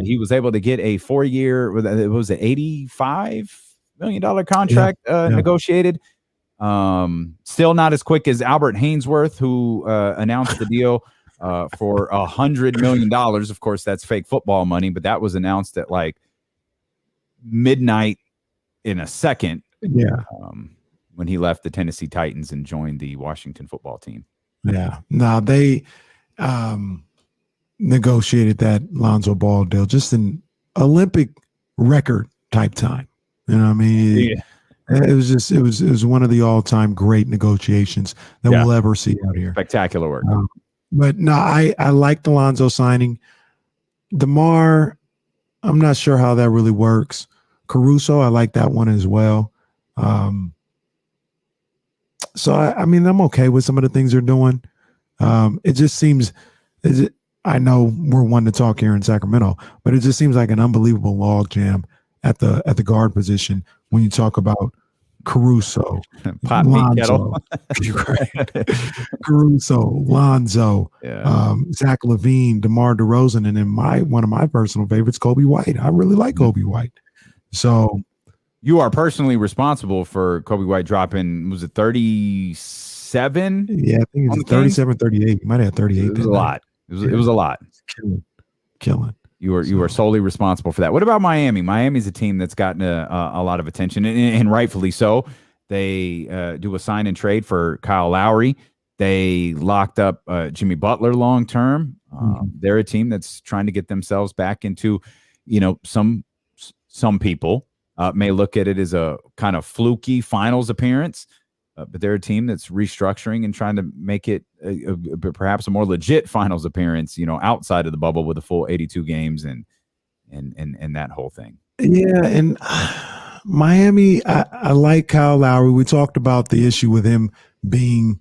He was able to get a 4-year, was it 85 million contract negotiated. Still not as quick as Albert Hainsworth, who announced the deal for $100 million. Of course, that's fake football money, but that was announced at like midnight in a second. Yeah. When he left the Tennessee Titans and joined the Washington football team. Yeah. Now they negotiated that Lonzo Ball deal just in Olympic record type time. You know what I mean? Yeah. It was one of the all-time great negotiations that we'll ever see out here. Spectacular work. But no, I like the Lonzo signing. DeMar, I'm not sure how that really works. Caruso, I like that one as well. So I mean, I'm okay with some of the things they're doing. It just seems, I know we're one to talk here in Sacramento, but it just seems like an unbelievable logjam at the guard position when you talk about Caruso, Lonzo, Caruso, Lonzo, Zach LaVine, DeMar DeRozan, and then one of my personal favorites, Kobe White. I really like Kobe White. So you are personally responsible for Kobe White dropping, was it 37? Yeah, I think it's 37, 38. You might have 38. It was a lot. It was a lot. Killing. You are solely responsible for that. What about Miami? Miami's a team that's gotten a lot of attention, and rightfully so. They do a sign and trade for Kyle Lowry. They locked up Jimmy Butler long term. They're a team that's trying to get themselves back into, some people may look at it as a kind of fluky finals appearance, but they're a team that's restructuring and trying to make it perhaps a more legit finals appearance, outside of the bubble with a full 82 games and that whole thing. Yeah, and Miami, I like Kyle Lowry. We talked about the issue with him being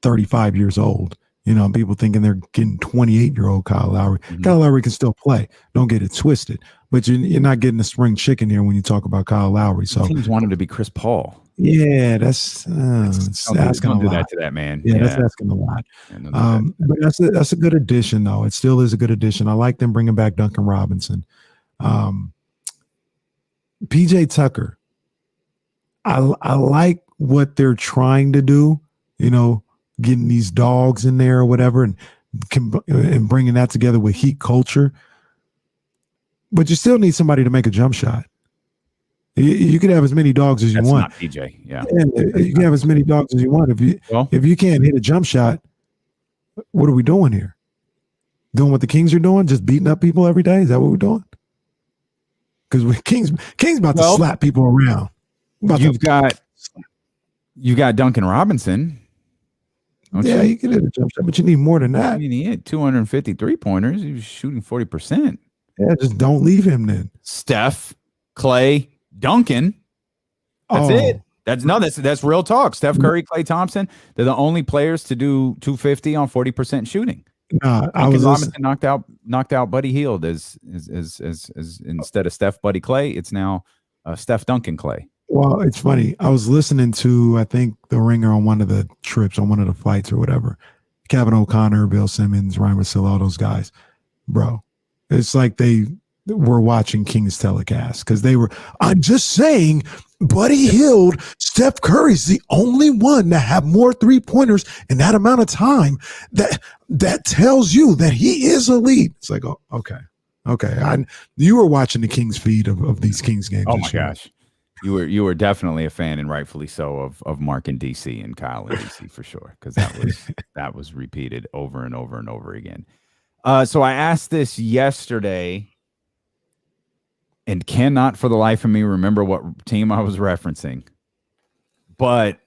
35 years old. People thinking they're getting 28-year-old Kyle Lowry. Kyle Lowry can still play. Don't get it twisted. But you're not getting a spring chicken here when you talk about Kyle Lowry. So teams want him to be Chris Paul. Yeah, that's asking don't a do lot. That to that man. Yeah, that's asking a lot. But that's a good addition, though. It still is a good addition. I like them bringing back Duncan Robinson. PJ Tucker. I like what they're trying to do. Getting these dogs in there or whatever, and bringing that together with Heat culture. But you still need somebody to make a jump shot. You can have as many dogs as you want. That's not PJ. Yeah, you can have as many dogs as you want. If you can't hit a jump shot, what are we doing here? Doing what the Kings are doing? Just beating up people every day? Is that what we're doing? Because Kings about to slap people around. You've got Duncan Robinson. Yeah, you can hit a jump shot, but you need more than that. I mean, he had 253 pointers. He was shooting 40%. Yeah, just don't leave him then. Steph, Clay, Duncan. That's it. That's real talk. Steph Curry, Klay Thompson. They're the only players to do 250 on 40% shooting. Robinson knocked out Buddy Hield as instead of Steph Buddy Clay, it's now Steph Duncan Clay. Well, it's funny. I was listening to, I think, The Ringer on one of the trips, on one of the flights or whatever. Kevin O'Connor, Bill Simmons, Ryan Russillo, all those guys. Bro, it's like they were watching Kings telecast because I'm just saying, Buddy Hield, Steph Curry's the only one to have more three-pointers in that amount of time that tells you that he is elite. It's like, oh, okay. You were watching the Kings feed of these Kings games. Oh, my gosh. You were definitely a fan, and rightfully so, of Mark in DC and Kyle in DC for sure, because that was repeated over and over and over again. So I asked this yesterday, and cannot for the life of me remember what team I was referencing. But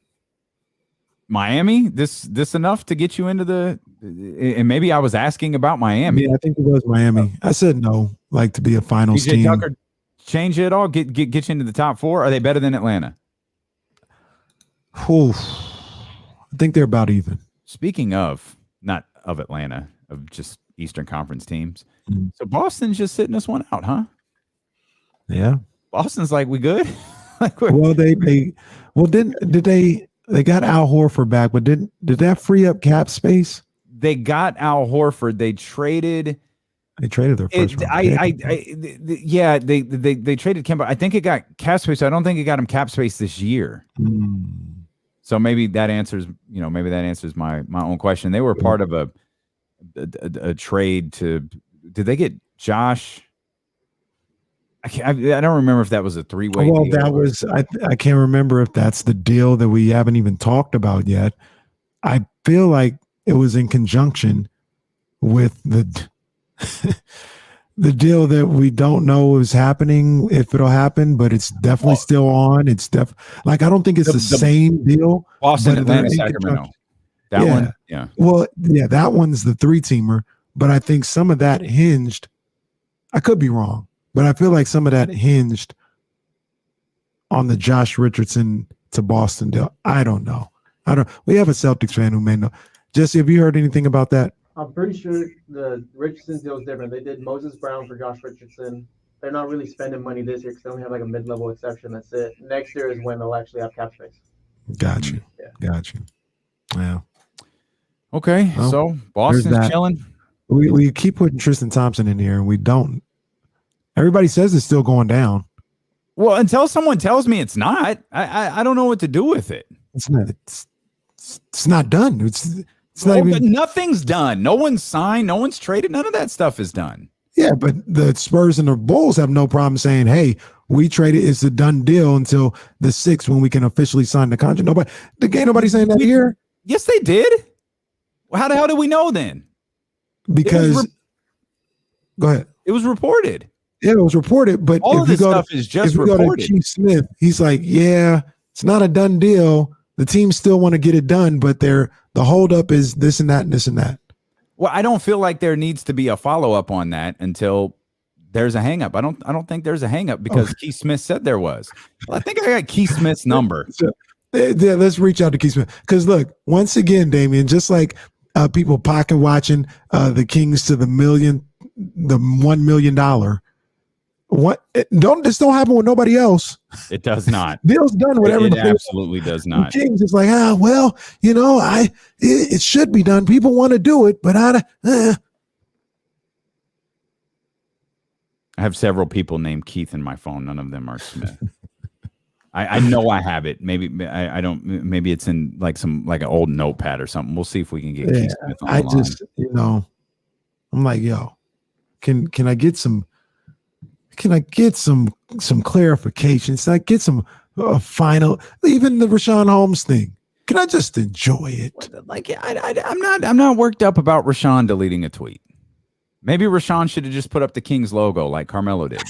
Miami, this enough to get you into the? And maybe I was asking about Miami. Yeah, I think it was Miami. I said no, like to be a finals PJ team. Tucker, change it all, get you into the top four. Are they better than Atlanta? I think they're about even. Speaking of, not of Atlanta, of just Eastern Conference teams. So Boston's just sitting this one out, huh? Yeah. Boston's like, we good? Well, they got Al Horford back, but did that free up cap space? They got Al Horford. They traded They traded their first round pick. Yeah, they traded Kemba. I think it got cap space. I don't think it got him cap space this year. So maybe that answers, my own question. They were part of a trade to. Did they get Josh? I don't remember if that was a three-way. Well, deal that was. I can't remember if that's the deal that we haven't even talked about yet. I feel like it was in conjunction with the deal that we don't know is happening, if it'll happen, but it's definitely still on. It's I don't think it's the same deal. Boston, Atlanta, Sacramento. That one, yeah. Well, yeah, that one's the 3-teamer, but I think some of that hinged. I could be wrong, but I feel like some of that hinged on the Josh Richardson to Boston deal. I don't know. We have a Celtics fan who may know. Jesse, have you heard anything about that? I'm pretty sure the Richardson deal is different. They did Moses Brown for Josh Richardson. They're not really spending money this year because they only have like a mid-level exception. That's it. Next year is when they'll actually have cap space. Got you. Yeah. Okay, well, so Boston's chilling. We keep putting Tristan Thompson in here, and we don't. Everybody says it's still going down. Well, until someone tells me it's not, I don't know what to do with it. It's not. It's not done. It's not even. Nothing's done. No one's signed. No one's traded. None of that stuff is done. Yeah, but the Spurs and the Bulls have no problem saying, "Hey, we traded. It's a done deal until the 6th when we can officially sign the contract." Nobody saying that here. Yes, they did. How the hell do we know then? Because go ahead. It was reported. Yeah, it was reported. But all of this stuff is just reported. Go to Keith Smith, he's like, "Yeah, it's not a done deal. The team still want to get it done, but the holdup is this and that and this and that." Well, I don't feel like there needs to be a follow-up on that until there's a hang-up. I don't think there's a hang-up because Keith Smith said there was. Well, I think I got Keith Smith's number. Yeah, let's reach out to Keith Smith. Because look, once again, Damian, just like people pocket watching the Kings to the $1 million. This don't happen with nobody else. It does not. Deal's done with everybody. It absolutely does not. The Kings is like, it should be done. People want to do it, but I have several people named Keith in my phone. None of them are Smith. I know I have it. Maybe I don't. Maybe it's in like an old notepad or something. We'll see if we can get Keith Smith on the line. I'm like, yo, can I get some? Can I get some clarifications? Can I get some final? Even the Richaun Holmes thing. Can I just enjoy it? Like, I'm not worked up about Richaun deleting a tweet. Maybe Richaun should have just put up the Kings logo like Carmelo did.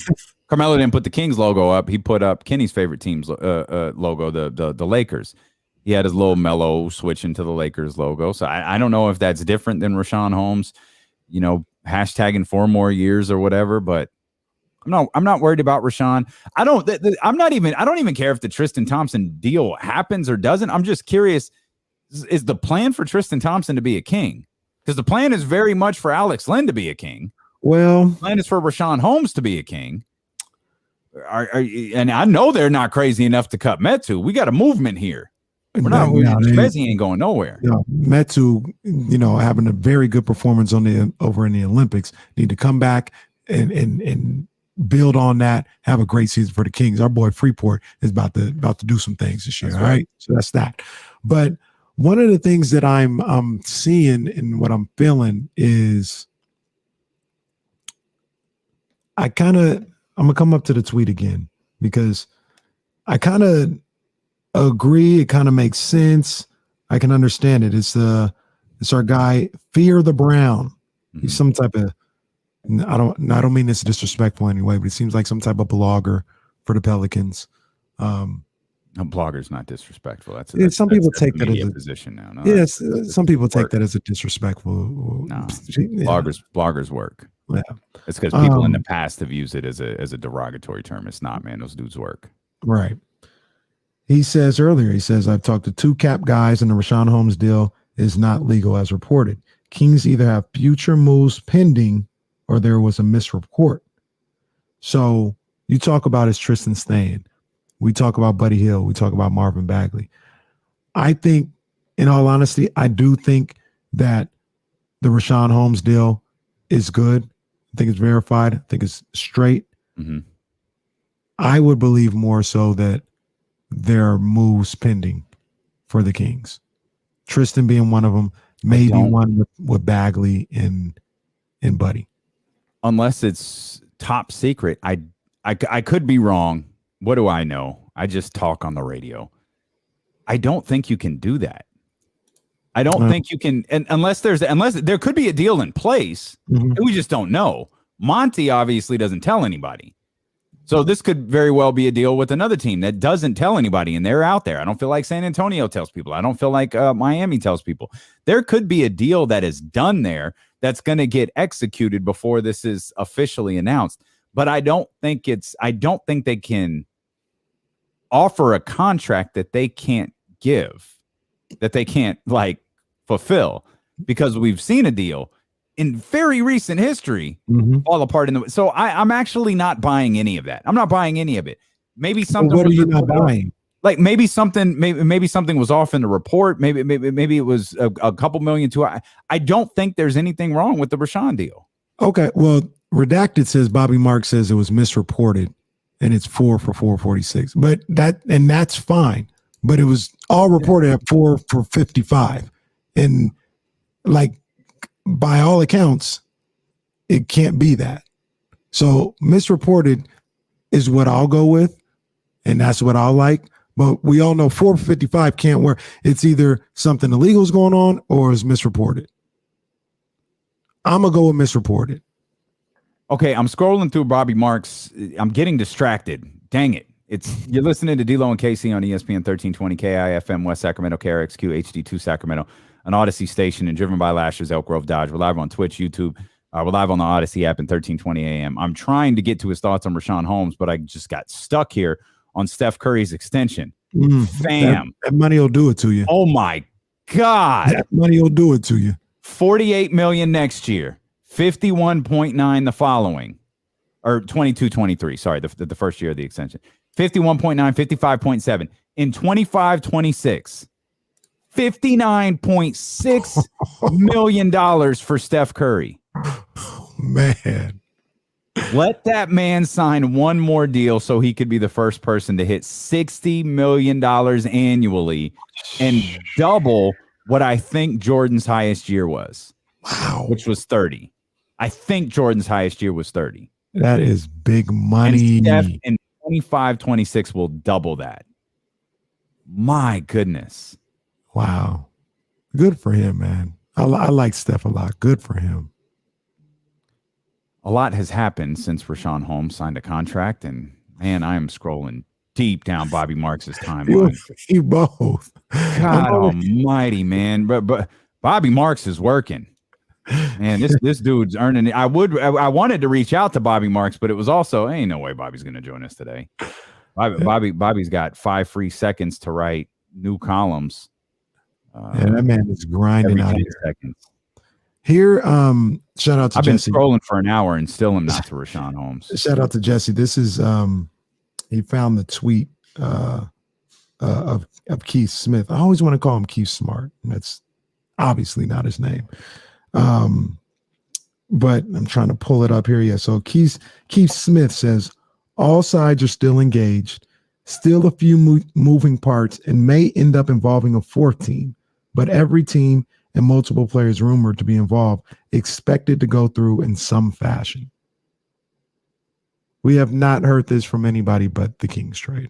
Carmelo didn't put the Kings logo up. He put up Kenny's favorite team's logo, the Lakers. He had his little Melo switch into the Lakers logo. So I don't know if that's different than Richaun Holmes, hashtagging 4 more years or whatever. But I'm not worried about Richaun. I don't even care if the Tristan Thompson deal happens or doesn't. I'm just curious: is the plan for Tristan Thompson to be a King? Because the plan is very much for Alex Len to be a King. Well, the plan is for Richaun Holmes to be a King. And I know they're not crazy enough to cut Metu. We got a movement here. Messi ain't going nowhere. Metu, having a very good performance over in the Olympics, need to come back and build on that. Have a great season for the Kings. Our boy Freeport is about to do some things this year. All right, so that's that. But one of the things that I'm seeing and what I'm feeling is I'm gonna come up to the tweet again because I kind of agree. It kind of makes sense. I can understand it. It's our guy Fear the Brown. He's some type of I don't mean this disrespectful anyway, but it seems like some type of blogger for the Pelicans. A blogger's not disrespectful. Some people take that as a position now. No, yes, some people take that as a disrespectful. No, bloggers work. Yeah, it's because people in the past have used it as a derogatory term. It's not, man. Those dudes work. Right. He says earlier, I've talked to 2 cap guys and the Richaun Holmes deal is not legal as reported. Kings either have future moves pending or there was a misreport. So you talk about is Tristan staying. We talk about Buddy Hield. We talk about Marvin Bagley. I think, in all honesty, I do think that the Richaun Holmes deal is good. I think it's verified. I think it's straight. Mm-hmm. I would believe more so that there are moves pending for the Kings. Tristan being one of them, maybe one with Bagley and Buddy. Unless it's top secret, I could be wrong. What do I know? I just talk on the radio. I don't think you can do that. I don't think you can, and unless there could be a deal in place, we just don't know. Monty obviously doesn't tell anybody. So this could very well be a deal with another team that doesn't tell anybody, and they're out there. I don't feel like San Antonio tells people. I don't feel like Miami tells people. There could be a deal that is done there that's going to get executed before this is officially announced. But I don't think they can offer a contract that they can't give, that they can't fulfill, because we've seen a deal in very recent history fall apart. So I'm actually not buying any of that. I'm not buying any of it. Maybe something. What are you not buying? Like maybe something was off in the report. Maybe it was a couple million too. I don't think there's anything wrong with the Richaun deal. Okay, well, Redacted says Bobby Marks says it was misreported, and it's 4 for 446. But that's fine. But it was all reported at 4 for 55, and by all accounts, it can't be that. So misreported is what I'll go with, and that's what I'll like. But we all know 4 for 55 can't work. It's either something illegal is going on or is misreported. I'm going to go with misreported. Okay, I'm scrolling through Bobby Marks. I'm getting distracted. Dang it. You're listening to D-Lo and KC on ESPN 1320 KIFM West Sacramento, KRXQ HD2 Sacramento, an Odyssey station and driven by Lashers, Elk Grove Dodge. We're live on Twitch, YouTube. We're live on the Odyssey app in 1320 AM. I'm trying to get to his thoughts on Richaun Holmes, but I just got stuck here on Steph Curry's extension. Fam. That money will do it to you. Oh, my God. That money will do it to you. $48 million next year, 51.9 the following, or 22-23. Sorry, the first year of the extension. 51.9, 55.7 in 25-26. $59.6 million for Steph Curry. Oh, man. Let that man sign one more deal so he could be the first person to hit $60 million annually and double what I think Jordan's highest year was. Wow. Which was 30. I think Jordan's highest year was 30. That is big money. And Steph in 25-26 will double that. My goodness. Wow. Good for him, man. I like Steph a lot. Good for him. A lot has happened since Richaun Holmes signed a contract, and man, I am scrolling deep down Bobby Marks' timeline. You both. God almighty, man. But Bobby Marks is working. Man, this dude's earning it. I wanted to reach out to Bobby Marks, but it was also, ain't no way Bobby's going to join us today. Bobby's got 5 free seconds to write new columns. That man is grinding out here. Seconds. Here, shout out to I've Jesse. Been scrolling for an hour and still am not to Richaun Holmes. Shout out to Jesse. This is he found the tweet of Keith Smith. I always want to call him Keith Smart. That's obviously not his name. But I'm trying to pull it up here. Yeah. So Keith Smith says all sides are still engaged, still a few moving parts, and may end up involving a fourth team. But every team and multiple players rumored to be involved, expected to go through in some fashion. We have not heard this from anybody but the Kings trade.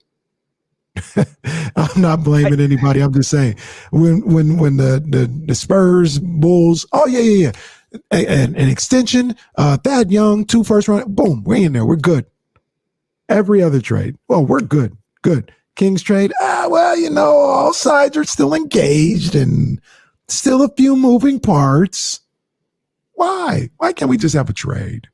I'm not blaming anybody. I'm just saying when the Spurs, Bulls, an extension, Thad Young, 2 first round, boom, we're in there. We're good. Every other trade, well, we're good. Good. Kings trade, all sides are still engaged and still a few moving parts. Why? Why can't we just have a trade?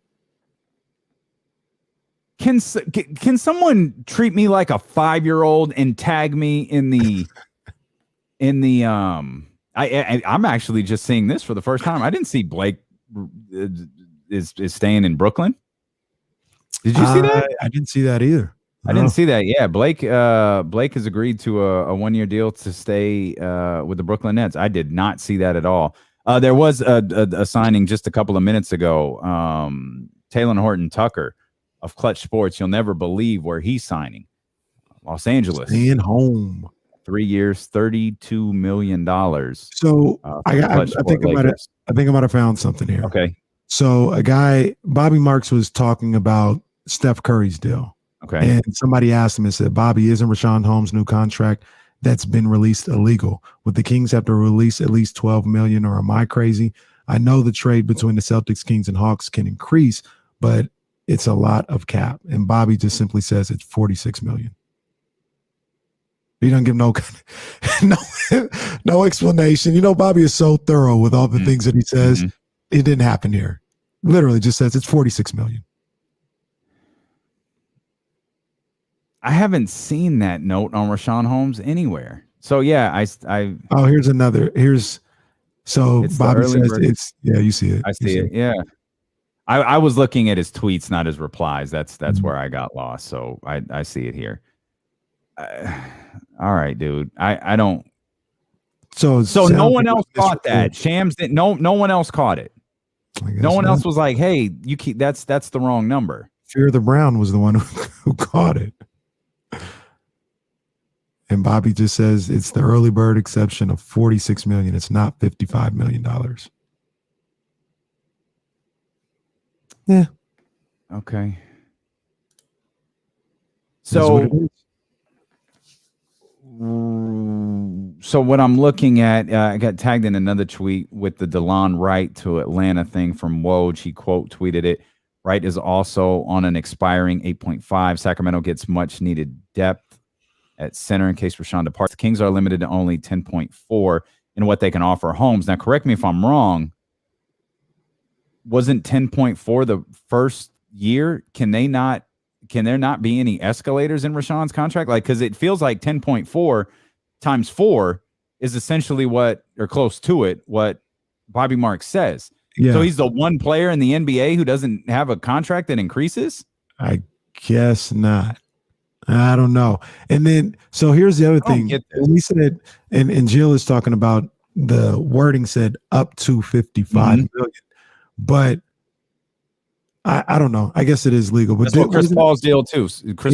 Can someone treat me like a 5-year-old and tag me in the I'm actually just seeing this for the first time. I didn't see Blake is staying in Brooklyn. Did you see that? I didn't see that either. I didn't see that. Yeah, Blake has agreed to a 1-year deal to stay with the Brooklyn Nets. I did not see that at all. There was a signing just a couple of minutes ago. Taylor Horton Tucker of Clutch Sports. You'll never believe where he's signing. Los Angeles. Staying home. 3 years, $32 million. So I think I might have found something here. Okay. So a guy, Bobby Marks, was talking about Steph Curry's deal. Okay. And somebody asked him and said, Bobby, isn't Richaun Holmes' new contract that's been released illegal? Would the Kings have to release at least $12 million, or am I crazy? I know the trade between the Celtics, Kings, and Hawks can increase, but it's a lot of cap. And Bobby just simply says it's $46 million. He doesn't give no explanation. You know, Bobby is so thorough with all the things that he says. It didn't happen here. Literally just says it's $46 million. I haven't seen that note on Richaun Holmes anywhere. So yeah, here's another. So Bobby says you see it. I see it. Yeah. I was looking at his tweets, not his replies. That's where I got lost. So I see it here. All right, dude. I don't. So no one else caught that. Shams didn't. No one else caught it. No one else was like, "Hey, you keep that's the wrong number." Fear the Brown was the one who caught it. And Bobby just says it's the early bird exception of $46 million. It's not $55 million. Yeah. Okay. So what I'm looking at, I got tagged in another tweet with the DeLon Wright to Atlanta thing from Woj. He quote tweeted it. Wright is also on an expiring 8.5. Sacramento gets much needed depth at center in case Richaun departs. The Kings are limited to only 10.4 in what they can offer Holmes. Now, correct me if I'm wrong. Wasn't 10.4 the first year? Can there not be any escalators in Richaun's contract? Like, because it feels like 10.4 times 4 is essentially what close to it, what Bobby Marks says. Yeah. So he's the one player in the NBA who doesn't have a contract that increases? I guess not. I don't know. And then, so here's the other thing. We said, and Jill is talking about the wording said up to 55 million, but I don't know. I guess it is legal. But that's what Chris Paul's deal too.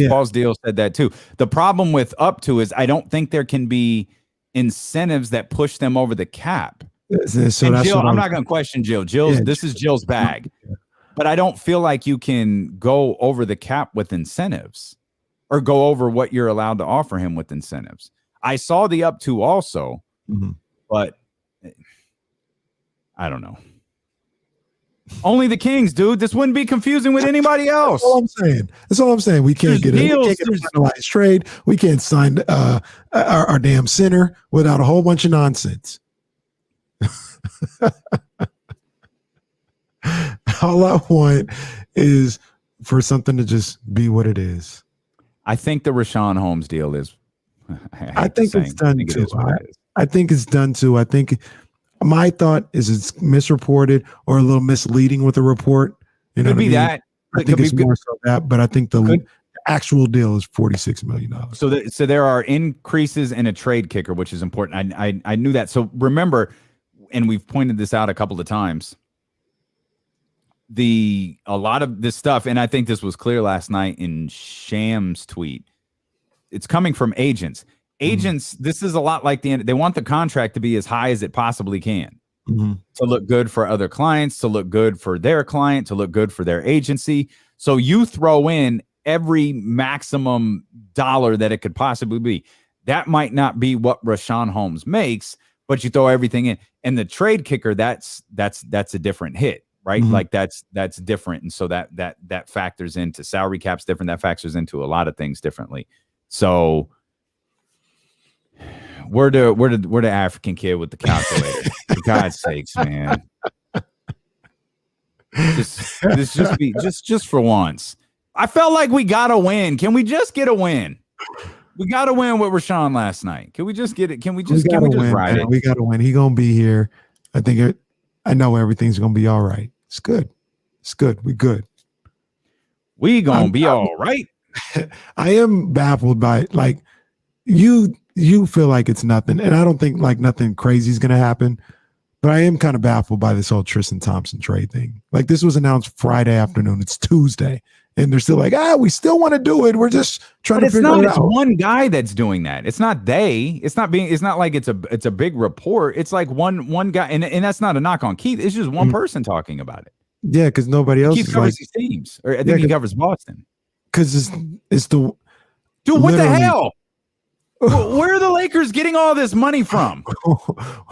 Paul's deal said that too. The problem with up to is I don't think there can be incentives that push them over the cap. So and Jill, I'm not going to question Jill. This is Jill's bag. But I don't feel like you can go over the cap with incentives or go over what you're allowed to offer him with incentives. I saw the up to also, but I don't know. Only the Kings, dude. This wouldn't be confusing with anybody else. That's all I'm saying. We can't get a finalized trade. We can't sign our damn center without a whole bunch of nonsense. All I want is for something to just be what it is. I think the Richaun Holmes deal is. I think it's done too. I think it's done too. I think my thought is it's misreported or a little misleading with the report. You know, could be that. I think it's more so that, but I think the actual deal is $46 million. So there are increases in a trade kicker, which is important. I knew that. So remember, and we've pointed this out a couple of times. A lot of this stuff, and I think this was clear last night in Sham's tweet, it's coming from agents. Agents, this is a lot like they want the contract to be as high as it possibly can to look good for other clients, to look good for their client, to look good for their agency. So you throw in every maximum dollar that it could possibly be. That might not be what Richaun Holmes makes, but you throw everything in. And the trade kicker, that's a different hit, right? Like that's different. And so that factors into salary caps different. That factors into a lot of things differently. So we're the African kid with the calculator. For God's sakes, man. Just for once. I felt like we gotta win. Can we just get a win? We gotta win with Richaun last night. Can we just get it? Can we just ride it? We gotta win. He gonna be here. I know everything's gonna be all right. It's good. It's good. We good. We gonna be all right. I am baffled by like you feel like it's nothing, and I don't think like nothing crazy is gonna happen. But I am kind of baffled by this whole Tristan Thompson trade thing. Like, this was announced Friday afternoon. It's Tuesday. And they're still like, we still want to do it. We're just trying to figure it out. It's one guy that's doing that. It's not they. It's not like it's a big report. It's like one guy. And that's not a knock on Keith. It's just one person talking about it. Yeah, because nobody else Keith covers these teams. Or I think he covers Boston. Because it's the dude, what the hell? Where are the Lakers getting all this money from?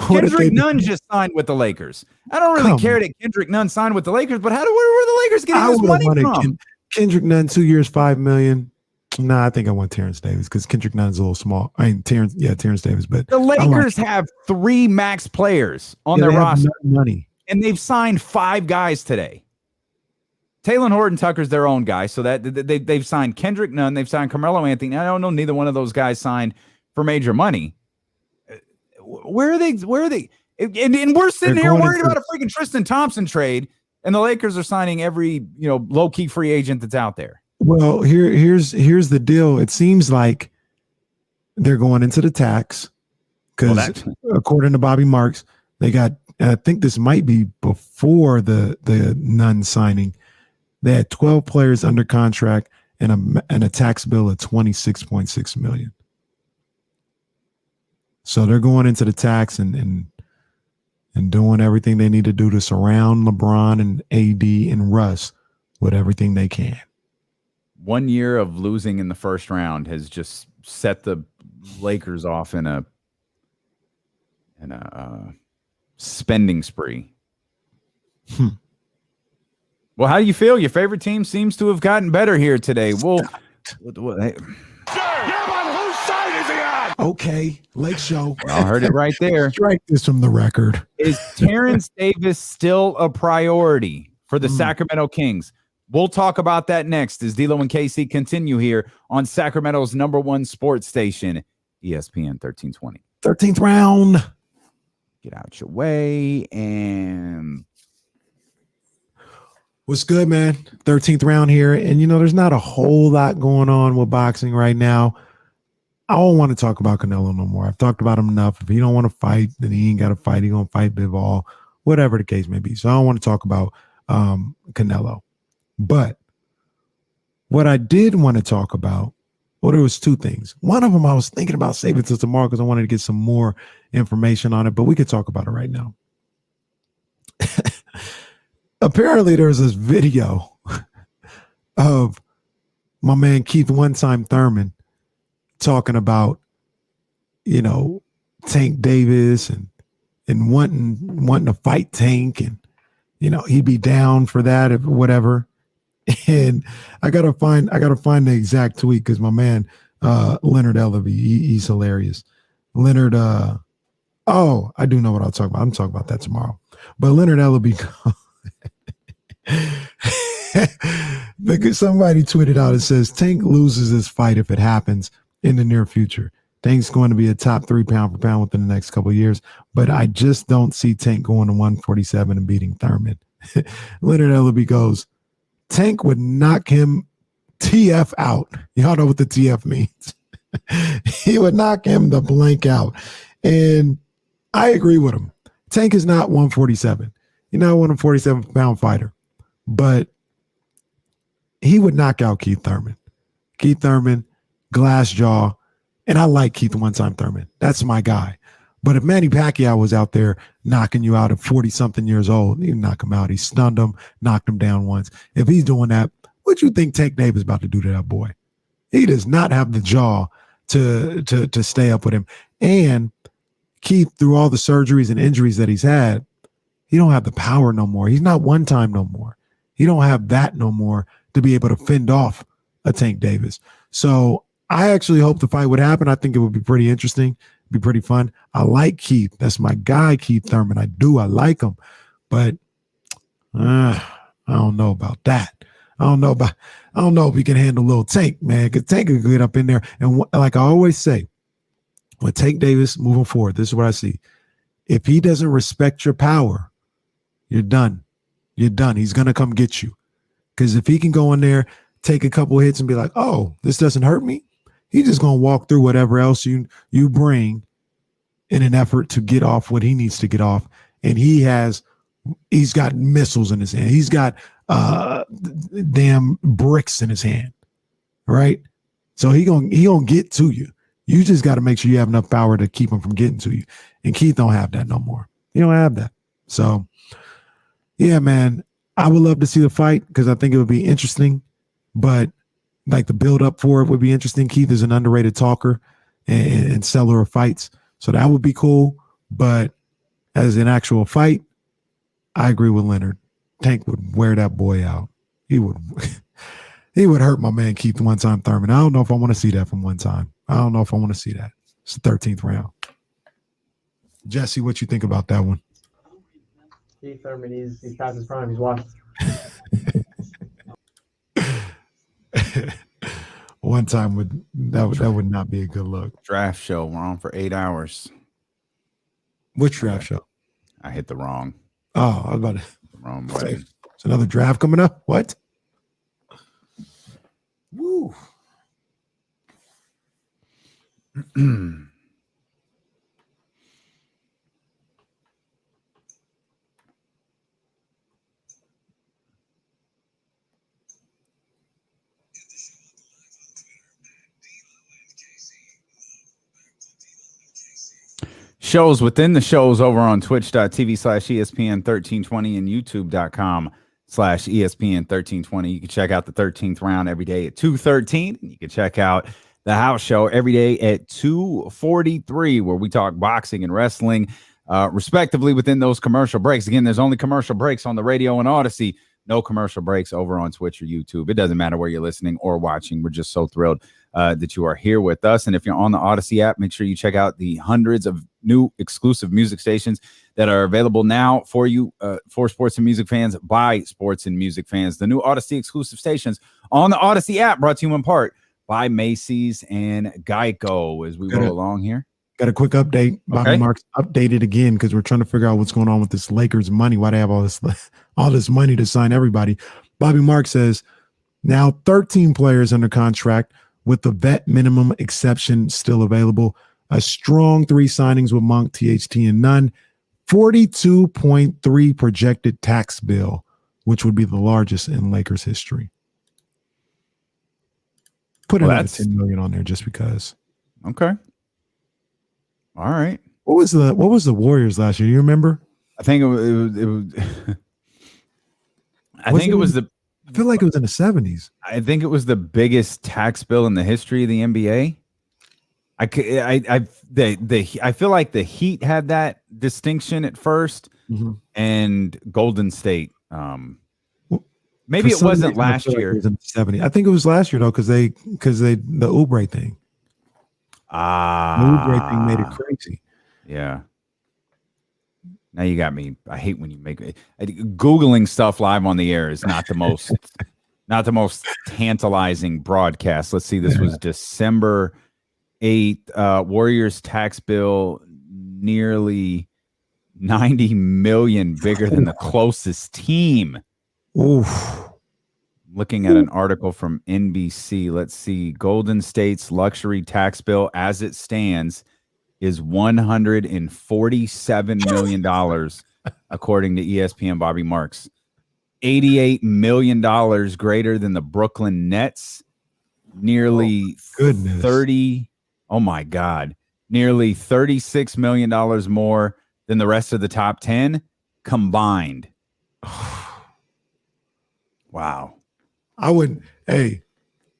Kendrick Nunn just signed with the Lakers. I don't really care that Kendrick Nunn signed with the Lakers, but where were the Lakers getting this money from? Kendrick Nunn, 2 years, $5 million. Nah, I think I want Terrence Davis because Kendrick Nunn's a little small. I mean, Terrence Davis. But the Lakers have 3 max players on their roster, money, and they've signed 5 guys today. Talen Horton-Tucker's their own guy, so that they've signed Kendrick Nunn, they've signed Carmelo Anthony. I don't know, neither one of those guys signed for major money. Where are they? And we're sitting here worried about a freaking Tristan Thompson trade, and the Lakers are signing every low-key free agent that's out there. Well, here's the deal. It seems like they're going into the tax because according to Bobby Marks, they got. I think this might be before the Nunn signing. They had 12 players under contract and a tax bill of $26.6 million. So they're going into the tax and doing everything they need to do to surround LeBron and AD and Russ with everything they can. 1 year of losing in the first round has just set the Lakers off in a spending spree. Well, how do you feel? Your favorite team seems to have gotten better here today. Well, Whose side is he on? Okay, Lake Show. I heard it right there. Strike this from the record. Is Terrence Davis still a priority for the Sacramento Kings? We'll talk about that next as D'Lo and KC continue here on Sacramento's #1 sports station, ESPN 1320. 13th round. Get out your way and... What's good, man? 13th round here. And, there's not a whole lot going on with boxing right now. I don't want to talk about Canelo no more. I've talked about him enough. If he don't want to fight, then he ain't got to fight. He going to fight Bivol, whatever the case may be. So I don't want to talk about Canelo. But what I did want to talk about, there was 2 things. One of them I was thinking about saving till tomorrow because I wanted to get some more information on it, but we could talk about it right now. Apparently, there's this video of my man Keith One-Time Thurman talking about, Tank Davis and wanting to fight Tank, and he'd be down for that or whatever. And I gotta find the exact tweet because my man Leonard Ellaby, he's hilarious. Leonard, I do know what I'll talk about. I'm talking about that tomorrow. But Leonard Ellaby. Because somebody tweeted out, it says Tank loses this fight if it happens in the near future. Tank's going to be a top 3 pound for pound within the next couple of years, but I just don't see Tank going to 147 and beating Thurman. Leonard Ellaby goes, Tank would knock him TF out. Y'all know what the TF means. He would knock him the blank out. And I agree with him. Tank is not 147. He's not a 147 pound fighter. But he would knock out Keith Thurman. Keith Thurman, glass jaw, and I like Keith One-Time Thurman. That's my guy. But if Manny Pacquiao was out there knocking you out at 40-something years old, he'd knock him out. He stunned him, knocked him down once. If he's doing that, what do you think Tank Davis is about to do to that boy? He does not have the jaw to stay up with him. And Keith, through all the surgeries and injuries that he's had, he don't have the power no more. He's not one time no more. He don't have that no more to be able to fend off a Tank Davis. So I actually hope the fight would happen. I think it would be pretty interesting, be pretty fun. I like Keith. That's my guy, Keith Thurman. I like him. But I don't know about that. I don't know if he can handle little Tank, man, because Tank can get up in there. And like I always say, with Tank Davis moving forward, this is what I see. If he doesn't respect your power, you're done. You're done. He's going to come get you. Because if he can go in there, take a couple hits and be like, oh, this doesn't hurt me, he's just going to walk through whatever else you bring in an effort to get off what he needs to get off and he's got missiles in his hand. He's got damn bricks in his hand, right? So he gonna get to you. You just got to make sure you have enough power to keep him from getting to you. And Keith don't have that no more. He don't have that. So, yeah, man, I would love to see the fight because I think it would be interesting. But like the build up for it would be interesting. Keith is an underrated talker and seller of fights, so that would be cool. But as an actual fight, I agree with Leonard. Tank would wear that boy out. He would hurt my man Keith one time Thurman. I don't know if I want to see that from one time. I don't know if I want to see that. It's the 13th round. Jesse, what you think about that one? Keith Thurman, he's past his prime. He's washed. One time that would not be a good look. Draft show. We're on for 8 hours. Which draft show? I hit the wrong. Oh, I was about to. Wrong way. It's another draft coming up. What? Woo. Shows within the shows over on twitch.tv/ESPN1320 and youtube.com/ESPN1320. You can check out the 13th round every day at 2:13. You can check out the house show every day at 2:43, where we talk boxing and wrestling, respectively, within those commercial breaks. Again, there's only commercial breaks on the radio and Odyssey. No commercial breaks over on Twitch or YouTube. It doesn't matter where you're listening or watching. We're just so thrilled that you are here with us. And if you're on the Odyssey app, make sure you check out the hundreds of new exclusive music stations that are available now for you, for sports and music fans, by sports and music fans. The new Odyssey exclusive stations on the Odyssey app, brought to you in part by Macy's and Geico. As we roll along here. Got a quick update. Bobby Marks updated again because we're trying to figure out what's going on with this Lakers money. Why they have all this money to sign everybody? Bobby Marks says now 13 players under contract with the vet minimum exception still available. A strong 3 signings with Monk, THT, and Nunn. 42.3 projected tax bill, which would be the largest in Lakers history. Put another 10 million on there just because. Okay. All right. What was the Warriors last year? You remember? I think it was I feel like it was in the 70s. I think it was the biggest tax bill in the history of the NBA. I feel like the Heat had that distinction at first, and Golden State. Maybe it wasn't last year. It was in the 70s. I think it was last year though, because the Oubre thing. The Oubre thing made it crazy. Yeah. Now you got me. I hate when you make it. Googling stuff live on the air is not the most tantalizing broadcast. Let's see. This was December 8th. Warriors tax bill nearly 90 million bigger than the closest team. Oof. Looking at an article from NBC. Let's see. Golden State's luxury tax bill as it stands is $147 million, according to ESPN Bobby Marks. $88 million greater than the Brooklyn Nets. Nearly nearly $36 million more than the rest of the top 10 combined. Wow. I wouldn't. Hey.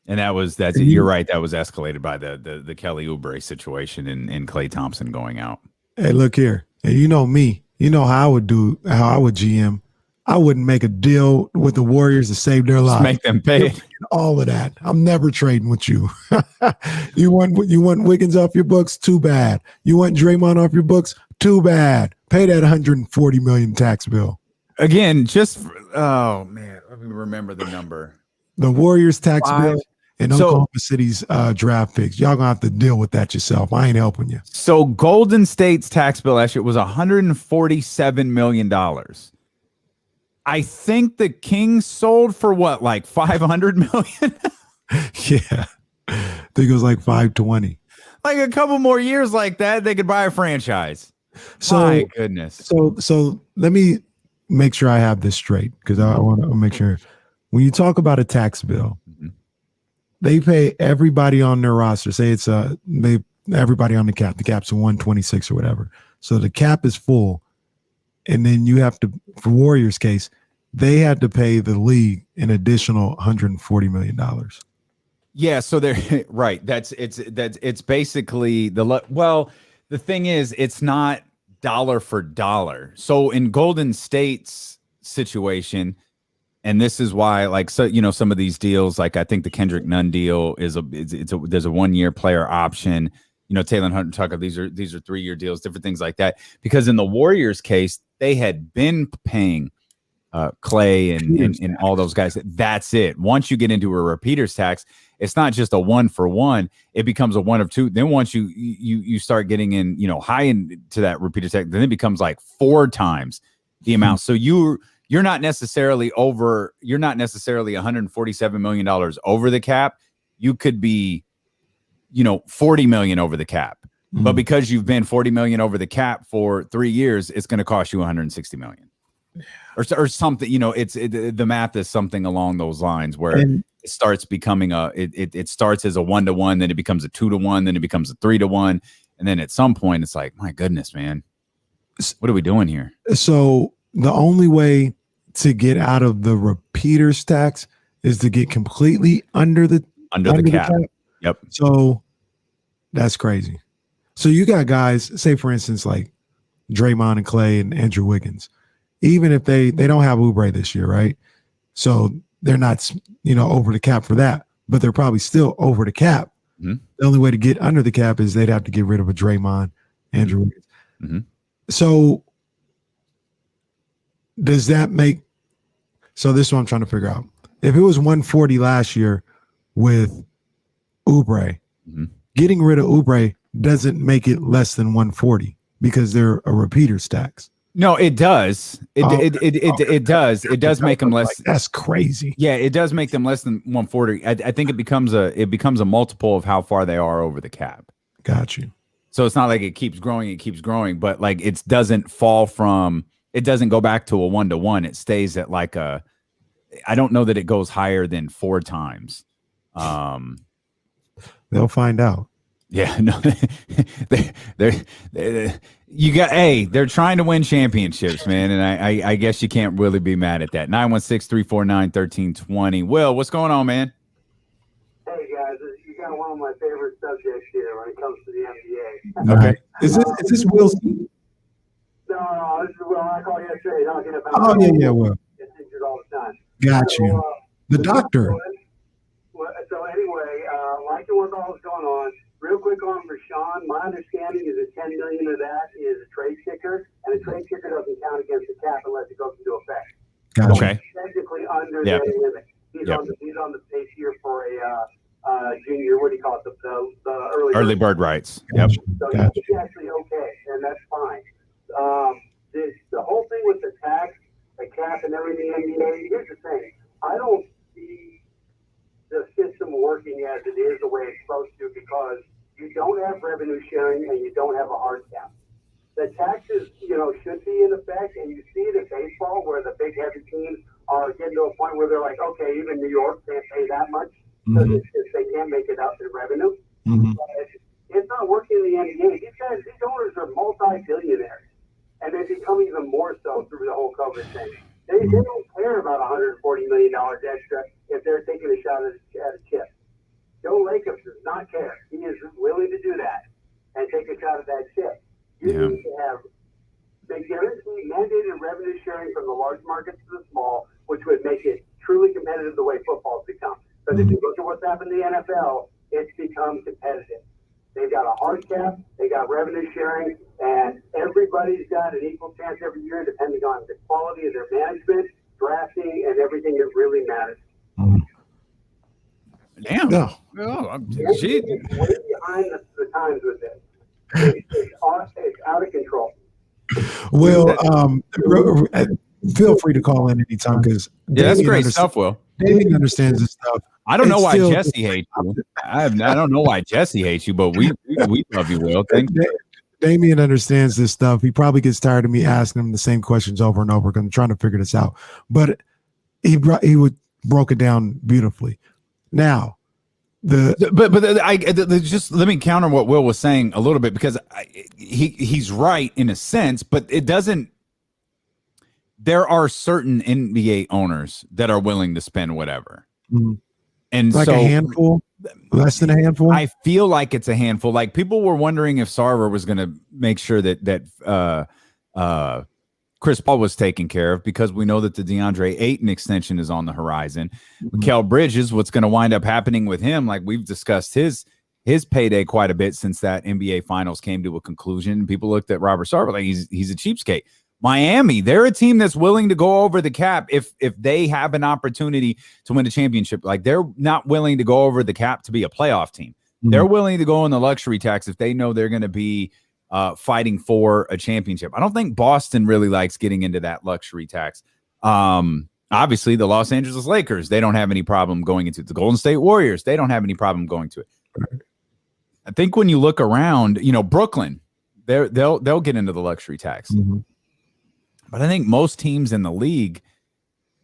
And that's it. You're right. That was escalated by the Kelly Oubre situation and Klay Thompson going out. Hey, look here. And you know me. You know how I would GM. I wouldn't make a deal with the Warriors to save their lives. Make them pay all of that. I'm never trading with you. You want Wiggins off your books? Too bad. You want Draymond off your books? Too bad. Pay that $140 million tax bill. Again, oh man, let me remember the number. The Warriors tax bill. And Oklahoma City's draft picks. Y'all gonna have to deal with that yourself. I ain't helping you. So Golden State's tax bill last year was $147 million. I think the Kings sold for what, like $500 million? Yeah. I think it was like 520. Like a couple more years like that, they could buy a franchise. So, My goodness. So let me make sure I have this straight, because I want to make sure when you talk about a tax bill, they pay everybody on their roster. Say it's everybody on the cap. The cap's a 126 or whatever. So the cap is full, and then you have to, for Warriors case, they had to pay the league an additional $140 million. Yeah, so they're right. It's basically the thing is, it's not dollar for dollar. So in Golden State's situation, and this is why, like, so some of these deals, like I think the Kendrick Nunn deal there's a 1-year player option. Taylor Hunter Tucker, these are 3-year deals, different things like that. Because in the Warriors case, they had been paying Clay and all those guys. That's it. Once you get into a repeaters tax, it's not just a 1-for-1. It becomes a 1 of 2. Then once you start getting in, high into that repeaters tax, then it becomes like 4 times the amount. So you're not necessarily $147 million over the cap. You could be, $40 million over the cap. But because you've been $40 million over the cap for 3 years, it's going to cost you $160 million. Or something, the math is something along those lines where it starts becoming it starts as a 1-to-1, then it becomes a 2-to-1, then it becomes a 3-to-1. And then at some point it's like, my goodness, man, what are we doing here? So the only way to get out of the repeaters tax is to get completely under the cap. Yep. So that's crazy. So you got guys, say for instance, like Draymond and Clay and Andrew Wiggins. Even if they don't have Oubre this year, right? So they're not, over the cap for that, but they're probably still over the cap. The only way to get under the cap is they'd have to get rid of a Draymond, Andrew Wiggins. So does that make? So this is what I'm trying to figure out. If it was 140 last year with Oubre, getting rid of Oubre doesn't make it less than 140 because they're a repeaters tax. No, it does. It does. It does make them less. Like, that's crazy. Yeah, it does make them less than 140. I think it becomes a multiple of how far they are over the cap. Got you. So it's not like it keeps growing, but like it doesn't fall from. It doesn't go back to a 1-to-1. It stays at like a. I don't know that it goes higher than 4 times. They'll find out. Yeah, no, they're trying to win championships, man, and I guess you can't really be mad at that. 916-349-1320. Will, what's going on, man? Hey guys, you got one of my favorite subjects here when it comes to the NBA. Okay, is this Will? No, this is Will. I called yesterday talking about. Oh yeah, Will. Gets injured all the time. Got you. The doctor. So anyway, liking what's all going on. Real quick on Richaun, my understanding is that $10 million of that is a trade kicker, and a trade kicker doesn't count against the cap unless it goes into effect. Gotcha. Okay. So technically under the limit. He's on the pace here for a junior. What do you call it? The early bird rights. Yep. So he's actually okay, and that's fine. The whole thing with the tax, the cap, and everything in the NBA. Here's the thing: I don't see the system working as it is the way it's supposed to because you don't have revenue sharing and you don't have a hard cap. The taxes, should be in effect, and you see it in baseball where the big heavy teams are getting to a point where they're like, okay, even New York can't pay that much because they can't make it up in revenue. It's not working in the NBA. These owners are multi-billionaires, and they become even more so through the whole COVID thing. They don't care about $140 million extra if they're taking a shot at a chip. Joe Lacob does not care. He is willing to do that and take a shot at that chip. You need to have the guaranteed mandated revenue sharing from the large markets to the small, which would make it truly competitive the way football's become. Because if you look at what's happened in the NFL, it's become competitive. They've got a hard cap, they got revenue sharing, and everybody's got an equal chance every year depending on the quality of their management, drafting, and everything that really matters. Damn. Yeah. Oh, It's way behind the times with this. It's out of control. Will, feel free to call in anytime because that's great stuff, Will. Damien understands this stuff. I don't know why Jesse hates you. I don't know why Jesse hates you, but we love you, Will. Thank you. Damian understands this stuff. He probably gets tired of me asking him the same questions over and over because I'm trying to figure this out. But he broke it down beautifully. Now, just let me counter what Will was saying a little bit, because he's right in a sense, but it doesn't. There are certain NBA owners that are willing to spend whatever, and like so a handful, less than a handful. I feel like it's a handful. Like, people were wondering if Sarver was going to make sure that Chris Paul was taken care of, because we know that the DeAndre Ayton extension is on the horizon. Mikal Bridges, what's going to wind up happening with him? Like, we've discussed his payday quite a bit since that NBA Finals came to a conclusion. People looked at Robert Sarver like he's a cheapskate. Miami, they're a team that's willing to go over the cap if they have an opportunity to win a championship. Like, they're not willing to go over the cap to be a playoff team. They're willing to go on the luxury tax if they know they're going to be fighting for a championship. I don't think Boston really likes getting into that luxury tax. Obviously, the Los Angeles Lakers, they don't have any problem going into it. The Golden State Warriors, they don't have any problem going to it. I think when you look around, Brooklyn, they'll get into the luxury tax. But I think most teams in the league,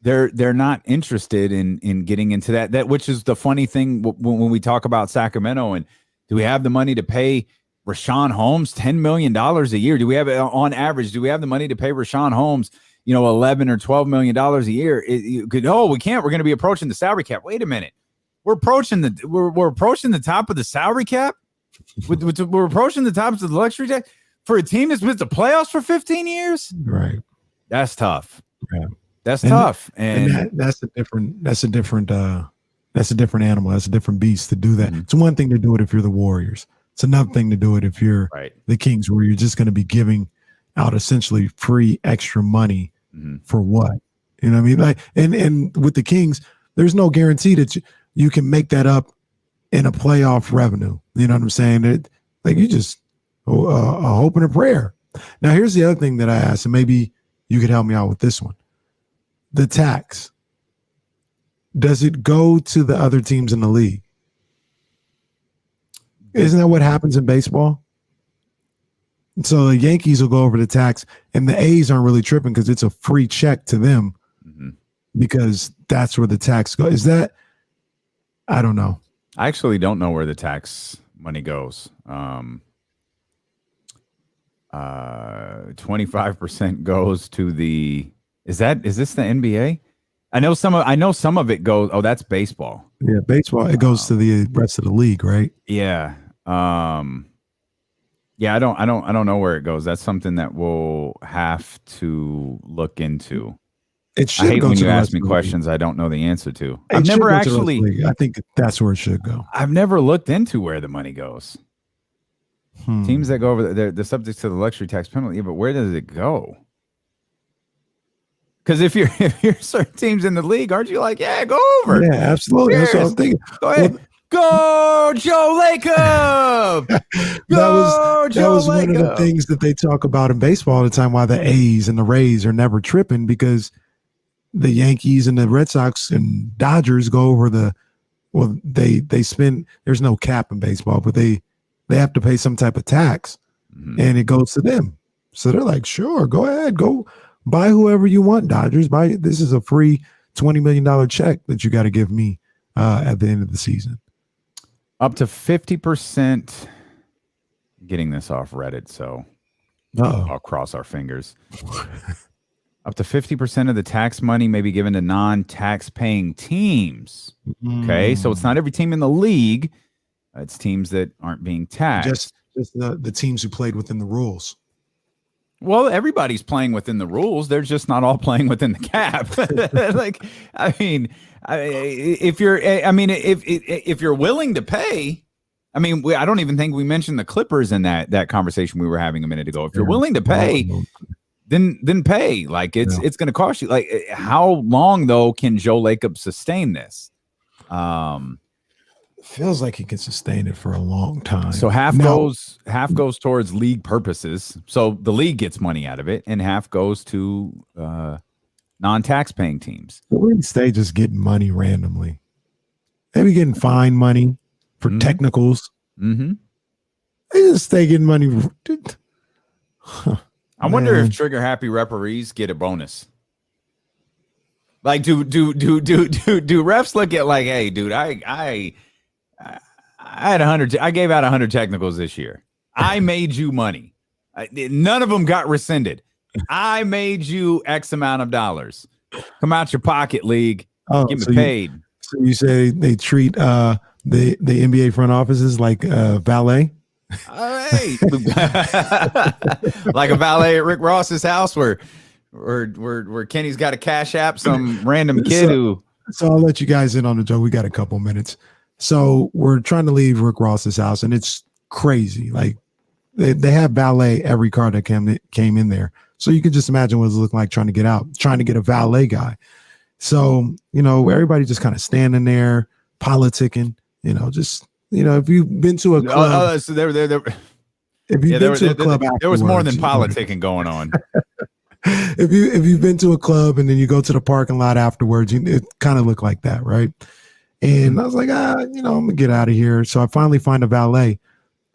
they're not interested in getting into that, which is the funny thing when we talk about Sacramento and do we have the money to pay Richaun Holmes $10 million a year? Do we have, on average, do we have the money to pay Richaun Holmes, $11 or $12 million a year? We can't. We're going to be approaching the salary cap. Wait a minute. We're approaching the top of the salary cap. We're approaching the top of the luxury tax for a team that's missed the playoffs for 15 years. Right. That's tough. Yeah. That's tough. And that's a different animal. That's a different beast to do that. It's one thing to do it if you're the Warriors. It's another thing to do it if you're the Kings, where you're just going to be giving out essentially free extra money for what? You know what I mean? Like, and with the Kings, there's no guarantee that you can make that up in a playoff revenue. You know what I'm saying? Like, you just a hope and a prayer. Now, here's the other thing that I asked, and maybe you could help me out with this one. The tax, does it go to the other teams in the league? Isn't that what happens in baseball? So the Yankees will go over the tax, and the A's aren't really tripping because it's a free check to them because that's where the tax goes. Is that? I don't know. I actually don't know where the tax money goes. 25% goes to the. Is this the NBA? I know some of it goes. Oh, that's baseball. Yeah, baseball. It goes to the rest of the league, right? Yeah. Yeah, I don't know where it goes. That's something that we'll have to look into. It should. I hate go when to you the ask rest me of the questions I don't know the answer to. league. I've It should never go to the rest of the actually. league. I think that's where it should go. I've never looked into where the money goes. Teams that go over the subject to the luxury tax penalty, but where does it go? Because if you're certain teams in the league, aren't you like, yeah, go over? Yeah, absolutely. That's what I was thinking. Go ahead. Go, Joe Lacob! That was one of the things that they talk about in baseball all the time, why the A's and the Rays are never tripping, because the Yankees and the Red Sox and Dodgers go over they spend, there's no cap in baseball, but they have to pay some type of tax and it goes to them. So they're like, sure, go ahead, go buy whoever you want, Dodgers. This is a free $20 million check that you got to give me at the end of the season. Up to 50%. Getting this off Reddit, so I'll cross our fingers. Up to 50% of the tax money may be given to non-tax paying teams. Okay, so it's not every team in the league. It's teams that aren't being taxed. Just the teams who played within the rules. Well, everybody's playing within the rules. They're just not all playing within the cap. If you're willing to pay, I don't even think we mentioned the Clippers in that conversation we were having a minute ago. If you're willing to pay, then pay. Like it's going to cost you. Like, how long though can Joe Lacob sustain this? Feels like he can sustain it for a long time. So half goes towards league purposes. So the league gets money out of it, and half goes to non-tax paying teams. The leagues, they just getting money randomly. They be getting fine money for technicals. They just stay getting money. I wonder if trigger happy referees get a bonus. Like, do refs look at like, hey, dude, I had 100. I gave out 100 technicals this year. I made you money. None of them got rescinded. I made you X amount of dollars. Come out your pocket, league. Get me paid. So you say they treat the NBA front offices like valet? Hey, like a valet at Rick Ross's house where Kenny's got to cash app some random kid who. So I'll let you guys in on the joke. We got a couple minutes. So we're trying to leave Rick Ross's house, and it's crazy. Like they have valet every car that came in there. So you can just imagine what it's looking like trying to get out, trying to get a valet guy. So, everybody just kind of standing there, politicking, if you've been to a club. So there was more than politicking going on. If you've been to a club and then you go to the parking lot afterwards, it kind of looked like that, right? And I was like, I'm gonna get out of here. So I finally find a valet,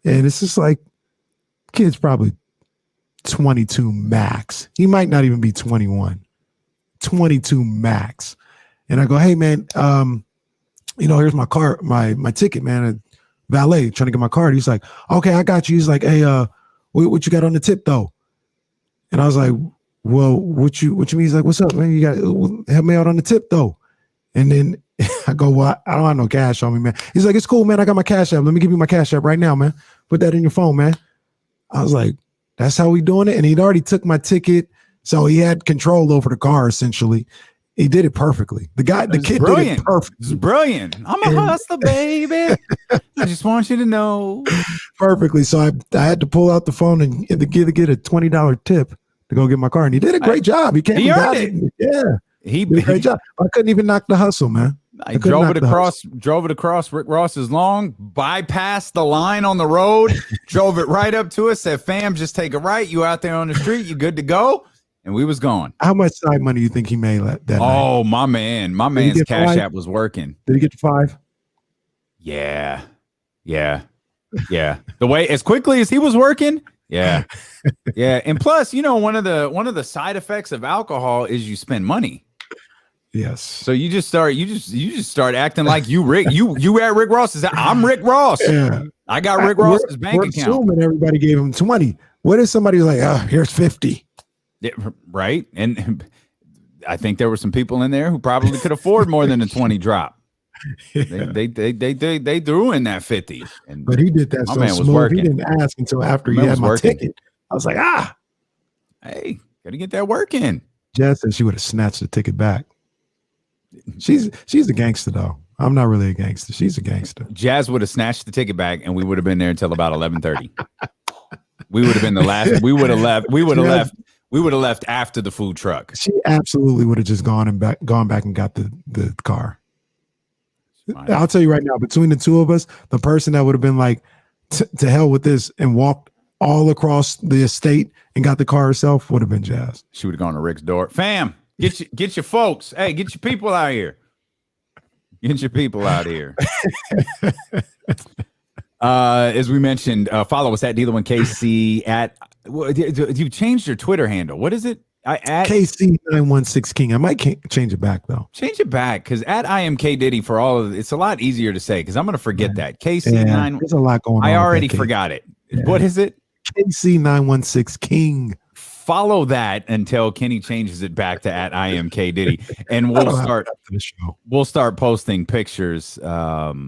and it's just like, kid's probably 22 max. He might not even be 21. 22 max. And I go, hey man, here's my car, my ticket, man. Valet trying to get my card. He's like, okay, I got you. He's like, hey, what you got on the tip though? And I was like, well, what you mean? He's like, what's up, man? You got help me out on the tip though. And then I go, well, I don't have no cash on me, man. He's like, it's cool, man. I got my cash app. Let me give you my cash app right now, man. Put that in your phone, man. I was like, that's how we doing it. And he'd already took my ticket. So he had control over the car, essentially. He did it perfectly. The kid did it perfect. It's brilliant. I'm a hustler, baby. I just want you to know. Perfectly. So I had to pull out the phone and get a $20 tip to go get my car. And he did a great job. He earned it. Yeah. He did a great job. I couldn't even knock the hustle, man. I drove it across Rick Ross's lawn, bypassed the line on the road, drove it right up to us, said, fam, just take a right. You out there on the street, you good to go? And we was gone. How much side money do you think he made that night? Oh, my man's cash app was working. Did he get to 5? Yeah. The way as quickly as he was working. Yeah. Yeah. And plus, one of the side effects of alcohol is you spend money. Yes. So you just start acting like you at Rick Ross's. I'm Rick Ross. Yeah. I got Rick Ross's bank account. Assuming everybody gave him 20. What if somebody's like, oh, here's 50? Yeah, right. And I think there were some people in there who probably could afford more than a 20 drop. Yeah. They threw in that 50. But he did that so smooth. He didn't ask until after he had my ticket. I was like, hey, gotta get that work in. Jazz said she would have snatched the ticket back. She's a gangster though. I'm not really a gangster. She's a gangster. Jazz would have snatched the ticket back, and we would have been there until about 11:30. We would have been the last. We would have left. We would have left. We would have left after the food truck. She absolutely would have just gone back and got the car. Fine. I'll tell you right now, between the two of us, the person that would have been like, to hell with this, and walked all across the estate and got the car herself would have been Jazz. She would have gone to Rick's door. Fam, get your folks. Hey, get your people out here. Get your people out here. As we mentioned, follow us at Dealer1KC at. You changed your Twitter handle. What is it? At KC916 King. I might change it back though. Change it back because at IMK Diddy for all of it's a lot easier to say because I'm going to forget that KC9. There's a lot going on. I already forgot it. Yeah. What is it? KC916 King. Follow that until Kenny changes it back to at IMK Diddy, and we'll start posting pictures that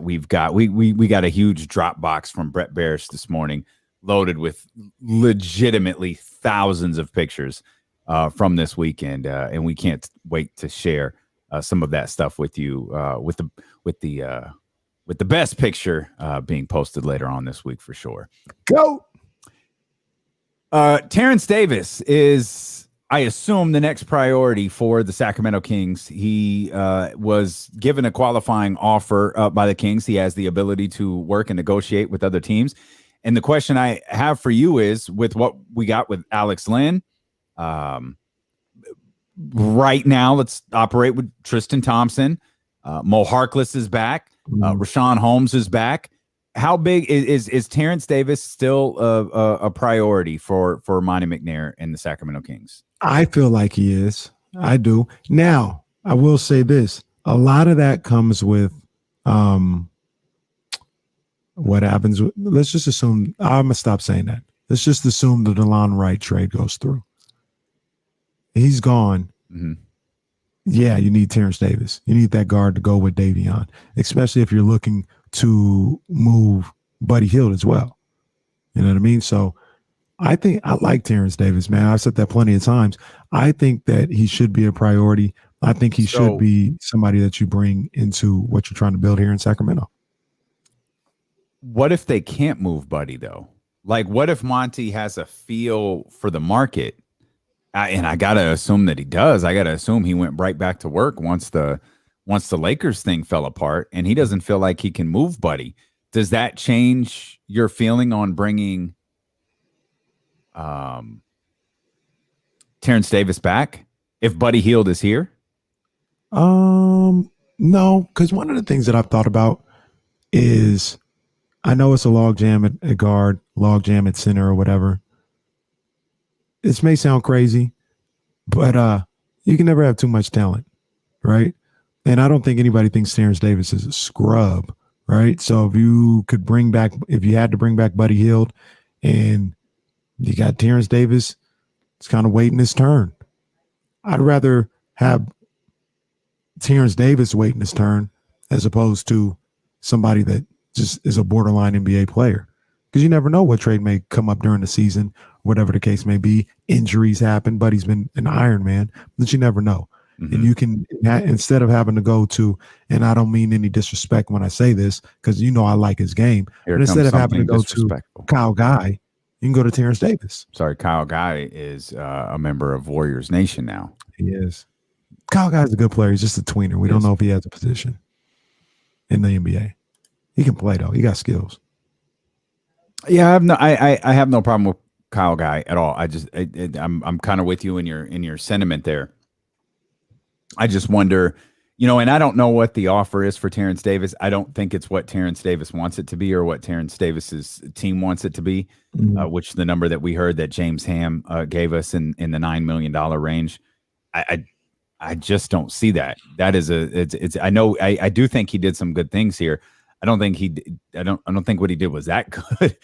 we've got. We got a huge drop box from Brett Barish this morning, loaded with legitimately thousands of pictures from this weekend, and we can't wait to share some of that stuff with you. With the best picture being posted later on this week for sure. Go. Terrence Davis is, I assume, the next priority for the Sacramento Kings. He was given a qualifying offer by the Kings. He has the ability to work and negotiate with other teams. And the question I have for you is, with what we got with Alex Len, right now, let's operate with Tristan Thompson. Moe Harkless is back. Richaun Holmes is back. how big is Terrence Davis still a priority for Monty McNair and the Sacramento Kings? I feel like he is. I do. Now, I will say this. A lot of that comes with what happens. Let's just assume, I'm going to stop saying that. Let's just assume the DeLon Wright trade goes through. He's gone. Mm-hmm. Yeah, you need Terrence Davis. You need that guard to go with Davion, especially if you're looking to move Buddy Hield as well. You know what I mean? So I think I like Terrence Davis, man. I've said that plenty of times. I think that he should be a priority. I think he should be somebody that you bring into what you're trying to build here in Sacramento. What if they can't move Buddy, though? Like, what if Monty has a feel for the market? And I got to assume that he does. I got to assume he went right back to work once the Lakers thing fell apart, and he doesn't feel like he can move Buddy. Does that change your feeling on bringing Terrence Davis back if Buddy Hield is here? No, because one of the things that I've thought about is, I know it's a logjam at guard, logjam at center or whatever. This may sound crazy, but you can never have too much talent, right? And I don't think anybody thinks Terrence Davis is a scrub, right? So if you had to bring back Buddy Hield and you got Terrence Davis, it's kind of waiting his turn. I'd rather have Terrence Davis waiting his turn as opposed to somebody that just is a borderline NBA player. Because you never know what trade may come up during the season, whatever the case may be. Injuries happen. Buddy's been an Iron Man, but you never know. Mm-hmm. And you can, instead of having to go to, and I don't mean any disrespect when I say this, because I like his game, but instead of having to go to Kyle Guy, you can go to Terrence Davis. Sorry, Kyle Guy is a member of Warriors Nation now. He is. Kyle Guy's a good player. He's just a tweener. We don't know if he has a position in the NBA. He can play, though. He got skills. Yeah, I have no problem with Kyle Guy at all. I'm kind of with you in your sentiment there. I just wonder, and I don't know what the offer is for Terrence Davis. I don't think it's what Terrence Davis wants it to be or what Terrence Davis's team wants it to be, which the number that we heard that James Ham gave us in the $9 million range. I just don't see that. That is I do think he did some good things here. I don't think I don't think what he did was that good.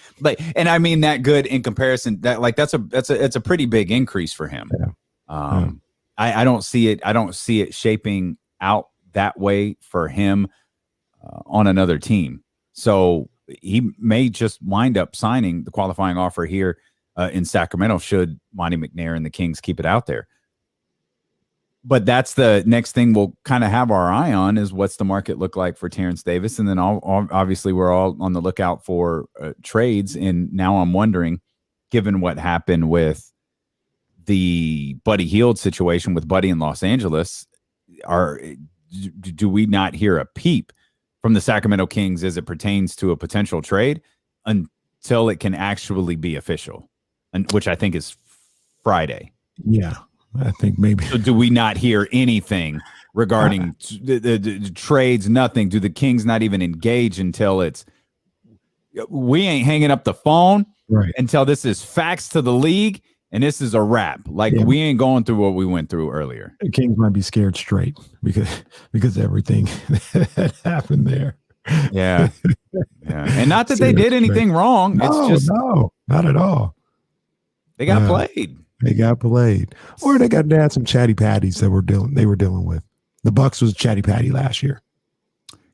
And I mean that good in comparison, that it's a pretty big increase for him. Yeah. I don't see it. I don't see it shaping out that way for him on another team. So he may just wind up signing the qualifying offer here in Sacramento should Monty McNair and the Kings keep it out there. But that's the next thing we'll kind of have our eye on is what's the market look like for Terrence Davis. And then obviously we're all on the lookout for trades. And now I'm wondering, given what happened with the Buddy Hield situation with Buddy in Los Angeles, do we not hear a peep from the Sacramento Kings as it pertains to a potential trade until it can actually be official, which I think is Friday? Yeah. I think maybe. So do we not hear anything regarding the trades? Nothing. Do the Kings not even engage until we ain't hanging up the phone until this is facts to the league and this is a wrap? We ain't going through what we went through earlier. The Kings might be scared straight because everything that happened there. Yeah. And not that they did anything wrong. No, not at all. They got played. They got played, or they had some chatty patties that they were dealing with. The Bucks was chatty patty last year.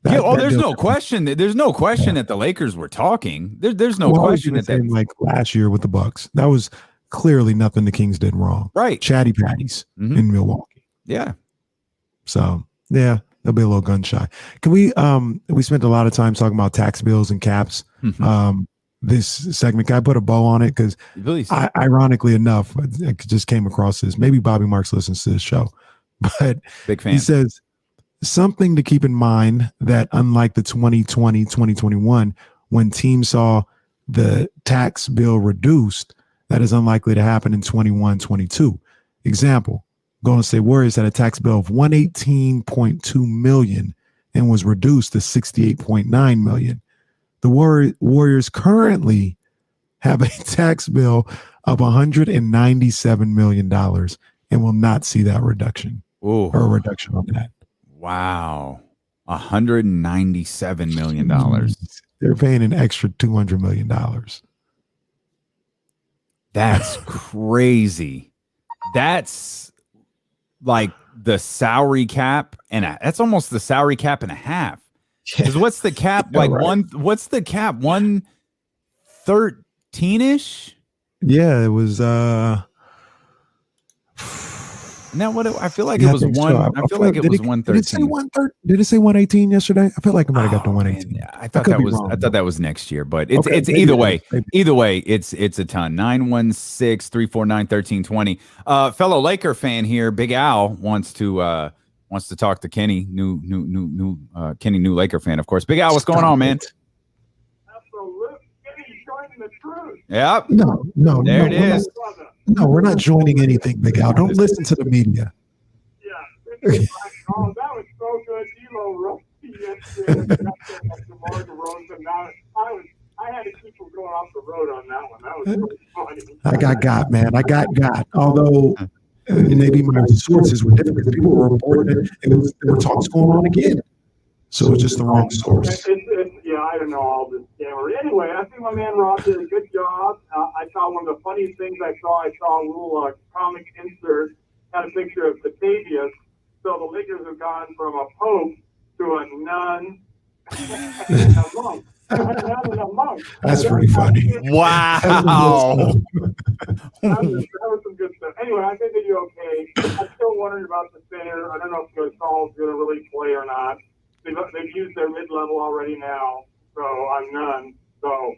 There's no question. There's no question that the Lakers were talking. There's no question that like last year with the Bucks, that was clearly nothing the Kings did wrong. Right, chatty patties in Milwaukee. Yeah. So they'll be a little gun shy. Can we? We spent a lot of time talking about tax bills and caps. This segment, can I put a bow on it? Because ironically enough, I just came across this. Maybe Bobby Marks listens to this show, but big fan. He says something to keep in mind that unlike the 2020, 2021, when teams saw the tax bill reduced, that is unlikely to happen in 21, 22. Example, Golden State Warriors had a tax bill of $118.2 million and was reduced to $68.9 million. The Warriors currently have a tax bill of $197 million and will not see that reduction. Ooh. Or a reduction on that. Wow. $197 million. They're paying an extra $200 million. That's crazy. That's like the salary cap, and that's almost the salary cap and a half. Because what's the cap? Like right. What's the cap? 113-ish? Yeah, it was now what I feel like it was one. So. I feel like it was 113. Did it say 113? Did it say 118 yesterday? I feel like I might have got to 118. Man, I thought that was next year, but it's either way. Either way, it's a ton. 916-349-1320. Fellow Laker fan here, Big Al wants to talk to Kenny, new Laker fan, of course. Big Al, what's going on, man? Absolutely. Kenny, joining the truth. Yep. No. There it is. No, we're not joining anything, Big Al. Don't listen to the media. Yeah. Oh, that was so good. D'Lo Rusty yesterday. DeMar DeRozan. Now I had to keep him going off the road on that one. That was really funny. I got, man. I got. Although maybe my sources were different because people were reporting it, and there were talks going on again. So it's just the wrong source. Yeah, I don't know all this scammer. Anyway, I think my man Rob did a good job. I saw one of the funniest things I saw a little comic insert, had a picture of Batavius. So the Lakers have gone from a pope to a nun and a monk. That's pretty funny. Wow. That was some good stuff. Anyway, I think they do okay. I'm still wondering about the center. I don't know if Gasol's going to really play or not. They've used their mid-level already now, so I'm none. So,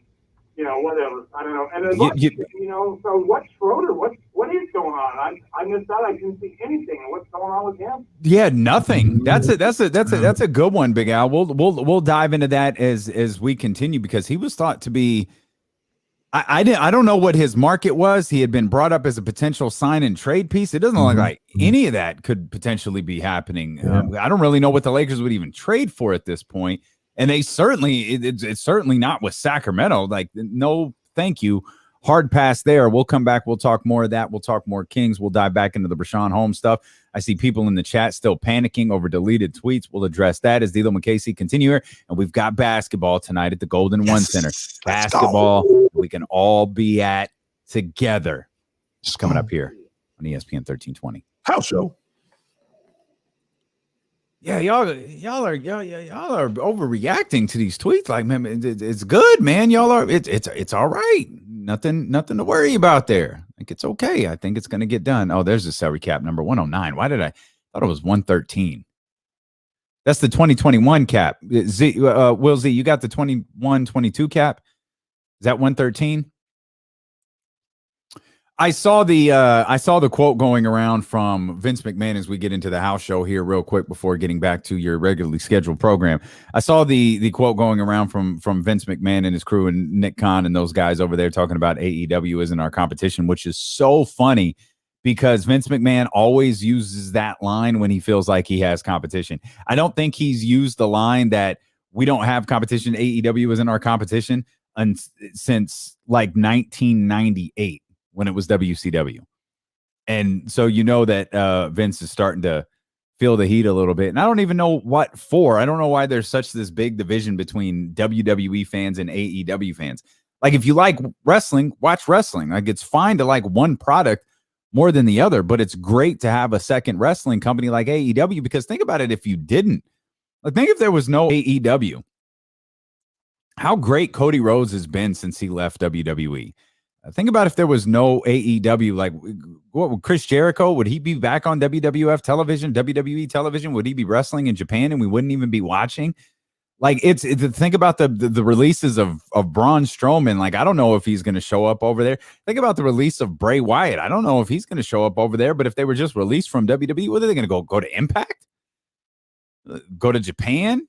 whatever. I don't know. And then, so what's Schroder? What is going on? I missed out. I didn't see anything. What's going on with him? Yeah, nothing. That's a good one, Big Al. We'll dive into that as we continue because he was thought to be. I don't know what his market was. He had been brought up as a potential sign and trade piece. It doesn't look like any of that could potentially be happening. Yeah. I don't really know what the Lakers would even trade for at this point. And they certainly, it's certainly not with Sacramento. Like, no, thank you. Hard pass there. We'll come back. We'll talk more of that. We'll talk more Kings. We'll dive back into the Richaun Holmes stuff. I see people in the chat still panicking over deleted tweets. We'll address that as D'Lo and Casey continue here. And we've got basketball tonight at the Golden One Center. Basketball we can all be at together. Just coming up here on ESPN 1320. House show. Yeah, y'all are overreacting to these tweets. Like, man, it's good, man. Y'all are it's all right. Nothing to worry about there. Like, it's okay. I think it's gonna get done. Oh, there's the salary cap number 109. Why did I thought it was 113? That's the 2021 cap. Will Z, you got the 21-22 cap? Is that 113? I saw the quote going around from Vince McMahon as we get into the house show here real quick before getting back to your regularly scheduled program. I saw the quote going around from Vince McMahon and his crew and Nick Khan and those guys over there talking about AEW isn't our competition, which is so funny because Vince McMahon always uses that line when he feels like he has competition. I don't think he's used the line that we don't have competition, AEW isn't our competition, since like 1998. When it was WCW. And so that Vince is starting to feel the heat a little bit. And I don't even know what for. I don't know why there's such this big division between WWE fans and AEW fans. Like, if you like wrestling, watch wrestling. Like, it's fine to like one product more than the other, but it's great to have a second wrestling company like AEW because think about it if you didn't. Like, think if there was no AEW. How great Cody Rhodes has been since he left WWE. Think about if there was no AEW, like what would Chris Jericho, would he be back on WWF television, WWE television? Would he be wrestling in Japan and we wouldn't even be watching? Like it's think about the releases of Braun Strowman. Like, I don't know if he's going to show up over there. Think about the release of Bray Wyatt. I don't know if he's going to show up over there, but if they were just released from WWE, what are they going to go to Impact? Go to Japan?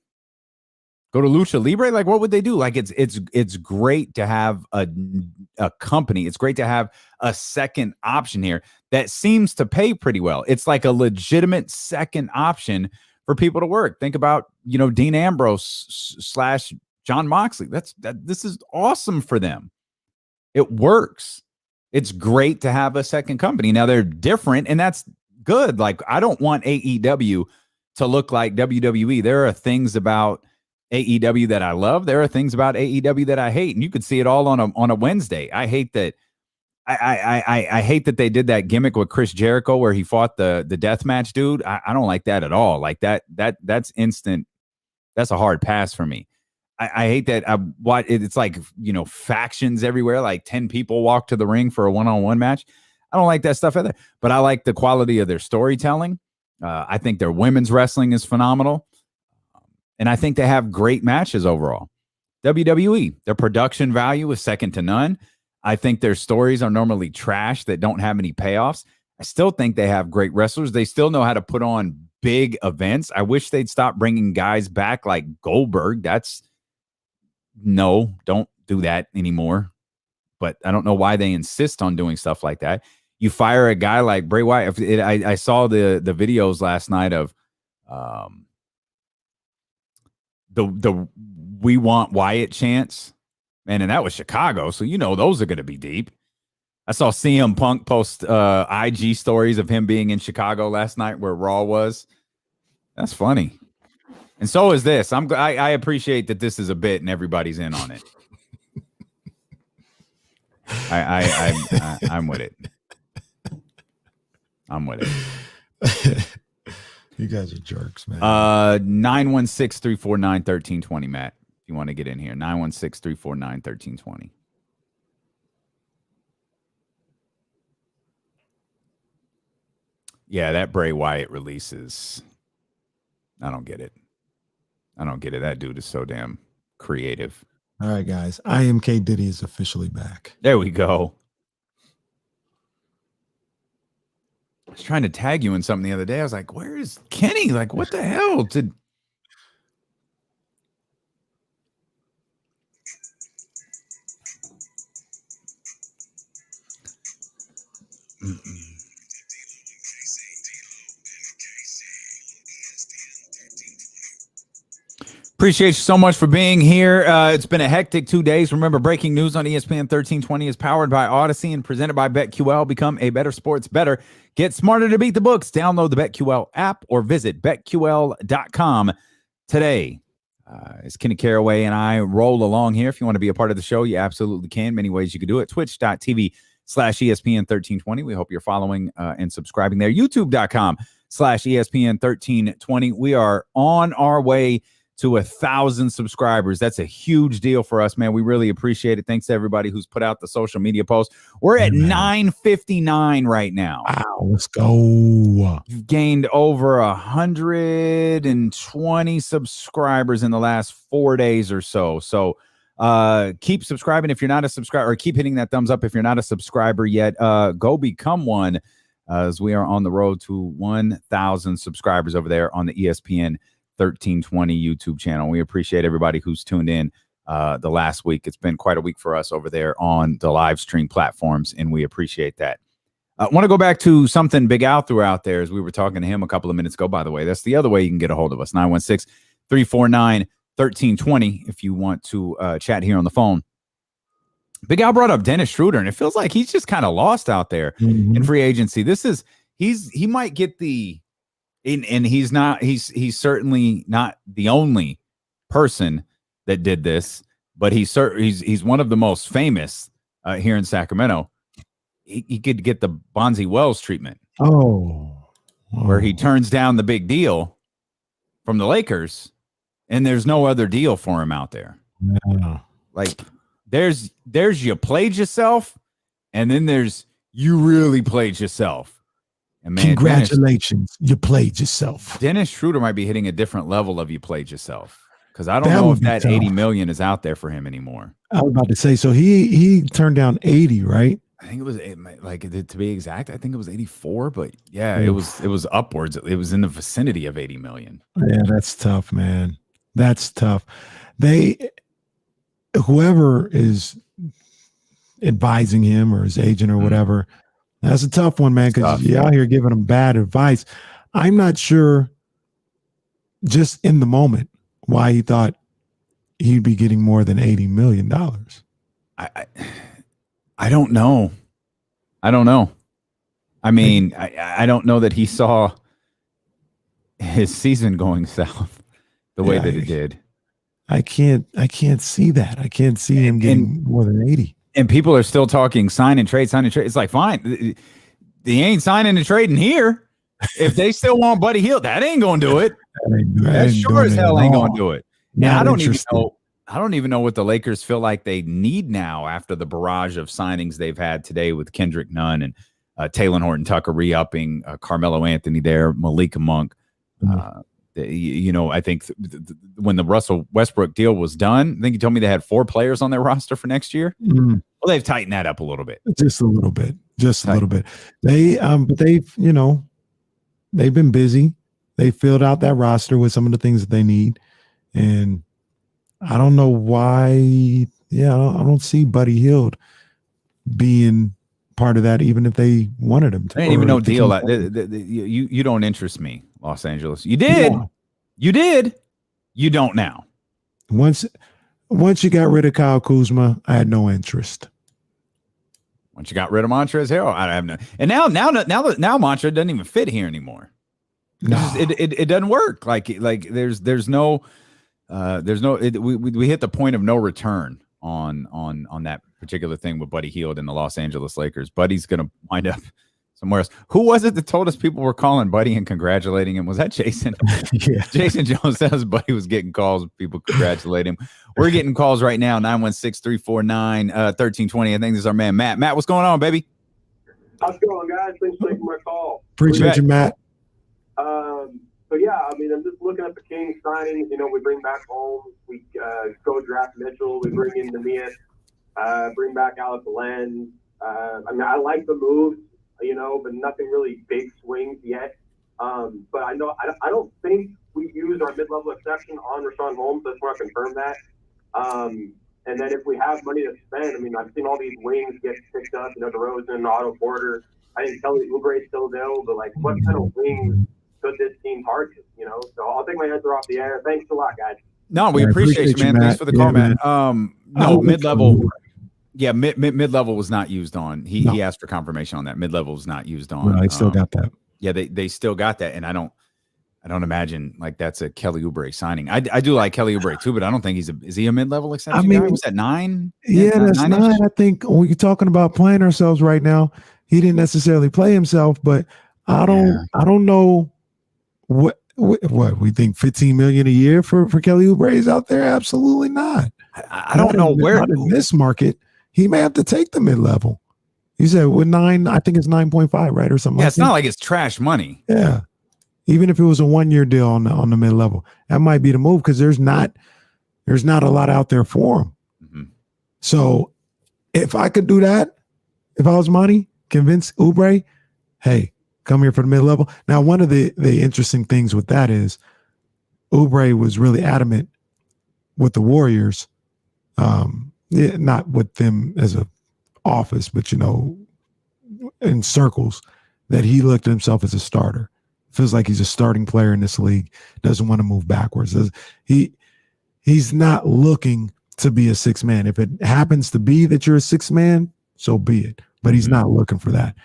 Go to Lucha Libre? Like, what would they do? Like, it's great to have a company. It's great to have a second option here that seems to pay pretty well. It's like a legitimate second option for people to work. Think about, Dean Ambrose / John Moxley. This is awesome for them. It works. It's great to have a second company. Now they're different, and that's good. Like, I don't want AEW to look like WWE. There are things about AEW that I love. There are things about AEW that I hate, and you could see it all on a Wednesday. I hate that. I hate that they did that gimmick with Chris Jericho where he fought the death match dude. I don't like that at all. Like that's instant. That's a hard pass for me. I hate that. It's like, factions everywhere. Like 10 people walk to the ring for a one-on-one match. I don't like that stuff either. But I like the quality of their storytelling. I think their women's wrestling is phenomenal. And I think they have great matches overall. WWE, their production value is second to none. I think their stories are normally trash that don't have any payoffs. I still think they have great wrestlers. They still know how to put on big events. I wish they'd stop bringing guys back like Goldberg. No, don't do that anymore. But I don't know why they insist on doing stuff like that. You fire a guy like Bray Wyatt. I saw the videos last night of the "We Want Wyatt" chants. Man, and that was Chicago, so those are going to be deep. I saw CM Punk post IG stories of him being in Chicago last night where Raw was. That's funny. And so is this. I appreciate that this is a bit and everybody's in on it. I'm with it. I'm with it. You guys are jerks, man. 916-349-1320, Matt. If you want to get in here, 916-349-1320. Yeah, that Bray Wyatt release is. I don't get it. That dude is so damn creative. All right, guys. I Am K Diddy is officially back. There we go. I was trying to tag you in something the other day. I was like, where is Kenny? Like, what the hell? Appreciate you so much for being here. It's been a hectic 2 days. Remember, breaking news on ESPN 1320 is powered by Odyssey and presented by BetQL. Become a better sports better. Get smarter to beat the books. Download the BetQL app or visit BetQL.com today. As Kenny Caraway and I roll along here, if you want to be a part of the show, you absolutely can. Many ways you can do it. Twitch.tv/ESPN1320. We hope you're following and subscribing there. YouTube.com/ESPN1320. We are on our way to 1,000 subscribers. That's a huge deal for us, man. We really appreciate it. Thanks to everybody who's put out the social media posts. We're at 959 right now. Wow, let's go. You've gained over 120 subscribers in the last 4 days or so. So keep subscribing if you're not a subscriber, or keep hitting that thumbs up if you're not a subscriber yet. Go become one, as we are on the road to 1,000 subscribers over there on the ESPN 1320 YouTube channel. We appreciate everybody who's tuned in the last week. It's been quite a week for us over there on the live stream platforms, and we appreciate that. I want to go back to something Big Al threw out there as we were talking to him a couple of minutes ago, by the way. That's the other way you can get a hold of us, 916-349-1320 if you want to chat here on the phone. Big Al brought up Dennis Schroder, and it feels like he's just kind of lost out there in free agency. He might get the and he's certainly not the only person that did this, but he's one of the most famous here in Sacramento. He could get the Bonzi Wells treatment. Where he turns down the big deal from the Lakers, and there's no other deal for him out there. Yeah. Like there's you played yourself, and then there's you really played yourself. And man, congratulations, you played yourself. Dennis Schroder might be hitting a different level of you played yourself, because I don't know if that 80 million is out there for him anymore. I was about to say, so he turned down 80, right? I think it was to be exact, I think it was 84, but yeah, it was upwards. It was in the vicinity of 80 million. Yeah, that's tough, man. That's tough. Whoever is advising him or his agent or whatever, that's a tough one, man, because you're out here giving them bad advice. I'm not sure just in the moment why he thought he'd be getting more than $80 million. I don't know. I mean, I don't know that he saw his season going south the way that it did. I can't see that. I can't see him getting more than 80. And people are still talking sign and trade. It's like, fine. They ain't signing and trading here. If they still want Buddy Hield, that ain't going to do it. That sure as hell ain't going to do it. And I don't even know what the Lakers feel like they need now after the barrage of signings they've had today with Kendrick Nunn and Taylor Horton-Tucker re-upping, Carmelo Anthony there, Malika Monk. I think when the Russell Westbrook deal was done, I think you told me they had 4 players on their roster for next year. Well, they've tightened that up a little bit. Just a little bit. But they've been busy. They filled out that roster with some of the things that they need. And I don't know why. Yeah, I don't see Buddy Hield being part of that, even if they wanted him to. There ain't even no deal. You don't interest me, Los Angeles. You did. Yeah. You did. You don't now. Once you got rid of Kyle Kuzma, I had no interest. Once you got rid of Montrezl Harrell, I have no. And now Montrezl doesn't even fit here anymore. No. It doesn't work. Like there's no we hit the point of no return on that particular thing with Buddy Hield and the Los Angeles Lakers. Buddy's gonna wind up somewhere else. Who was it that told us people were calling Buddy and congratulating him? Was that Jason? Yeah. Jason Jones says Buddy was getting calls, people congratulating him. We're getting calls right now, 916-349-1320. I think this is our man Matt. Matt, what's going on, baby? How's it going, guys? Thanks for taking my call. Appreciate you, Matt. So yeah, I mean, I'm just looking at the Kings signings. We bring back Holmes, we go draft Mitchell, we bring in Nemias, bring back Alex Len. I mean, I like the moves, but nothing really big swings yet. But I don't think we use our mid-level exception on Richaun Holmes. That's where I confirm that. And then if we have money to spend, I mean, I've seen all these wings get picked up. DeRozan, Otto Porter. I think Kelly Oubre is still available, but like, what kind of wings could this team target? So I'll take my answer off the air. Thanks a lot, guys. No, we appreciate you, man. Thanks for the call, man. No, mid-level. Yeah, mid-level was not used on. He asked for confirmation on that. Mid-level was not used on. No, I still got that. Yeah, they still got that, and I don't imagine like that's a Kelly Oubre signing. I do like Kelly Oubre too, but I don't think is he a mid-level exception guy? Was that 9? Yeah, that's 9. I think when you're talking about playing ourselves right now, he didn't necessarily play himself, but I don't know what we think $15 million a year for Kelly Oubre is out there. Absolutely not. I don't know where in this market he may have to take the mid-level. You said with 9, I think it's 9.5, right, or something. Yeah, it's not like it's trash money. Yeah, even if it was a 1-year deal on the mid-level, that might be the move because there's not a lot out there for him. Mm-hmm. So if I could do that, if I was money, convince Oubre, hey, come here for the mid-level. Now, one of the interesting things with that is Oubre was really adamant with the Warriors, not with them as a office, but in circles, that he looked at himself as a starter. Feels like he's a starting player in this league. Doesn't want to move backwards. He's not looking to be a 6-man. If it happens to be that you're a 6-man, so be it. But he's not looking for that.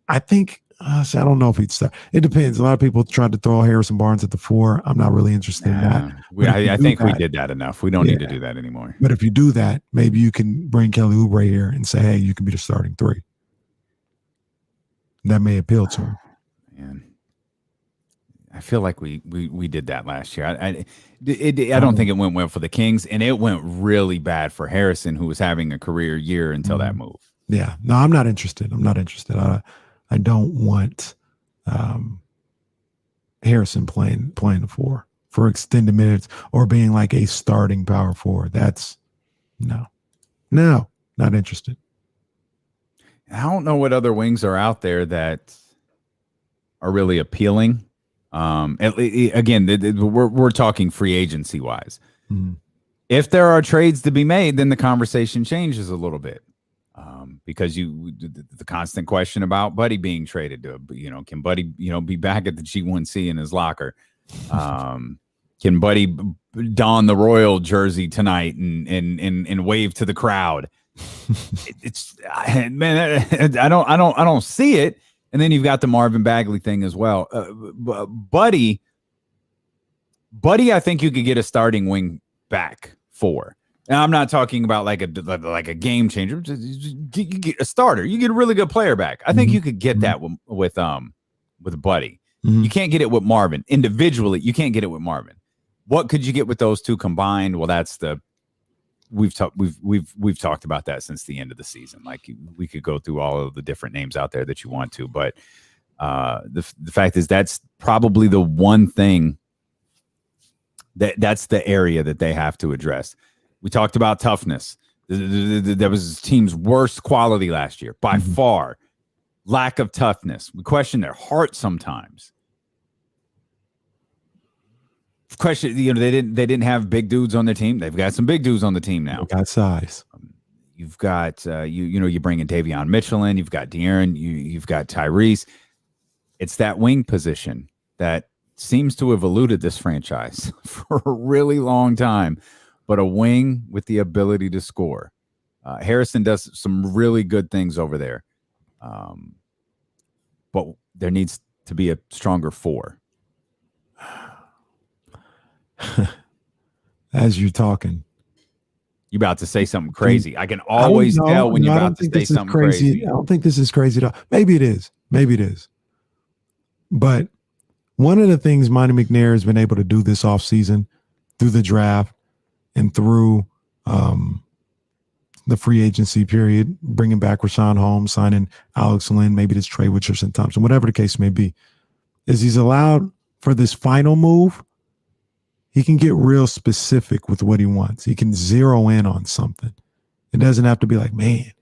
I think. I don't know if he'd start. It depends. A lot of people tried to throw Harrison Barnes at the 4. I'm not really interested in that. I think we did that enough. We don't need to do that anymore. But if you do that, maybe you can bring Kelly Oubre here and say, hey, you can be the starting 3. That may appeal to him. Man, I feel like we did that last year. I don't think it went well for the Kings, and it went really bad for Harrison, who was having a career year until that move. Yeah. No, I'm not interested. I don't want Harrison playing the 4 for extended minutes or being like a starting power forward. That's no, not interested. I don't know what other wings are out there that are really appealing. Again, we're talking free agency wise. Mm-hmm. If there are trades to be made, then the conversation changes a little bit. Because the constant question about Buddy being traded to, can Buddy, be back at the G1C in his locker? Can Buddy don the Royal jersey tonight and wave to the crowd? Man, I don't see it. And then you've got the Marvin Bagley thing as well. Buddy, I think you could get a starting wing back for. And I'm not talking about like a game changer. You get a starter. You get a really good player back. I think you could get that with Buddy. You can't get it with Marvin individually. You can't get it with Marvin. What could you get with those two combined? Well, that's we've talked about that since the end of the season. Like we could go through all of the different names out there that you want to, but the fact is that's probably the one thing that's the area that they have to address. We talked about toughness. That was his team's worst quality last year by far. Lack of toughness. We question their heart sometimes. Question, they didn't have big dudes on their team. They've got some big dudes on the team now. They got size. You've got you bring in Davion Mitchell in. You've got De'Aaron. You've got Tyrese. It's that wing position that seems to have eluded this franchise for a really long time. But a wing with the ability to score. Harrison does some really good things over there. But there needs to be a stronger four. As you're talking, you about to say something crazy. I can always tell when you're about to say something crazy. I don't think this is crazy at all. Maybe it is. But one of the things Monty McNair has been able to do this offseason through the draft and through the free agency period, bringing back Richaun Holmes, signing Alex Len, maybe this trade with Tristan Thompson, whatever the case may be, is he's allowed for this final move. He can get real specific with what he wants. He can zero in on something. It doesn't have to be like, man,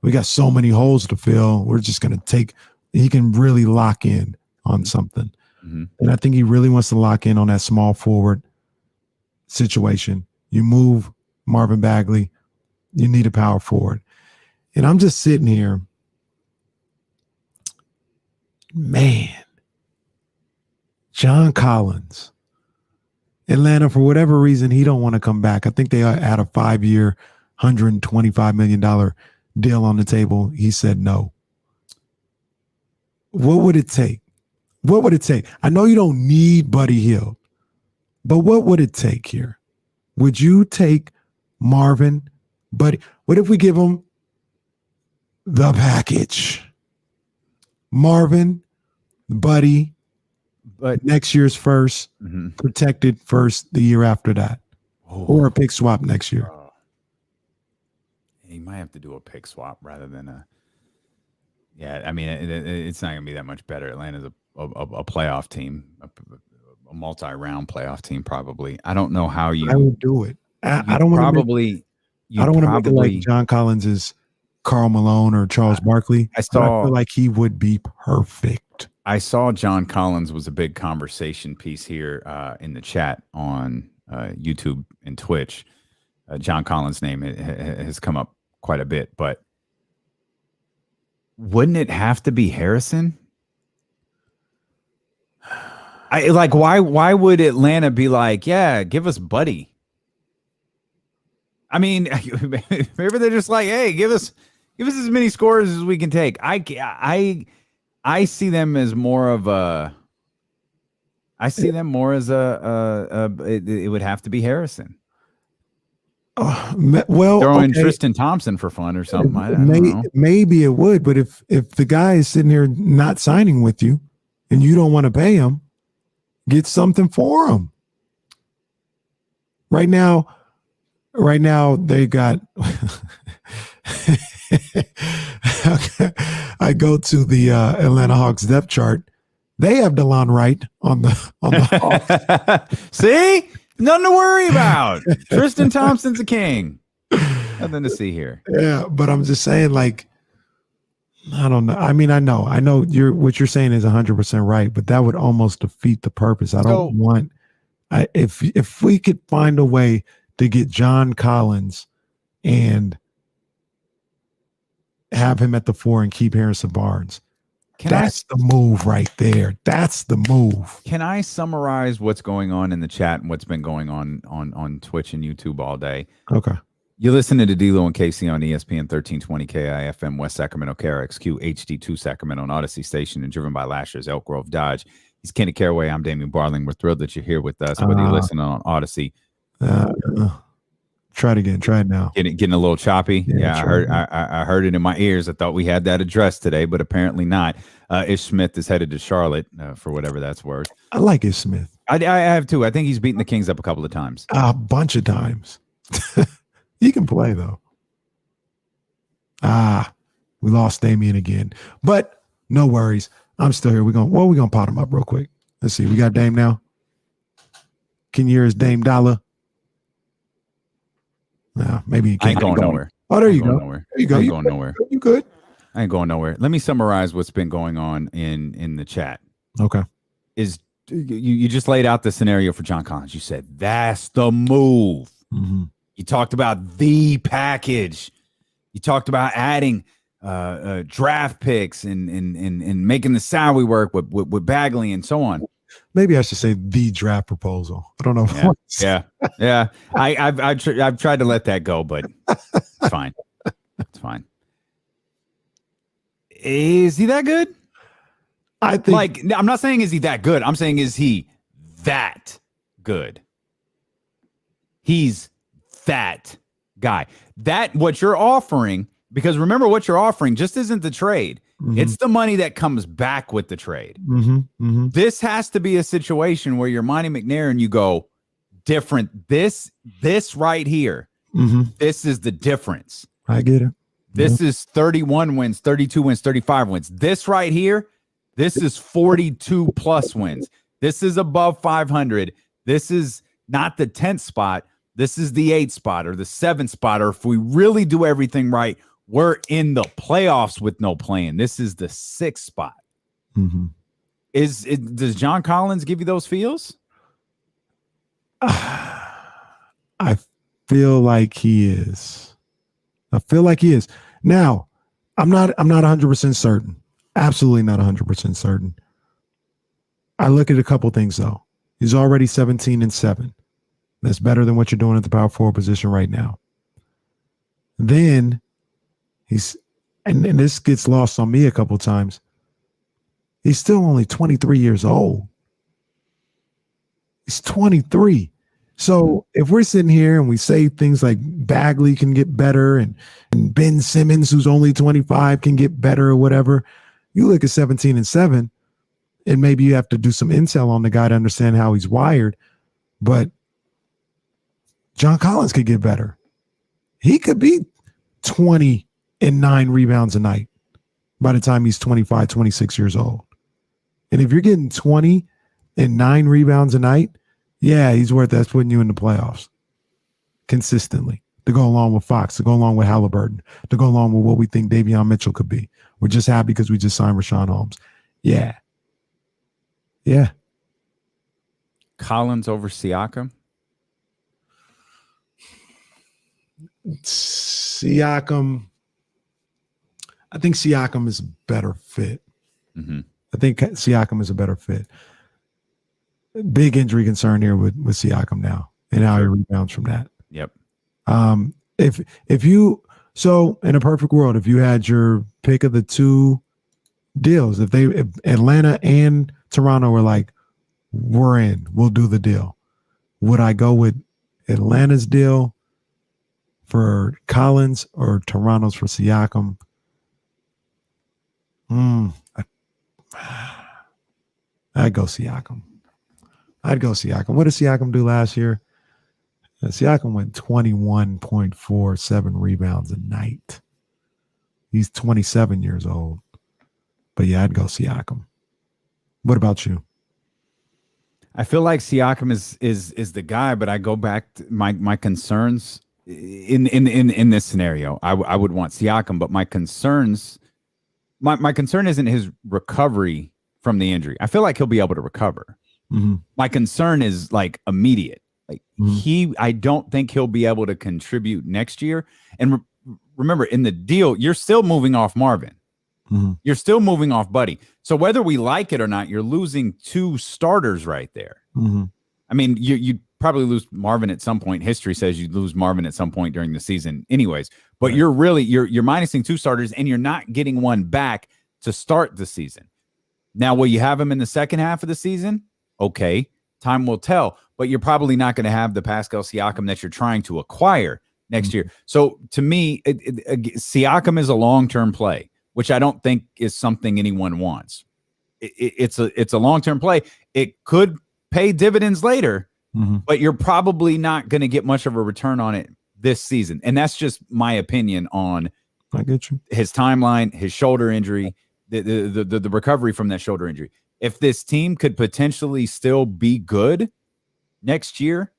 we got so many holes to fill. We're just going to take, he can really lock in on something. Mm-hmm. And I think he really wants to lock in on that small forward situation. You move Marvin Bagley, you need a power forward. And I'm just sitting here, man, John Collins, Atlanta, for whatever reason, he don't want to come back. I think they had a 5-year, $125 million deal on the table. He said no. What would it take? What would it take? I know you don't need Buddy Hield, but what would it take here? Would you take Marvin, Buddy? What if we give him the package? Marvin, Buddy, but next year's first, protected first the year after that, or a pick swap next year. He might have to do a pick swap rather than a. Yeah, I mean, it's not going to be that much better. Atlanta's a playoff team, a multi-round playoff team, probably. I don't know how you. I would do it. I don't want to make it like John Collins is Karl Malone or Charles Barkley. I feel like he would be perfect. I saw John Collins was a big conversation piece here in the chat on YouTube and Twitch. John Collins' name has come up quite a bit, but wouldn't it have to be Harrison? Why would Atlanta be like, yeah, give us Buddy? I mean, maybe they're just like, hey, give us as many scores as we can take. I see them as more of a. I see them more as it would have to be Harrison. Well, throwing Tristan Thompson for fun or something. I don't know. Maybe it would, but if the guy is sitting here not signing with you, and you don't want to pay him, get something for him. Right now they got. I go to the Atlanta Hawks depth chart. They have DeLon Wright on the Hawks. See, nothing to worry about. Tristan Thompson's a king. Nothing to see here. Yeah, but I'm just saying, like, I don't know. I mean, I know what you're saying is 100% right, but that would almost defeat the purpose. I don't want. If we could find a way to get John Collins and have him at the 4 and keep Harrison Barnes, That's the move right there. That's the move. Can I summarize what's going on in the chat and what's been going on Twitch and YouTube all day? Okay. You're listening to D-Lo and KC on ESPN 1320 KIFM West Sacramento, KRXQ, HD2 Sacramento, and Odyssey Station, and driven by Lashers, Elk Grove Dodge. He's Kenny Caraway. I'm Damian Barling. We're thrilled that you're here with us, whether you're listening on Odyssey. Try it again. Try it now. Getting a little choppy. Yeah, I heard it in my ears. I thought we had that addressed today, but apparently not. Ish Smith is headed to Charlotte for whatever that's worth. I like Ish Smith. I have too. I think he's beaten the Kings up a couple of times. A bunch of times. He can play though. We lost Damian again, but no worries. I'm still here. We're gonna pot him up real quick. Let's see. We got Dame now. Can you hear his Dame Dollar? Yeah, maybe he can't. I ain't going nowhere. Oh, there you go. Nowhere. There you go. I ain't going nowhere. You good? I ain't going nowhere. Let me summarize what's been going on in the chat. Okay. Is you just laid out the scenario for John Collins. You said that's the move. Mm-hmm. You talked about the package. You talked about adding draft picks and making the salary work with Bagley and so on. Maybe I should say the draft proposal. I don't know. Yeah. I've tried to let that go, but it's fine. It's fine. Is he that good? I think. Like, I'm not saying is he that good. I'm saying is he that good? He's that guy. That what you're offering, because remember what you're offering just isn't the trade. Mm-hmm. It's the money that comes back with the trade. Mm-hmm. Mm-hmm. This has to be a situation where you're Monty McNair and you go different. This right here. Mm-hmm. This is the difference. I get it. This is 31 wins, 32 wins, 35 wins. This right here, this is 42 plus wins. This is above 500. This is not the 10th spot. This is the 8th spot or the 7th spot. Or if we really do everything right, we're in the playoffs with no play-in. This is the 6th spot. Mm-hmm. Does John Collins give you those feels? I feel like he is. Now, I'm not 100% certain. Absolutely not 100% certain. I look at a couple things though. He's already 17-7. That's better than what you're doing at the power forward position right now. Then he's, and this gets lost on me a couple times. He's still only 23 years old. He's 23. So if we're sitting here and we say things like Bagley can get better and Ben Simmons, who's only 25, can get better or whatever, you look at 17-7, and maybe you have to do some intel on the guy to understand how he's wired. But John Collins could get better. He could be 20 and 9 rebounds a night by the time he's 25, 26 years old. And if you're getting 20 and 9 rebounds a night, yeah, he's worth that's putting you in the playoffs consistently to go along with Fox, to go along with Halliburton, to go along with what we think Davion Mitchell could be. We're just happy because we just signed Richaun Holmes. Yeah. Collins over Siakam? Siakam. I think Siakam is a better fit. Mm-hmm. I think Siakam is a better fit. Big injury concern here with Siakam now and how he rebounds from that. Yep. If you, so in a perfect world, if you had your pick of the two deals, if Atlanta and Toronto were like, we're in, we'll do the deal, would I go with Atlanta's deal for Collins or Toronto's for Siakam? I'd go Siakam. What did Siakam do last year? Siakam went 21.47 rebounds a night. He's 27 years old. But yeah, I'd go Siakam. What about you? I feel like Siakam is the guy, but I go back to my concerns in this scenario. I would want Siakam, but my concern isn't his recovery from the injury. I feel like he'll be able to recover. Mm-hmm. My concern is like immediate. Like I don't think he'll be able to contribute next year. And remember, in the deal, you're still moving off Marvin. You're still moving off Buddy. So whether we like it or not, you're losing 2 starters right there. I mean, you probably lose Marvin at some point. History says you lose Marvin at some point during the season anyways. But you're minusing 2 starters, and you're not getting one back to start the season. Now, will you have him in the second half of the season? Okay, time will tell. But you're probably not going to have the Pascal Siakam that you're trying to acquire next year. So to me, Siakam is a long-term play, which I don't think is something anyone wants. It's a long-term play. It could pay dividends later, but you're probably not going to get much of a return on it this season. And that's just my opinion on his timeline, his shoulder injury, the recovery from that shoulder injury. If this team could potentially still be good next year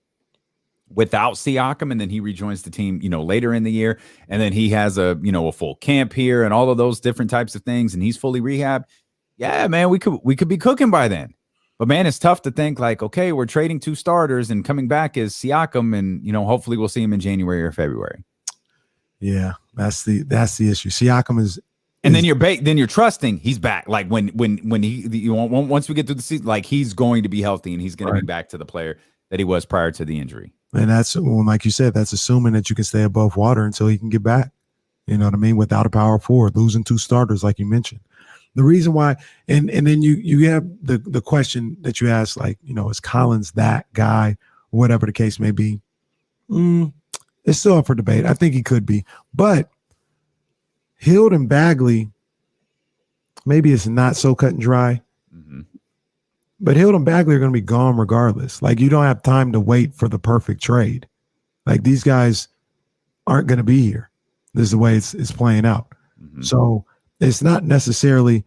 without Siakam, and then he rejoins the team, later in the year, and then he has a full camp here and all of those different types of things, and he's fully rehabbed. Yeah, man, we could be cooking by then. But man, it's tough to think like, okay, we're trading 2 starters and coming back is Siakam, and hopefully we'll see him in January or February. Yeah, that's the issue. Siakam is, and then you're trusting he's back. Like when once we get through the season, like he's going to be healthy and he's going to be back to the player that he was prior to the injury. And that's, like you said, that's assuming that you can stay above water until he can get back. You know what I mean? Without a power forward, losing 2 starters, like you mentioned. The reason why, and then you have the question that you asked, like, is Collins that guy, whatever the case may be? It's still up for debate. I think he could be. But Hield and Bagley, maybe it's not so cut and dry. But Hield and Bagley are going to be gone regardless. Like, you don't have time to wait for the perfect trade. Like, these guys aren't going to be here. This is the way it's playing out. So it's not necessarily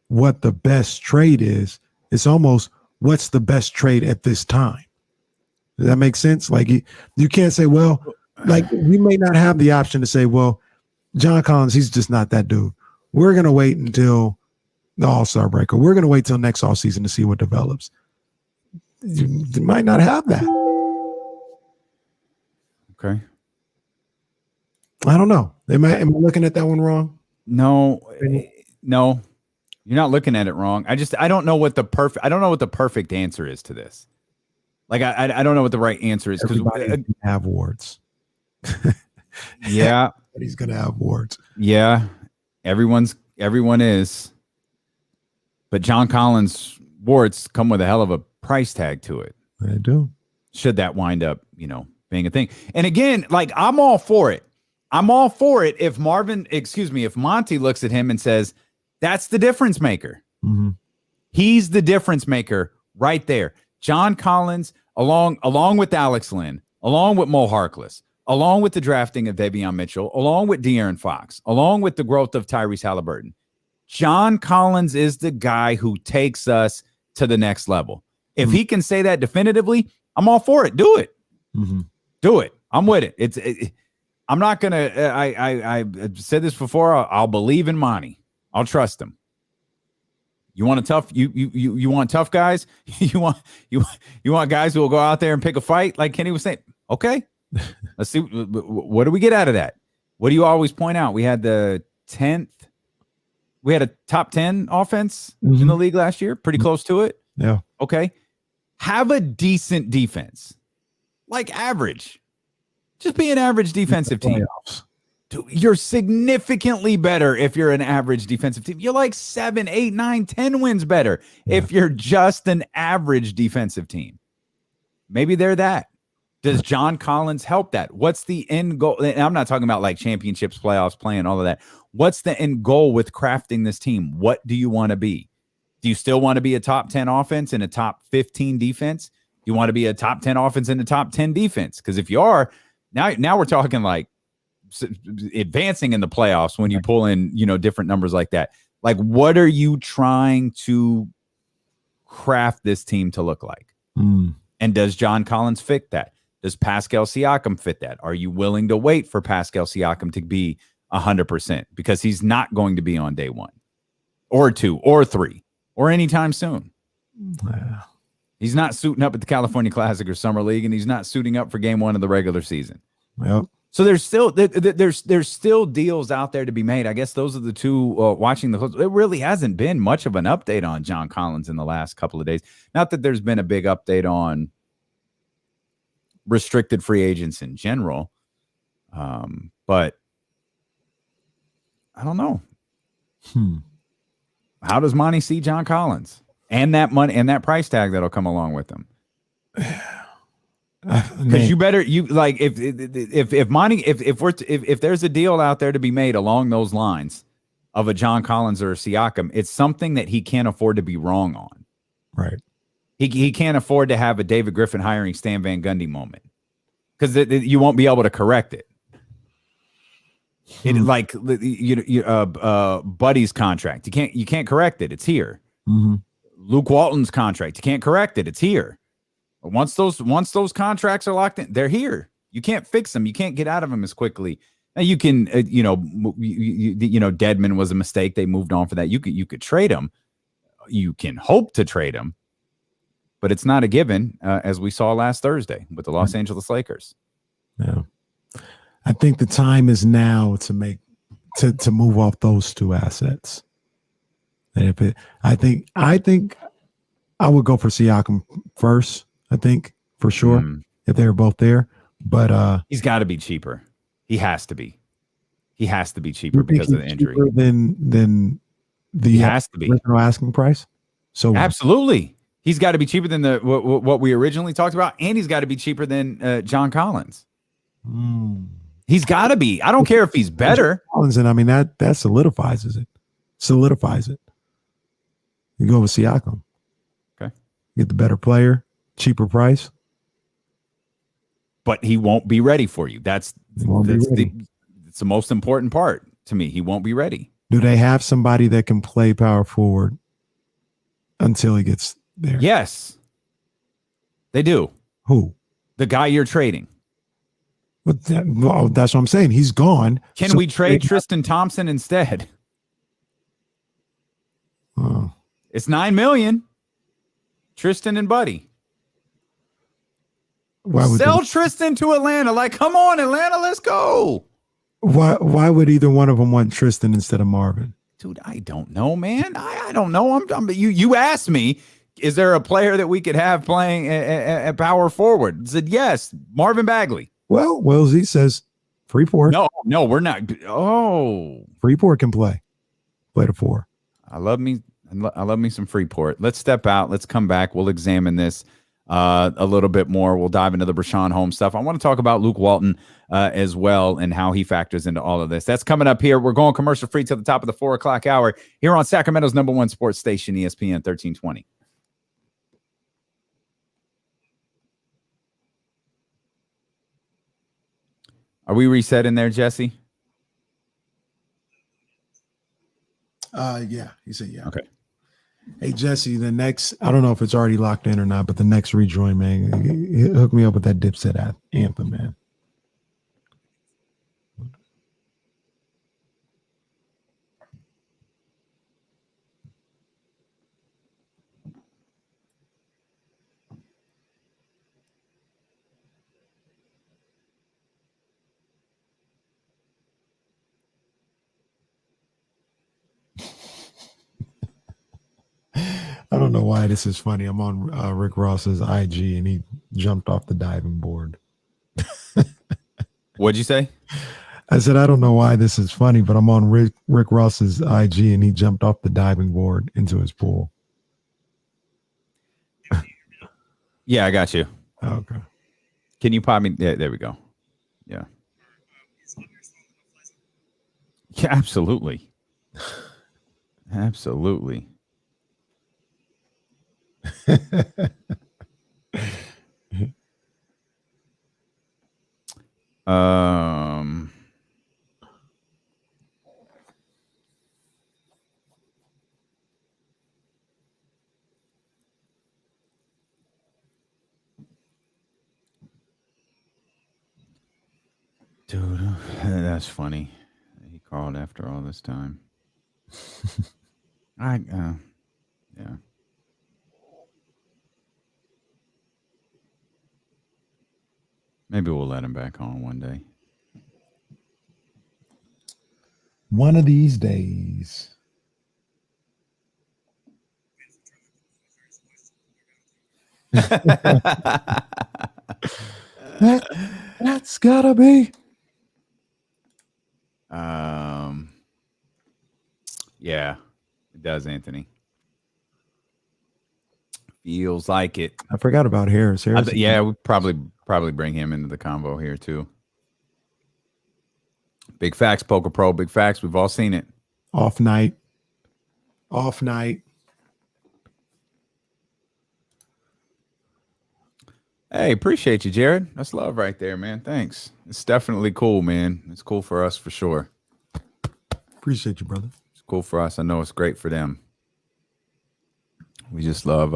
what the best trade is. It's almost what's the best trade at this time. Does that make sense? Like, you can't say, well, like, we may not have the option to say, well, John Collins, he's just not that dude. We're going to wait until the All-Star break, or we're going to wait till next offseason to see what develops. You might not have that. Okay. I don't know. Am I looking at that one wrong? No, you're not looking at it wrong. I don't know what the perfect answer is to this. Like, I don't know what the right answer is, because everybody have warts. Yeah. He's going to have warts. Yeah. Everyone is. But John Collins warts come with a hell of a price tag to it. They do. Should that wind up, being a thing. And again, like, I'm all for it. I'm all for it if Monty looks at him and says, that's the difference maker. He's the difference maker right there. John Collins, along with Alex Len, along with Moe Harkless, along with the drafting of Davion Mitchell, along with De'Aaron Fox, along with the growth of Tyrese Halliburton. John Collins is the guy who takes us to the next level. If he can say that definitively, I'm all for it. Do it. Do it. I'm with it. I'm not going to, I said this before. I'll believe in Monty. I'll trust him. You want you want tough guys? You want guys who will go out there and pick a fight, like Kenny was saying? Okay. Let's see. What do we get out of that? What do you always point out? We had a top 10 offense in the league last year, pretty close to it. Yeah. Okay. Have a decent defense, like average. Just be an average defensive team. You're significantly better if you're an average defensive team. You're like 7, 8, 9, 10 wins better if you're just an average defensive team. Maybe they're that. Does John Collins help that? What's the end goal? And I'm not talking about like championships, playoffs, playing, all of that. What's the end goal with crafting this team? What do you want to be? Do you still want to be a top 10 offense and a top 15 defense? Do you want to be a top 10 offense and a top 10 defense? Because if you are, now we're talking like advancing in the playoffs when you pull in, different numbers like that. Like, what are you trying to craft this team to look like? And does John Collins fit that? Does Pascal Siakam fit that? Are you willing to wait for Pascal Siakam to be 100%? Because he's not going to be on day 1 or 2 or 3 or anytime soon. Yeah. He's not suiting up at the California Classic or Summer League, and he's not suiting up for game 1 of the regular season. Yep. So there's still deals out there to be made. I guess those are the two watching the Clips. There really hasn't been much of an update on John Collins in the last couple of days. Not that there's been a big update on restricted free agents in general, but I don't know. How does Monty see John Collins and that money and that price tag that'll come along with him? Because if there's a deal out there to be made along those lines of a John Collins or a Siakam, it's something that he can't afford to be wrong on. Right. He can't afford to have a David Griffin hiring Stan Van Gundy moment because you won't be able to correct it. Buddy's contract, you can't correct it. It's here. Luke Walton's contract, you can't correct it. It's here. Once those contracts are locked in, they're here. You can't fix them. You can't get out of them as quickly. Now you can, Dedmon was a mistake. They moved on for that. You could trade him. You can hope to trade him, but it's not a given, as we saw last Thursday with the Los Angeles Lakers. Yeah, I think the time is now to move off those two assets. And I think I would go for Siakam first. I think for sure if they were both there, but he's got to be cheaper. He has to be. He has to be cheaper because of the injury. Than the has to be original asking price. So absolutely, he's got to be cheaper than what we originally talked about, and he's got to be cheaper than John Collins. He's got to be. I don't care if he's better. Collins, and I mean that solidifies it. You go with Siakam. Okay, get the better player. Cheaper price, but he won't be ready for you. That's the most important part to me. He won't be ready. Do they have somebody that can play power forward until he gets there? Yes, they do. Who? The guy you're trading. But that's what I'm saying. He's gone. Can we trade Tristan Thompson instead? It's $9 million. Tristan and Buddy. Sell Tristan to Atlanta. Like, come on, Atlanta, let's go. Why would either one of them want Tristan instead of Marvin? Dude, I don't know, man. I don't know. You asked me, is there a player that we could have playing at power forward? I said yes, Marvin Bagley. Well, Wilsey says Freeport. No, we're not. Oh, Freeport can play the four. I love me some Freeport. Let's step out. Let's come back. We'll examine this a little bit more. We'll dive into the Richaun Holmes stuff. I want to talk about Luke Walton as well and how he factors into all of this. That's coming up here. We're going commercial free till the top of the 4 o'clock hour here on Sacramento's #1 sports station, ESPN 1320. Are we resetting there, Jesse? Yeah. He said yeah. Okay. Hey, Jesse, the next, I don't know if it's already locked in or not, but the next rejoin, man, hook me up with that Dipset anthem, man. I don't know why this is funny. I'm on Rick Ross's IG and he jumped off the diving board. What'd you say? I said, I don't know why this is funny, but I'm on Rick Ross's IG and he jumped off the diving board into his pool. Yeah, I got you. Okay. Can you pop me? Yeah, there we go. Yeah. Yeah, absolutely. Absolutely. Dude, that's funny. He called after all this time. Yeah. Maybe we'll let him back on one day. One of these days. That's gotta be. Yeah, it does, Anthony. Feels like it. I forgot about Harris. Yeah, we probably bring him into the convo here too. Big facts, Poker Pro. Big facts. We've all seen it. Off night. Hey, appreciate you, Jared. That's love right there, man. Thanks. It's definitely cool, man. It's cool for us for sure. Appreciate you, brother. It's cool for us. I know it's great for them. We just love.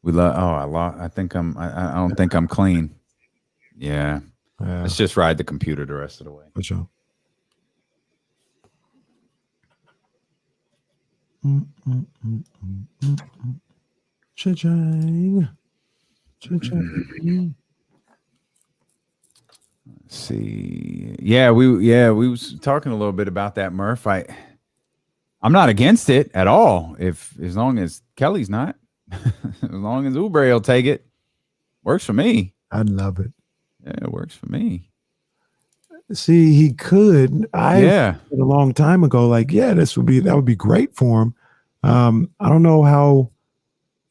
We love. Oh, I think I'm. I don't think I'm clean. Yeah. Let's just ride the computer the rest of the way. For sure. Cha-ching. Cha-ching. Let's see. Yeah, we was talking a little bit about that, Murph. I'm not against it at all. As long as Kelly's not, as long as Oubre will take it, works for me. I'd love it. Yeah, it works for me. See, he could. A long time ago, like, that would be great for him. I don't know how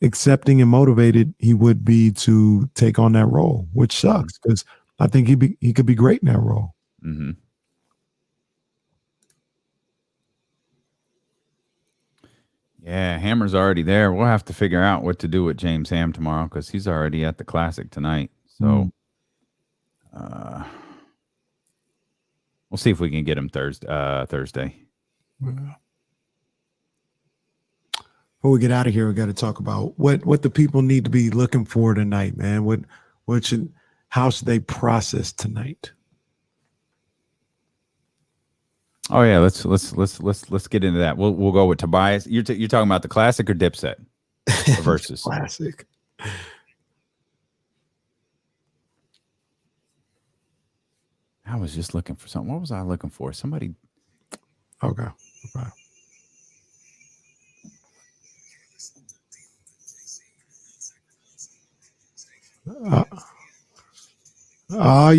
accepting and motivated he would be to take on that role, which sucks because I think he could be great in that role. Mm-hmm. Yeah, Hammer's already there. We'll have to figure out what to do with James Ham tomorrow because he's already at the Classic tonight. So we'll see if we can get him Thursday. Before we get out of here, we got to talk about what the people need to be looking for tonight, man. How should they process tonight? Oh yeah, let's get into that. We'll go with Tobias. You're talking about the Classic or Dipset versus Classic. I was just looking for something. What was I looking for? Somebody. Okay. Oh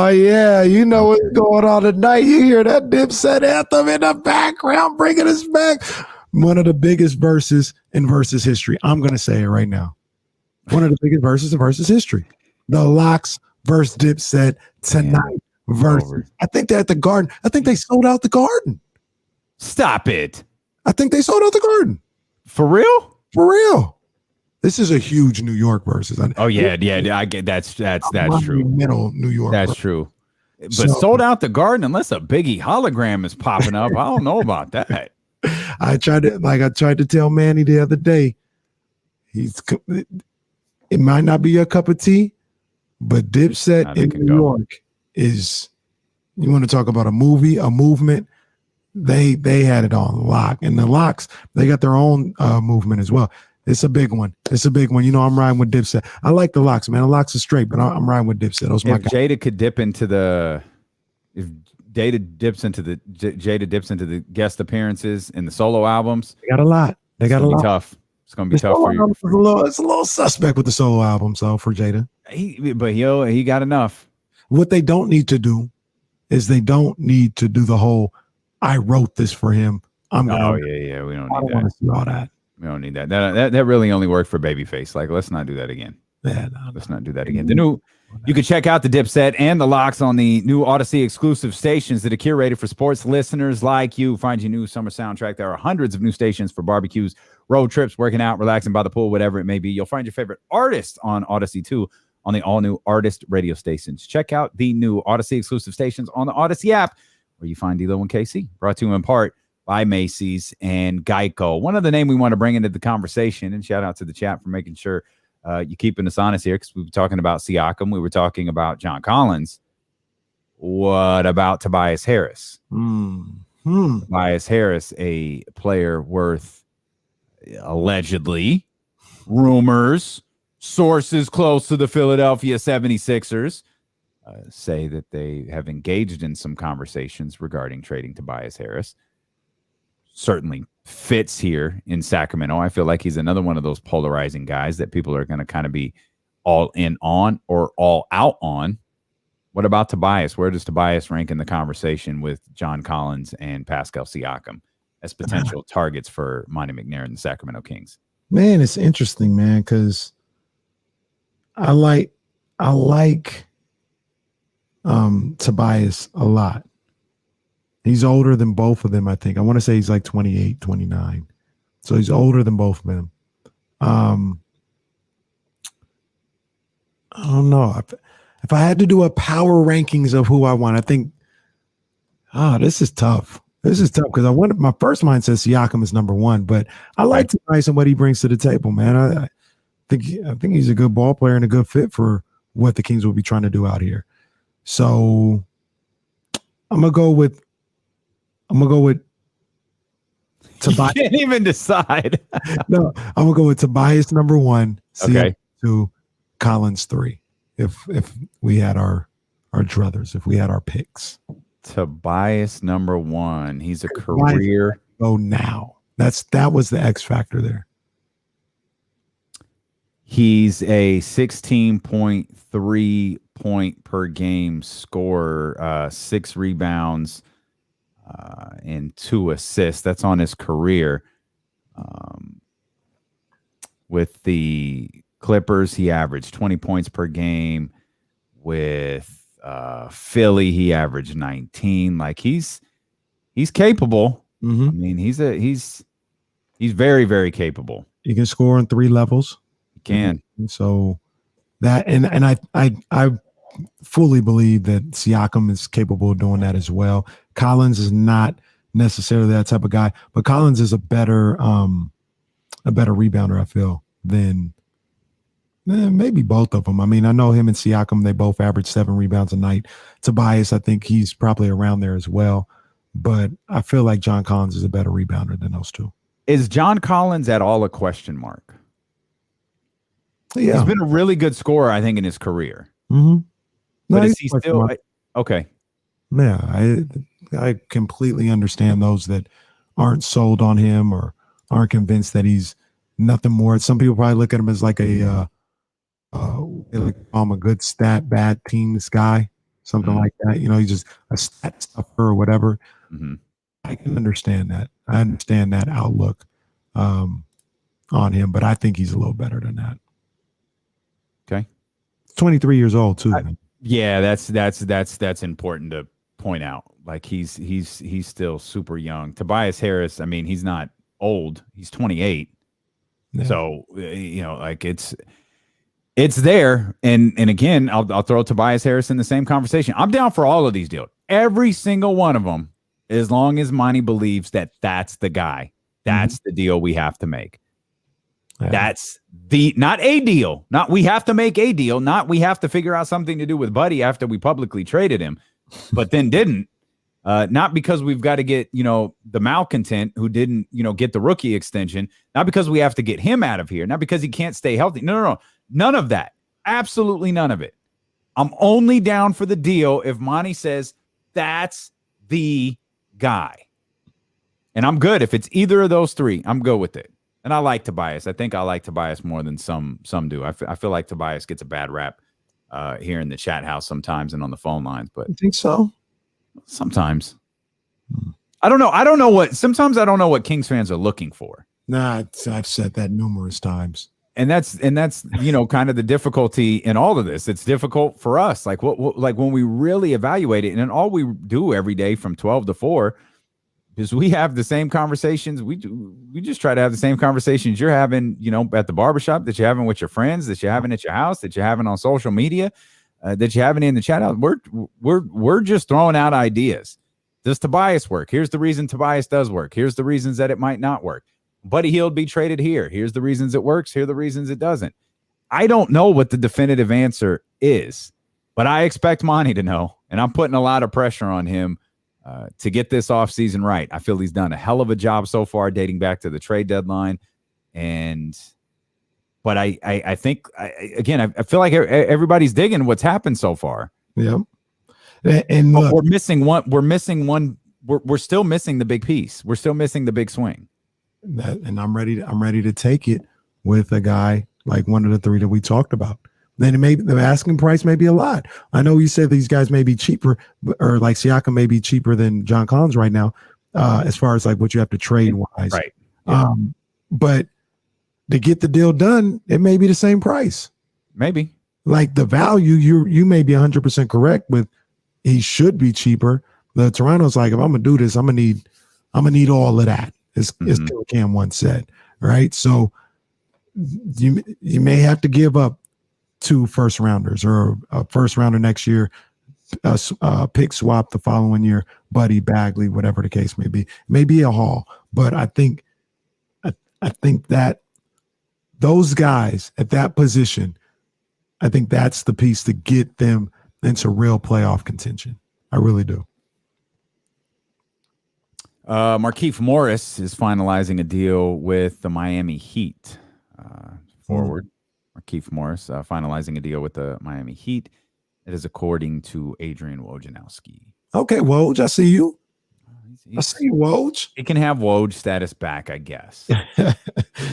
yeah, you know what's going on tonight. You hear that Dipset anthem in the background bringing us back. One of the biggest verses in versus history. I'm going to say it right now. One of the biggest verses in versus history. The Locks versus Dipset tonight. Versus. I think they're at the Garden. I think they sold out the Garden. Stop it. I think they sold out the Garden. For real? For real. This is a huge New York versus. Oh yeah. I get that's true. Middle New York. That's true. But sold out the Garden unless a Biggie hologram is popping up. I don't know about that. I tried to tell Manny the other day. It might not be your cup of tea, but Dipset in New York is. You want to talk about a movie, a movement? They had it on lock, and the Locks they got their own movement as well. It's a big one. You know, I'm riding with Dipset. I like the Locks, man. The Locks are straight, but I'm riding with Dipset. Those if Jada could dip into the, if Jada dips into the guest appearances and the solo albums, they got a lot. They got a lot. Tough. It's gonna be tough for you. It's a little suspect with the solo album, so for Jada. He got enough. What they don't need to do is they don't need to do the whole I wrote this for him. We don't need that. I don't want to see all that. We don't need that. That really only worked for Babyface. Like, let's not do that again. Yeah, let's not do that again. You can check out the Dipset and the Locks on the new Odyssey exclusive stations that are curated for sports listeners like you. Find your new summer soundtrack. There are hundreds of new stations for barbecues, road trips, working out, relaxing by the pool, whatever it may be. You'll find your favorite artist on Odyssey too on the all-new Artist radio stations. Check out the new Odyssey exclusive stations on the Odyssey app where you find D-Lo and KC. Brought to you in part by Macy's and Geico. One other name we want to bring into the conversation, and shout out to the chat for making sure you're keeping us honest here, because we were talking about Siakam. We were talking about John Collins. What about Tobias Harris? Tobias Harris, a player worth allegedly, rumors, sources close to the Philadelphia 76ers, say that they have engaged in some conversations regarding trading Tobias Harris. Certainly fits here in Sacramento. I feel like he's another one of those polarizing guys that people are going to kind of be all in on or all out on. What about Tobias? Where does Tobias rank in the conversation with John Collins and Pascal Siakam as potential targets for Monty McNair and the Sacramento Kings? Man, it's interesting, man, because I like Tobias a lot. He's older than both of them, I think. I want to say he's like 28, 29. So he's older than both of them. I don't know. If I had to do a power rankings of who I want, I think, this is tough. This is tough because my first mind says Siakam is number one, but I like Tobias and what he brings to the table, man. I think he's a good ball player and a good fit for what the Kings will be trying to do out here. So I'm gonna go with Tobias. You can't even decide. No, I'm gonna go with Tobias number one, Okay. 2, Collins 3. If we had our druthers, if we had our picks. Tobias number one. He's a career. Oh, now that was the X factor there. He's a 16.3 point per game scorer, 6 rebounds, and 2 assists. That's on his career. With the Clippers, he averaged 20 points per game. With Philly, he averaged 19. Like he's capable. Mm-hmm. I mean, he's very, very capable. He can score on 3 levels. He can. So that and I fully believe that Siakam is capable of doing that as well. Collins is not necessarily that type of guy, but Collins is a better rebounder, I feel, than maybe both of them. I mean, I know him and Siakam, they both average 7 rebounds a night. Tobias, I think he's probably around there as well, but I feel like John Collins is a better rebounder than those two. Is John Collins at all a question mark? Yeah. He's been a really good scorer, I think, in his career. Mm-hmm. But is he still okay? Yeah, I completely understand those that aren't sold on him or aren't convinced that he's nothing more. Some people probably look at him as like a I'm a good stat, bad teams guy, something like that. You know, he's just a stat stuffer or whatever. Mm-hmm. I can understand that. I understand that outlook on him, but I think he's a little better than that. Okay, 23 years old too. Yeah, that's important to point out. Like he's still super young. Tobias Harris, I mean, he's not old. He's 28. Yeah. So like it's there. And again, I'll throw Tobias Harris in the same conversation. I'm down for all of these deals. Every single one of them, as long as Monty believes that that's the guy. That's the deal we have to make. Yeah. That's not a deal. Not we have to make a deal. Not we have to figure out something to do with Buddy after we publicly traded him, but then didn't. Not because we've got to get, the malcontent who didn't, get the rookie extension. Not because we have to get him out of here. Not because he can't stay healthy. No. None of that. Absolutely none of it. I'm only down for the deal if Monty says that's the guy. And I'm good. If it's either of those 3, I'm good with it. And I like Tobias. I think I like Tobias more than some do. I feel like Tobias gets a bad rap here in the chat house sometimes and on the phone lines. But you think so? Sometimes. I don't know. Sometimes I don't know what Kings fans are looking for. Nah, I've said that numerous times. And that's kind of the difficulty in all of this. It's difficult for us. Like like when we really evaluate it, and then all we do every day from 12 to 4 is we have the same conversations. We just try to have the same conversations you're having, at the barbershop, that you're having with your friends, that you're having at your house, that you're having on social media, that you're having in the chat house. We're just throwing out ideas. Does Tobias work? Here's the reason Tobias does work. Here's the reasons that it might not work. Buddy Hield be traded here. Here's the reasons it works. Here are the reasons it doesn't. I don't know what the definitive answer is, but I expect Monty to know, and I'm putting a lot of pressure on him to get this offseason right. I feel he's done a hell of a job so far dating back to the trade deadline. But I think, I feel like everybody's digging what's happened so far. Yep. And but look, we're missing one. We're still missing the big piece. We're still missing the big swing. and I'm ready to take it with a guy like one of the three that we talked about. Then the asking price may be a lot. I know you said these guys may be cheaper, or like Siakam may be cheaper than John Collins right now, as far as like what you have to trade wise. Right. Yeah. But to get the deal done, it may be the same price. Maybe. Like the value, you may be 100% correct with he should be cheaper. The Toronto's like, if I'm gonna do this, I'm gonna need all of that. As Killer Cam once said, right? So you may have to give up 2 first rounders or a first rounder next year, pick swap the following year, Buddy, Bagley, whatever the case may be. It may be a haul, but I think that those guys at that position, I think that's the piece to get them into real playoff contention. I really do. Markieff Morris is finalizing a deal with the Miami Heat. Forward. Markieff Morris finalizing a deal with the Miami Heat. It is according to Adrian Wojnarowski. Okay, Woj, I see you. I see you, Woj. He can have Woj status back, I guess.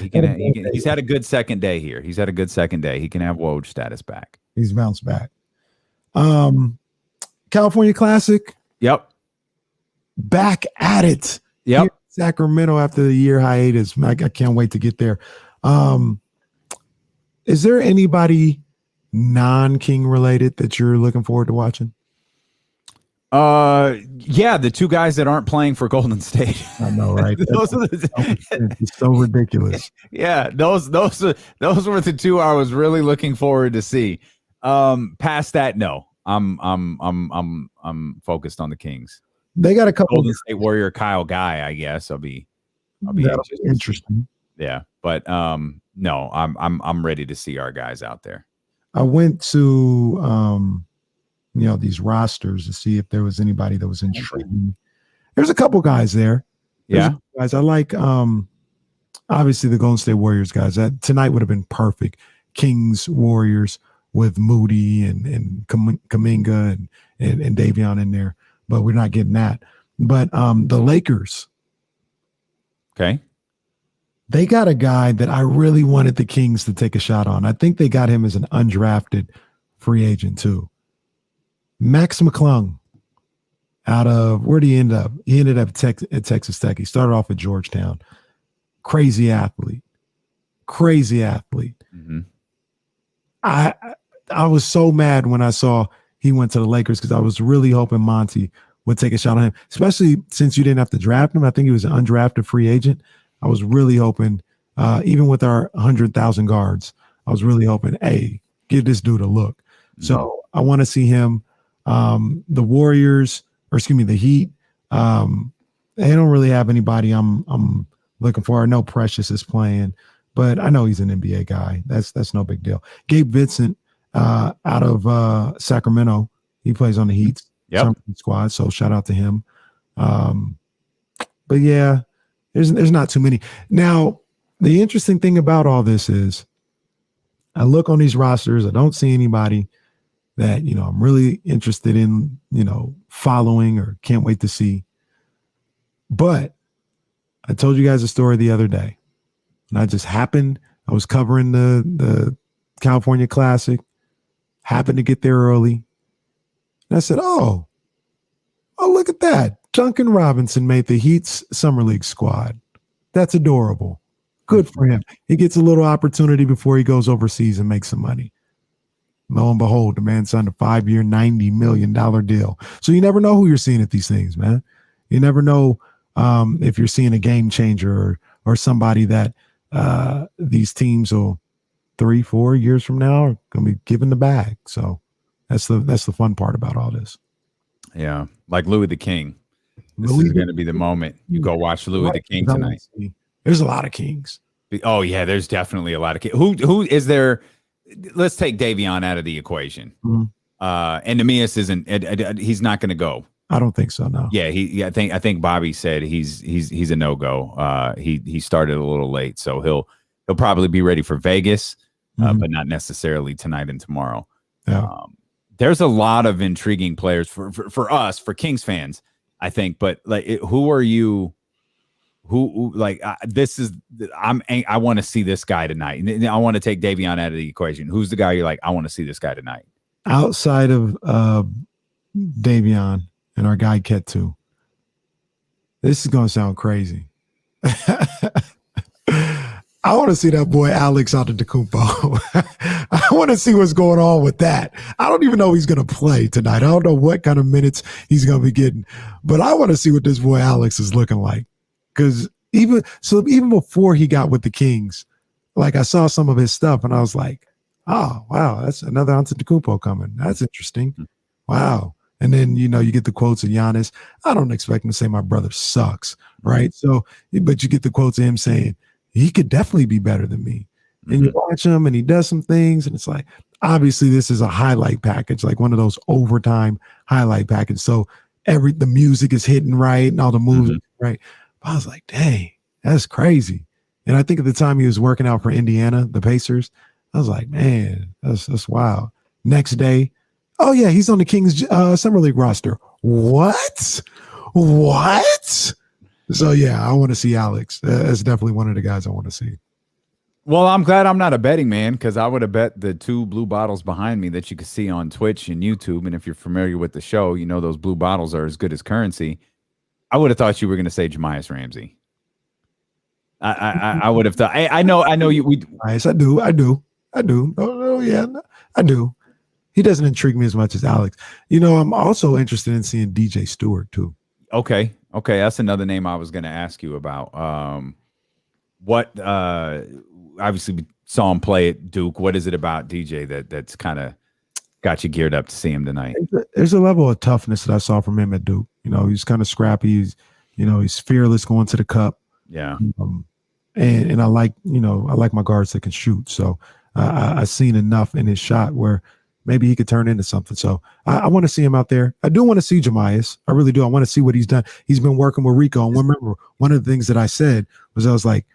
He's had a good second day here. He can have Woj status back. He's bounced back. California Classic. Yep. Back at it. Yep. Here, Sacramento after the year hiatus. I can't wait to get there. Is there anybody non-King related that you're looking forward to watching? Yeah, the 2 guys that aren't playing for Golden State. I know, right? It's so ridiculous. Yeah, those were the 2 I was really looking forward to see. Past that, no. I'm focused on the Kings. They got a couple Golden State Warrior Kyle Guy, I guess. I'll be interesting. Yeah, but no, I'm ready to see our guys out there. I went to these rosters to see if there was anybody that was intriguing. There's a couple guys there. Guys I like. Obviously the Golden State Warriors guys. Tonight would have been perfect. Kings Warriors with Moody and Kuminga and Davion in there, but we're not getting that. But the Lakers. Okay. They got a guy that I really wanted the Kings to take a shot on. I think they got him as an undrafted free agent too. Max McClung, out of, where did he end up? He ended up at Texas Tech. He started off at Georgetown. Crazy athlete. Mm-hmm. I was so mad when I saw he went to the Lakers because I was really hoping Monty would take a shot on him, especially since you didn't have to draft him. I think he was an undrafted free agent. I was really hoping, even with our 100,000 guards, I was really hoping, hey, give this dude a look. Mm-hmm. So I want to see him. The Warriors, the Heat, they don't really have anybody I'm looking for. I know Precious is playing, but I know he's an NBA guy. That's no big deal. Gabe Vincent, out of Sacramento, he plays on the Heat squad, so shout out to him. But yeah, there's not too many. Now, the interesting thing about all this is I look on these rosters, I don't see anybody that, I'm really interested in, following or can't wait to see. But I told you guys a story the other day. And I was covering the California Classic, happened to get there early. And I said, oh, look at that. Duncan Robinson made the Heat's Summer League squad. That's adorable. Good for him. He gets a little opportunity before he goes overseas and makes some money. Lo and behold, the man signed a 5-year, $90 million deal. So you never know who you're seeing at these things, man. You never know if you're seeing a game changer or somebody that these teams will 3-4 years from now are going to be given the bag. So that's the fun part about all this. Yeah, like Louis the King. This is going to be the moment you go watch Louis the King tonight. There's a lot of Kings. Oh yeah, there's definitely a lot of Kings. Who is there? Let's take Davion out of the equation. Mm-hmm. And Neemias isn't. He's not going to go. I don't think so. No. Yeah. I think Bobby said he's a no go. He started a little late, so he'll probably be ready for Vegas, but not necessarily tonight and tomorrow. Yeah. there's a lot of intriguing players for us, for Kings fans, I think. But like, who are you? Who like this is? I want to see this guy tonight. I want to take Davion out of the equation. Who's the guy you're like? I want to see this guy tonight. Outside of Davion and our guy Ketu, this is gonna sound crazy. I want to see that boy Alex Antetokounmpo. I want to see what's going on with that. I don't even know he's going to play tonight. I don't know what kind of minutes he's going to be getting, but I want to see what this boy Alex is looking like. Because even before he got with the Kings, like I saw some of his stuff and I was like, oh, wow, that's another Antetokounmpo coming. That's interesting. Wow. And then, you get the quotes of Giannis. I don't expect him to say my brother sucks, right? So, but you get the quotes of him saying, he could definitely be better than me. And you watch him and he does some things and it's like, obviously this is a highlight package, like one of those overtime highlight packages. So the music is hitting right and all the moves right. But I was like, dang, that's crazy. And I think at the time he was working out for Indiana, the Pacers, I was like, man, that's wild. Next day, oh yeah, he's on the Kings Summer League roster. What? So, yeah, I want to see Alex. That's definitely one of the guys I want to see. Well, I'm glad I'm not a betting man because I would have bet the 2 blue bottles behind me that you can see on Twitch and YouTube. And if you're familiar with the show, those blue bottles are as good as currency. I would have thought you were going to say Jamias Ramsey. I would have thought. I know you. Nice, I do. Oh, yeah, I do. He doesn't intrigue me as much as Alex. I'm also interested in seeing DJ Stewart, too. Okay, that's another name I was going to ask you about. Obviously we saw him play at Duke. What is it about DJ that's kind of got you geared up to see him tonight? There's a level of toughness that I saw from him at Duke. He's kind of scrappy. He's fearless going to the cup. Yeah. And I like my guards that can shoot. So I've seen enough in his shot where maybe he could turn into something. So I want to see him out there. I do want to see Jamias. I really do. I want to see what he's done. He's been working with Rico. And remember, one of the things that I said was I was like,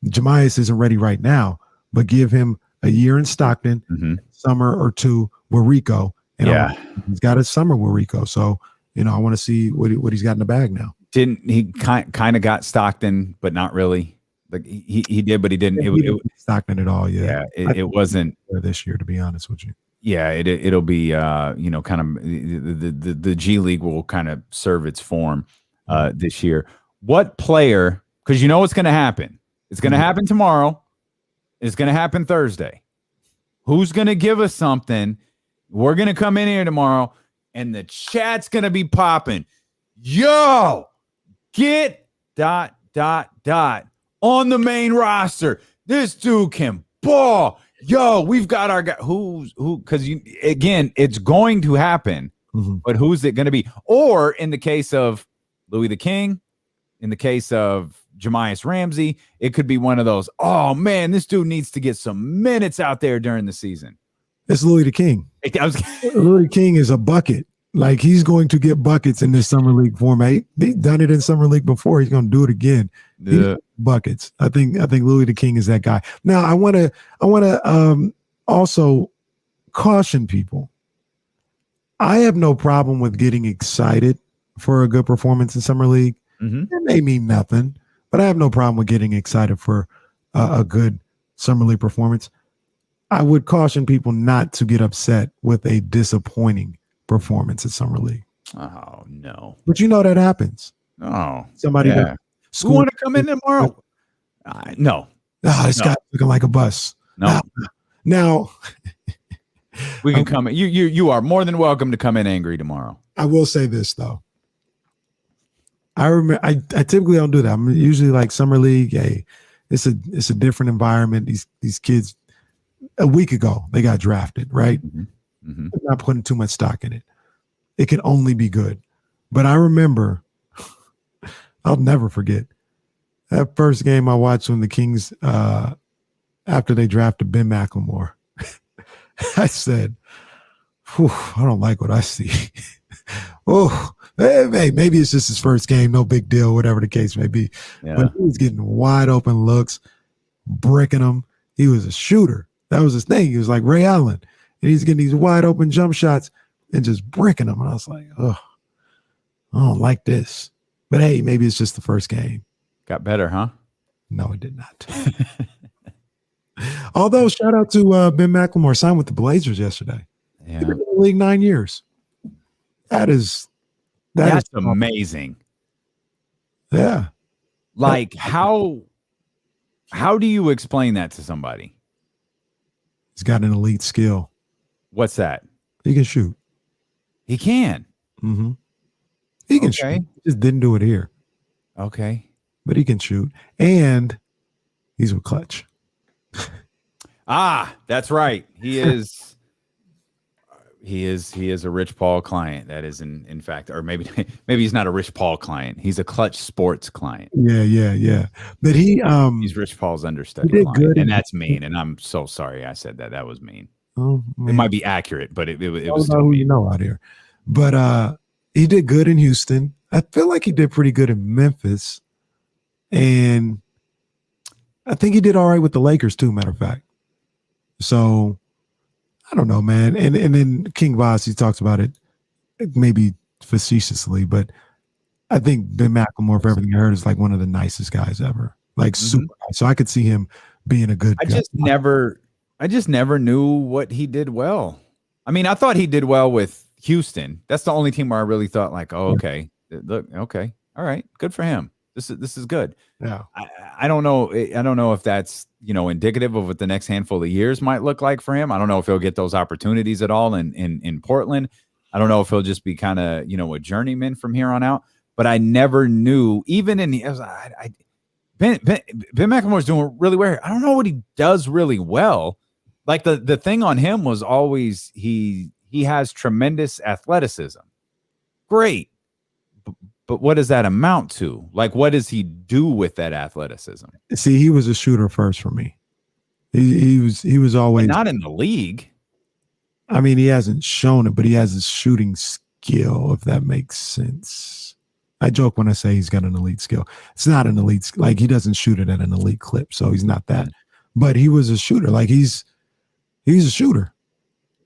Jamias isn't ready right now, but give him a year in Stockton, summer or 2 with Rico. And he's got a summer with Rico. So, I want to see what he's got in the bag now. Didn't he kind of got Stockton, but not really? Like he did, but he didn't. He didn't Stockton at all. Yeah. It wasn't this year, to be honest with you. Yeah, it'll be kind of the G League will kind of serve its form this year. What player? Because what's going to happen. It's going to happen tomorrow. It's going to happen Thursday. Who's going to give us something? We're going to come in here tomorrow, and the chat's going to be popping. Yo, get ... on the main roster. This dude can ball. Yo, we've got our guy. Who? Because again, it's going to happen. But who's it going to be? Or in the case of Louis the King, in the case of Jamias Ramsey, it could be one of those. Oh man, this dude needs to get some minutes out there during the season. It's Louis the King. Louis the King is a bucket. Like he's going to get buckets in this summer league format. He's done it in summer league before. He's going to do it again. Yeah. Buckets. I think Louis the King is that guy. Now I want to also caution people. I have no problem with getting excited for a good performance in summer league. It may mean nothing, but I have no problem with getting excited for a good summer league performance. I would caution people not to get upset with a disappointing performance at summer league. Oh no! But that happens. Oh, somebody. Yeah. Who want to come in tomorrow? No. This guy's looking like a bus. No. Now we can come in. You are more than welcome to come in angry tomorrow. I will say this though. I remember I typically don't do that. I'm usually like summer league. Hey, it's a different environment. These kids a week ago they got drafted, right? I'm not putting too much stock in it. It can only be good. But I remember, I'll never forget that first game I watched when the Kings after they drafted Ben McLemore. I said, I don't like what I see. Hey, maybe it's just his first game, no big deal, whatever the case may be. Yeah. But he was getting wide open looks, bricking them. He was a shooter. That was his thing. He was like Ray Allen. And he's getting these wide open jump shots. and just bricking them. And I was like, oh, I don't like this. But hey, maybe it's just the first game. Got better, huh? No, it did not. Although, shout out to Ben McLemore, signed with the Blazers yesterday. Yeah. He's been in the league 9 years. That's amazing. Yeah. Like how do you explain that to somebody? He's got an elite skill. What's that? He can shoot. He can. Mm-hmm. He can shoot. He just didn't do it here. Okay. But he can shoot. And he's with Clutch. That's right. He is a Rich Paul client. That is in fact, or maybe he's not a Rich Paul client. He's a Clutch Sports client. Yeah. But he's Rich Paul's understudy client. Good, and that's mean. And I'm so sorry I said that. That was mean. Oh, it might be accurate, but it was still who mean. You know out here. But he did good in Houston. I feel like he did pretty good in Memphis. And I think he did all right with the Lakers too, matter of fact. So I don't know, man. And then King Voss, he talks about it maybe facetiously, but I think Ben McLemore, for everything I heard, is like one of the nicest guys ever. Like super nice. So I could see him being a good guy. I just never knew what he did well. I mean, I thought he did well with Houston. That's the only team where I really thought like, oh, okay. Look, okay. All right. Good for him. This is good. Yeah. I don't know. I don't know if that's, indicative of what the next handful of years might look like for him. I don't know if he'll get those opportunities at all in Portland. I don't know if he'll just be kind of, a journeyman from here on out. But I never knew, even in Ben McLemore's doing really well. I don't know what he does really well. Like the thing on him was always he has tremendous athleticism. Great. But what does that amount to? Like, what does he do with that athleticism? See, he was a shooter first for me. He was always not in the league. I mean, he hasn't shown it, but he has a shooting skill, if that makes sense. I joke when I say he's got an elite skill. It's not an elite, like he doesn't shoot it at an elite clip, so he's not that. But he was a shooter. Like he's a shooter.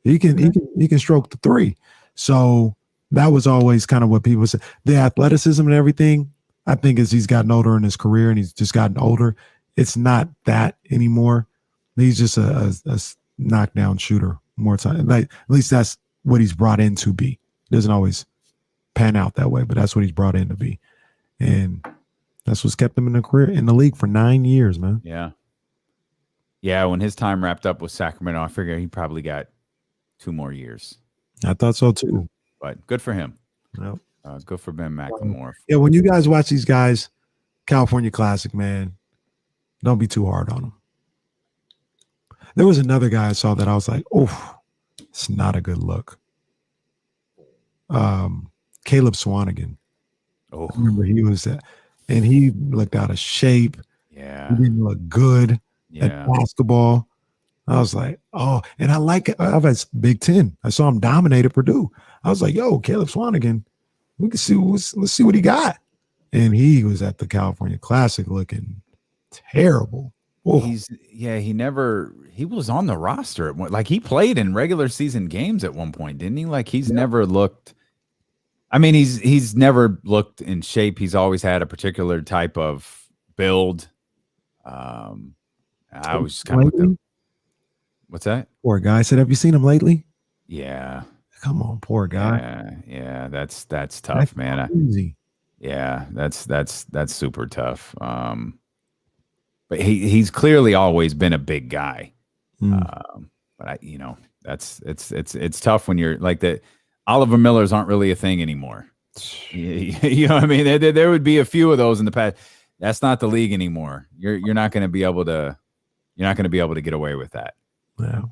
He can stroke the three. So that was always kind of what people said. The athleticism and everything, I think as he's gotten older in his career and he's just gotten older, it's not that anymore. He's just a knockdown shooter more time. Like at least that's what he's brought in to be. It doesn't always pan out that way, but that's what he's brought in to be. And that's what's kept him in the league for 9 years, man. Yeah. Yeah, when his time wrapped up with Sacramento, I figure he probably got 2 more years. I thought so too. But good for him. Yep. Good for Ben McLemore. Yeah, when you guys watch these guys, California Classic, man, don't be too hard on them. There was another guy I saw that I was like, oh, it's not a good look. Caleb Swanigan. Oh, I remember he was that, and he looked out of shape. Yeah, he didn't look good at basketball. I was like, oh, and I've had Big Ten. I saw him dominate at Purdue. I was like, yo, Caleb Swanigan, let's see what he got. And he was at the California Classic looking terrible. Oh. He was on the roster. Like he played in regular season games at one point, didn't he? Like he's never looked, I mean, he's never looked in shape. He's always had a particular type of build. I was kind of what's that? Poor guy. I said, have you seen him lately? Yeah. Come on, poor guy. Yeah, that's tough, man. Crazy. Yeah, that's super tough. But he's clearly always been a big guy. But it's tough when you're like that. Oliver Millers aren't really a thing anymore. You know what I mean? There would be a few of those in the past. That's not the league anymore. You're not going to be able to get away with that. Yeah.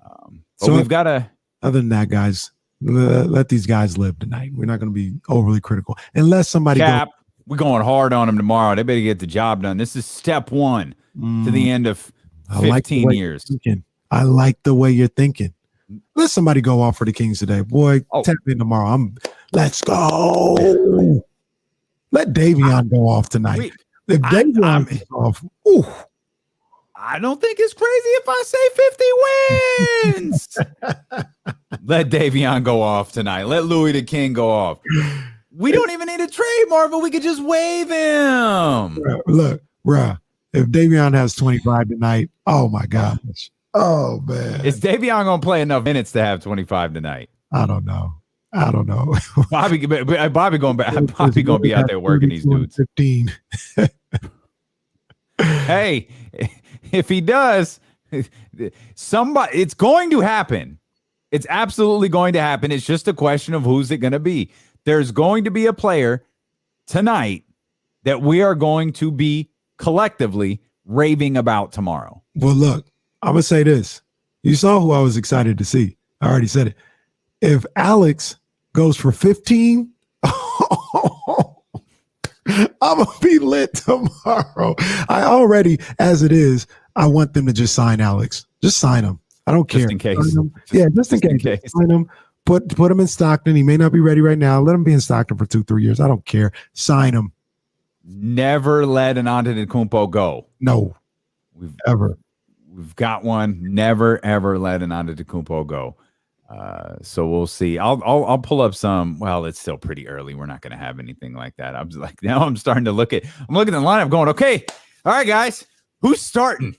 So we've got to. Other than that, guys, let these guys live tonight. We're not going to be overly critical unless somebody. We're going hard on them tomorrow. They better get the job done. This is step 1 to the end of 15 years. I like the way you're thinking. Let somebody go off for the Kings today, boy. Tap in tomorrow. Let's go. Let Davion go off tonight. If Davion goes off, I don't think it's crazy if I say 50 wins. Let Davion go off tonight. Let Louis the King go off. We don't even need a trade, Marvin. We could just waive him. Look, bruh, if Davion has 25 tonight, oh my gosh. Oh man. Is Davion gonna play enough minutes to have 25 tonight? I don't know. Bobby gonna be out there working these dudes. 15. Hey, if he does, somebody, it's going to happen. It's absolutely going to happen. It's just a question of who's it going to be. There's going to be a player tonight that we are going to be collectively raving about tomorrow. Well, look, I'm going to say this. You saw who I was excited to see. I already said it. If Alex goes for 15, I'm going to be lit tomorrow. I already, as it is, I want them to just sign Alex. Just sign him. I don't care. Just in case. Just in case. Sign him. Put him in Stockton. He may not be ready right now. Let him be in Stockton for 2-3 years. I don't care. Sign him. Never let an Antetokounmpo go. No. We've got one. Never, ever let an Antetokounmpo go. So we'll see. I'll pull up some. Well, it's still pretty early. We're not going to have anything like that. I'm just like, now I'm starting to look at the lineup going, okay, all right, guys, who's starting?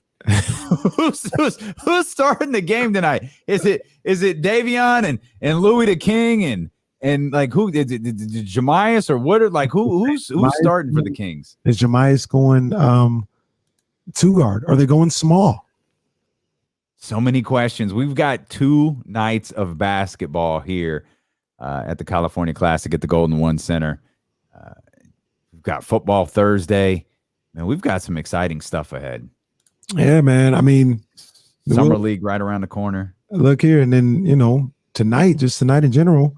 who's starting the game tonight? Is it Davion and Louis the King and like who is it, Jamias or what are like who's starting for the Kings? Is Jamias going 2 guard? Are they going small? So many questions. We've got 2 nights of basketball here at the California Classic at the Golden One Center. We've got football Thursday. Man, we've got some exciting stuff ahead. Yeah, man. I mean, Summer League right around the corner. Look here, and then tonight in general,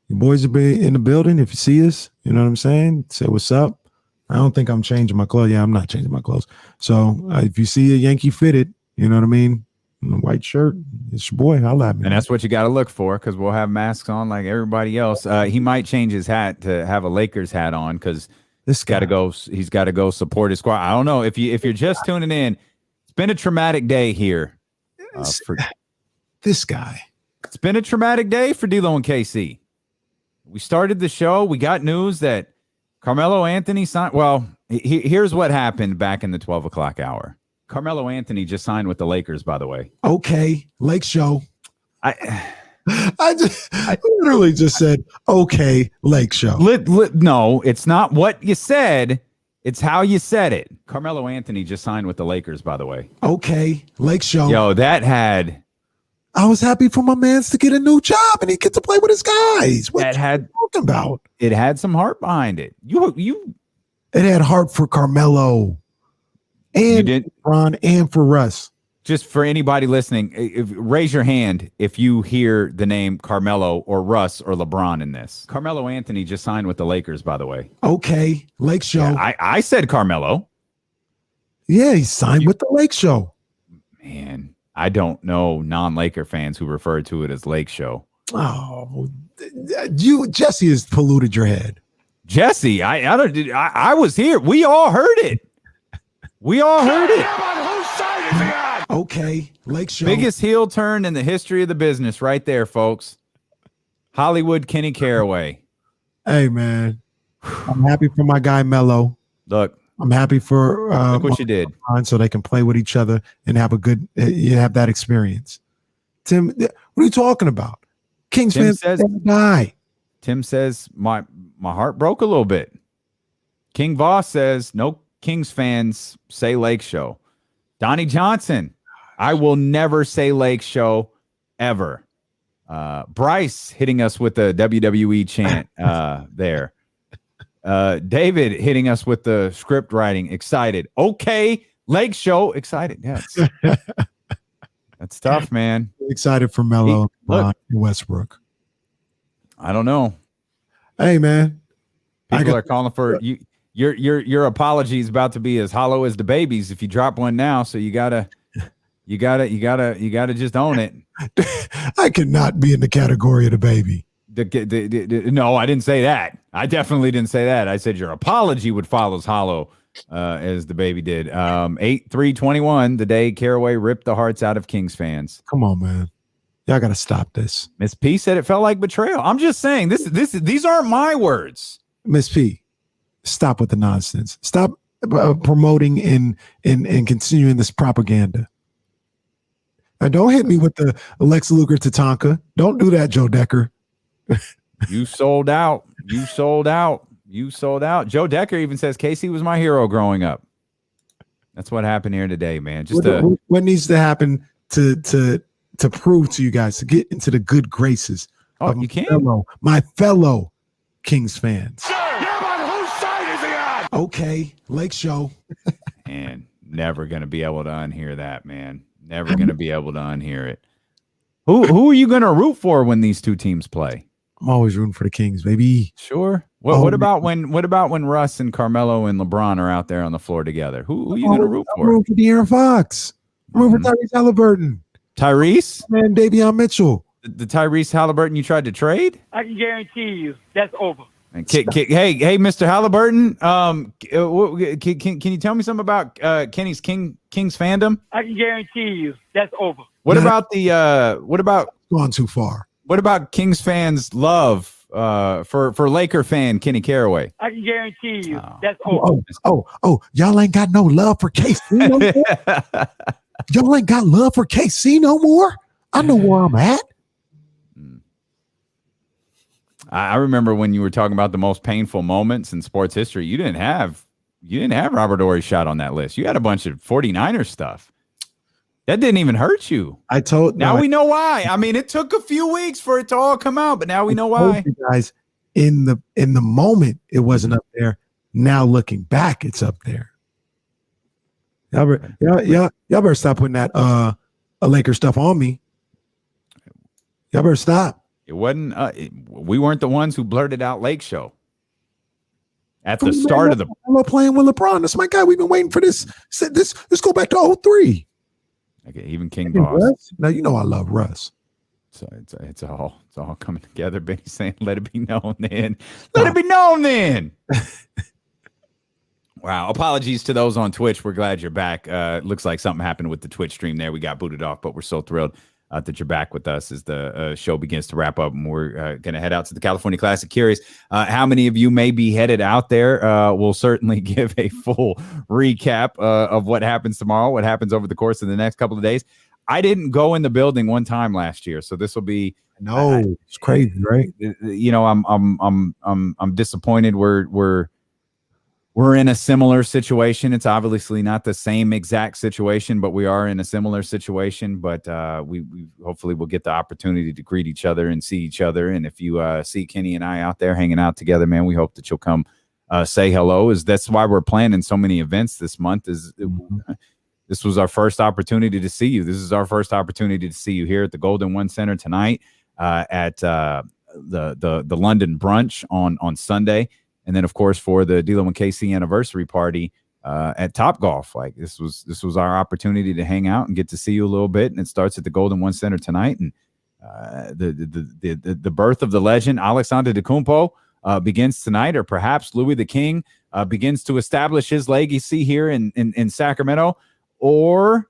you boys will be in the building. If you see us, you know what I'm saying. Say what's up. I don't think I'm changing my clothes. Yeah, I'm not changing my clothes. So if you see a Yankee fitted, you know what I mean. The white shirt, it's your boy. Holla at me. And that's what you got to look for because we'll have masks on like everybody else. He might change his hat to have a Lakers hat on because he's got to go support his squad. I don't know if you're just tuning in. It's been a traumatic day here. For this guy. It's been a traumatic day for D'Lo and KC. We started the show. We got news that Carmelo Anthony signed. Well, here's what happened back in the 12 o'clock hour. Carmelo Anthony just signed with the Lakers, by the way. Okay, Lake Show. I literally just said, okay, Lake Show. No, it's not what you said. It's how you said it. Carmelo Anthony just signed with the Lakers, by the way. Okay, Lake Show. Yo, that had... I was happy for my mans to get a new job and he get to play with his guys. What you talking about? It had some heart behind it. It had heart for Carmelo and LeBron and for Russ. Just for anybody listening, raise your hand if you hear the name Carmelo or Russ or LeBron in this. Carmelo Anthony just signed with the Lakers, by the way. Okay, Lake Show. Yeah, I said Carmelo. Yeah, he signed with the Lake Show. Man, I don't know non-Laker fans who refer to it as Lake Show. Oh, Jesse has polluted your head. Jesse, I was here. We all heard it. We all heard it. Whose side is he on? Okay, Lake Show. Biggest heel turn in the history of the business right there, folks. Hollywood Kenny Caraway. Hey, man. I'm happy for my guy, Melo. Look. I'm happy for look what you did. So they can play with each other and have a good have that experience. Tim, what are you talking about? Kings fans die. Tim says my heart broke a little bit. King Voss says no Kings fans say Lake Show. Donnie Johnson, I will never say Lake Show ever. Bryce hitting us with the WWE chant there. David hitting us with the script writing. Excited. Okay. Lake Show. Excited. Yes. That's tough, man. Excited for Melo and Westbrook. I don't know. Hey, man. People are calling for you. Your apology is about to be as hollow as the baby's if you drop one now. So you gotta just own it. I cannot be in the category of the baby. No, I didn't say that. I definitely didn't say that. I said your apology would fall as hollow as the baby did. 8/3/21, the day Caraway ripped the hearts out of Kings fans. Come on, man. Y'all got to stop this. Miss P said it felt like betrayal. I'm just saying these aren't my words. Miss P, stop with the nonsense. Stop promoting and continuing this propaganda. And don't hit me with the Lex Luger Tatanka. Don't do that, Joe Decker. You sold out. You sold out. You sold out. Joe Decker even says Casey was my hero growing up. That's what happened here today, man. Just what needs to happen to prove to you guys to get into the good graces of my fellow Kings fans. Yeah, but whose side is he on? Okay, Lake Show. And never gonna be able to unhear that, man. Never gonna be able to unhear it. Who are you gonna root for when these two teams play? I'm always rooting for the Kings, baby. Sure. What about when Russ and Carmelo and LeBron are out there on the floor together? Who are you gonna root for? I'm rooting for De'Aaron Fox. I'm rooting for Tyrese Halliburton. Tyrese? Man, Davion Mitchell. The Tyrese Halliburton you tried to trade? I can guarantee you that's over. And hey, Mr. Halliburton, can you tell me something about Kenny's Kings fandom? I can guarantee you that's over. What about gone too far? What about Kings fans' love for Laker fan Kenny Caraway? I can guarantee you that's over. Oh, y'all ain't got no love for KC no more? Y'all ain't got love for KC no more? I know where I'm at. I remember when you were talking about the most painful moments in sports history, you didn't have Robert Ory's shot on that list. You had a bunch of 49ers stuff. That didn't even hurt you. Now we know why. I mean, it took a few weeks for it to all come out, but now we know why. You guys, in the moment, it wasn't up there. Now looking back, it's up there. Y'all better stop putting that Laker stuff on me. Y'all better stop. It wasn't. We weren't the ones who blurted out Lake Show at the start of the playing with LeBron. That's my guy. We've been waiting for this. Let's go back to 03. Okay, even King Boss. Russ? Now you know I love Russ. So it's all coming together. Benny's saying, "Let it be known then. Let it be known then." Wow. Apologies to those on Twitch. We're glad you're back. Looks like something happened with the Twitch stream there. We got booted off, but we're so thrilled that you're back with us as the show begins to wrap up, and we're going to head out to the California Classic. Curious how many of you may be headed out there. We'll certainly give a full recap of what happens tomorrow, what happens over the course of the next couple of days. I didn't go in the building one time last year, so this will be it's crazy, right? You know, I'm disappointed. We're in a similar situation. It's obviously not the same exact situation, but we are in a similar situation. But we hopefully will get the opportunity to greet each other and see each other. And if you see Kenny and I out there hanging out together, man, we hope that you'll come say hello. That's why we're planning so many events this month. This was our first opportunity to see you. This is our first opportunity to see you here at the Golden One Center tonight, at the London brunch on Sunday. And then, of course, for the D'Lo and KC anniversary party at Topgolf. Like this was our opportunity to hang out and get to see you a little bit. And it starts at the Golden One Center tonight. And the birth of the legend Alexander Antetokounmpo begins tonight, or perhaps Louis the King begins to establish his legacy here in Sacramento. Or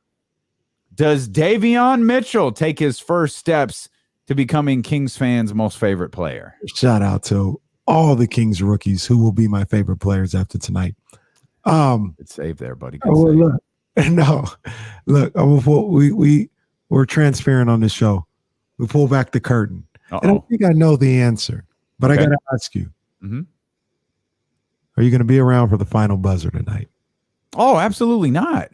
does Davion Mitchell take his first steps to becoming Kings fans' most favorite player? Shout out to all the Kings rookies who will be my favorite players after tonight. Good save there, buddy. Good save. We're transparent on this show. We pull back the curtain. And I think I know the answer, but I got to ask you. Mm-hmm. Are you going to be around for the final buzzer tonight? Oh, absolutely not.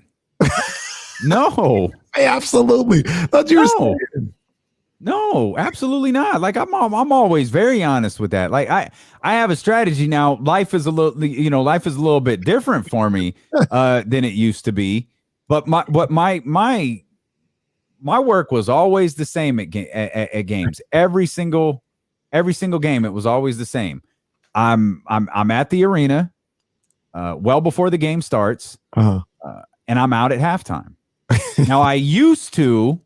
No. Hey, absolutely. That's your saying. No, absolutely not. Like I'm always very honest with that. Like I have a strategy now. Life is a little bit different for me than it used to be. But my work was always the same at games. Every single game, it was always the same. I'm at the arena well before the game starts, and I'm out at halftime. Now I used to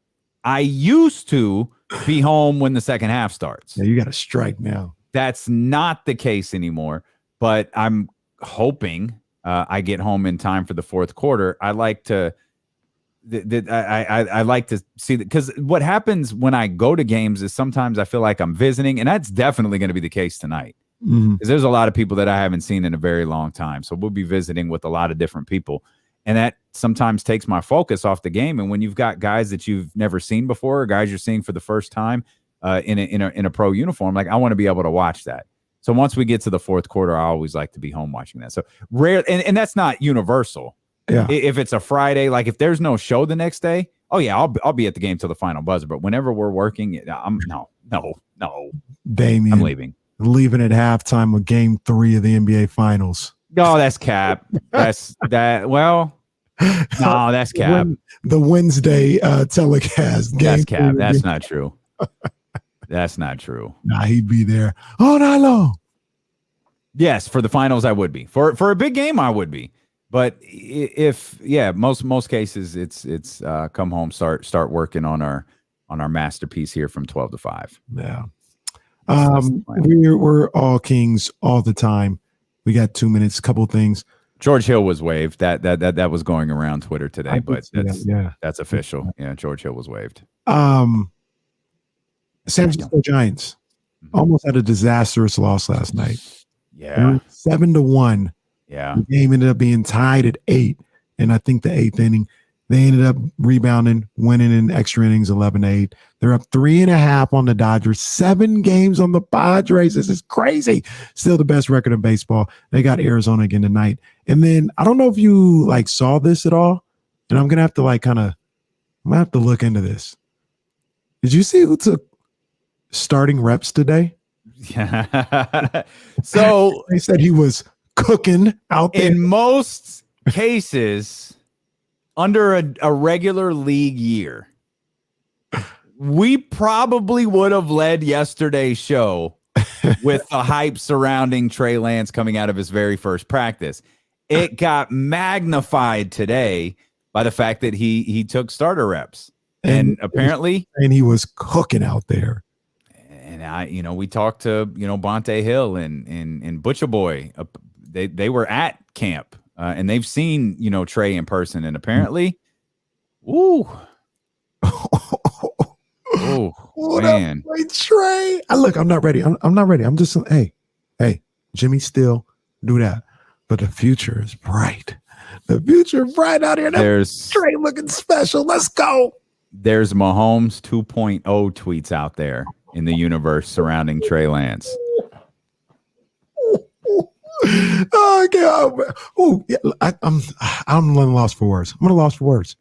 be home when the second half starts. Yeah, you got to strike now. That's not the case anymore, but I'm hoping I get home in time for the fourth quarter. I like to I like to see that, because what happens when I go to games is sometimes I feel like I'm visiting, and that's definitely going to be the case tonight. Because there's a lot of people that I haven't seen in a very long time. So we'll be visiting with a lot of different people. And that sometimes takes my focus off the game. And when you've got guys that you've never seen before, or guys you're seeing for the first time in a pro uniform, like, I want to be able to watch that. So once we get to the fourth quarter, I always like to be home watching that. So rare, and that's not universal. Yeah. If it's a Friday, like if there's no show the next day, oh yeah, I'll be at the game till the final buzzer. But whenever we're working, no, Damien, I'm leaving. Leaving at halftime of Game 3 of the NBA Finals. No, that's cap. That's that. Well, no, that's cap. The Wednesday telecast. That's cap. That's not true. That's not true. Nah, he'd be there all night long. Yes, for the finals, I would be. For a big game, I would be. But most cases, it's come home, start working on our masterpiece here from 12 to 5. Yeah. We're all Kings all the time. We got 2 minutes, couple things. George Hill was waived. That was going around Twitter today, but that's official. Yeah, George Hill was waived. San Francisco Giants almost had a disastrous loss last night. Yeah. 7-1. Yeah. The game ended up being tied at 8. And I think the 8th inning, they ended up rebounding, winning in extra innings 11-8. They're up 3.5 on the Dodgers, 7 games on the Padres. This is crazy. Still the best record in baseball. They got Arizona again tonight. And then I don't know if you saw this at all. And I'm gonna have to I'm gonna have to look into this. Did you see who took starting reps today? Yeah. So they said he was cooking out there. In most cases, under a regular league year, we probably would have led yesterday's show with the hype surrounding Trey Lance coming out of his very first practice. It got magnified today by the fact that he took starter reps. And apparently, and he was cooking out there. And we talked to Bonte Hill and Butcher Boy. They were at camp and they've seen Trey in person. And apparently, ooh, man, Trey. Look, I'm not ready. I'm not ready. I'm just hey, Jimmy Still do that, but the future is bright. The future is bright out here. There's Trey looking special. Let's go. There's Mahomes 2.0 tweets out there in the universe surrounding Trey Lance. Oh God! Oh, yeah, I'm lost for words. I'm at a loss for words.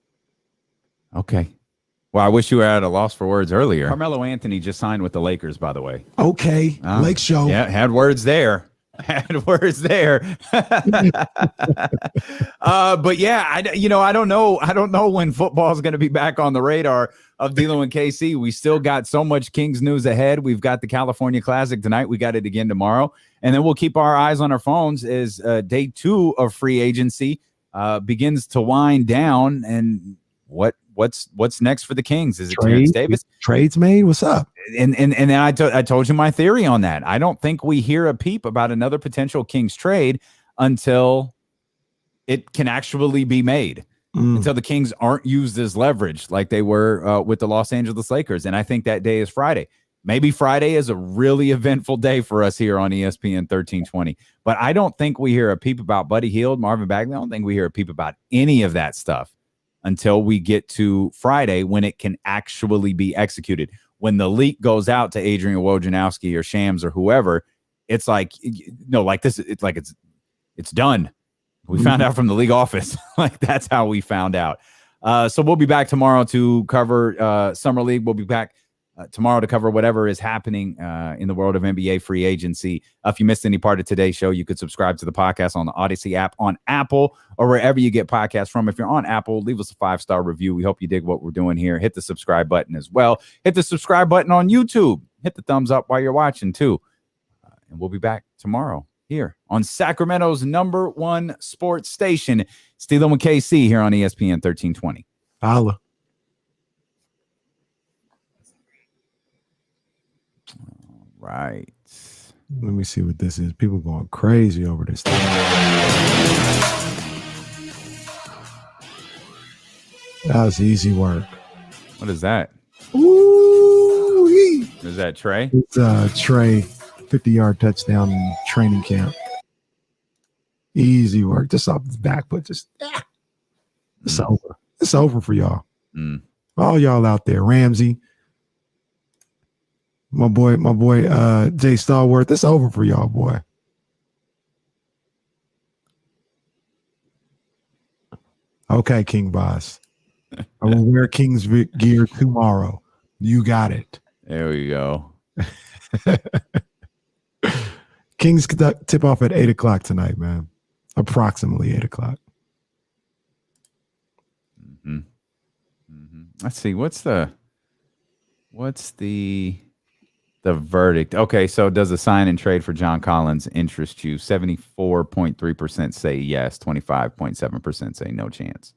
Okay. Well, I wish you were at a loss for words earlier. Carmelo Anthony just signed with the Lakers, by the way. Okay, Lake Show. Yeah, had words there. But yeah, I don't know when football is going to be back on the radar of dealing with KC. We still got so much Kings news ahead. We've got the California Classic tonight. We got it again tomorrow, and then we'll keep our eyes on our phones as day 2 of free agency begins to wind down. And what's next for the Kings? Is it Terrence Davis? Trades made? What's up? And then I told you my theory on that. I don't think we hear a peep about another potential Kings trade until it can actually be made. Until the Kings aren't used as leverage like they were with the Los Angeles Lakers. And I think that day is Friday. Maybe Friday is a really eventful day for us here on ESPN 1320. But I don't think we hear a peep about Buddy Hield, Marvin Bagley. I don't think we hear a peep about any of that stuff until we get to Friday when it can actually be executed. When the leak goes out to Adrian Wojnarowski or Shams or whoever, it's like, it's done. We found out from the league office. That's how we found out. So we'll be back tomorrow to cover Summer League. We'll be back tomorrow to cover whatever is happening in the world of NBA free agency. If you missed any part of today's show, you could subscribe to the podcast on the Odyssey app on Apple or wherever you get podcasts from. If you're on Apple, leave us a 5-star review. We hope you dig what we're doing here. Hit the subscribe button as well. Hit the subscribe button on YouTube. Hit the thumbs up while you're watching too. And we'll be back tomorrow here on Sacramento's #1 sports station. Steelin' with KC here on ESPN 1320. Holla. Right. Let me see what this is. People going crazy over this thing. That was easy work. What is that? Ooh, Is that Trey? It's Trey, 50-yard touchdown in training camp. Easy work. Just off his back, but just it's over. It's over for y'all. All y'all out there. Ramsey, my boy, Jay Stallworth. It's over for y'all, boy. Okay, King Boss. I will wear King's gear tomorrow. You got it. There we go. Kings tip off at 8:00 tonight, man. Approximately 8:00. Let's see. What's the verdict? Okay, so does a sign and trade for John Collins interest you? 74.3% say yes. 25.7% say no chance.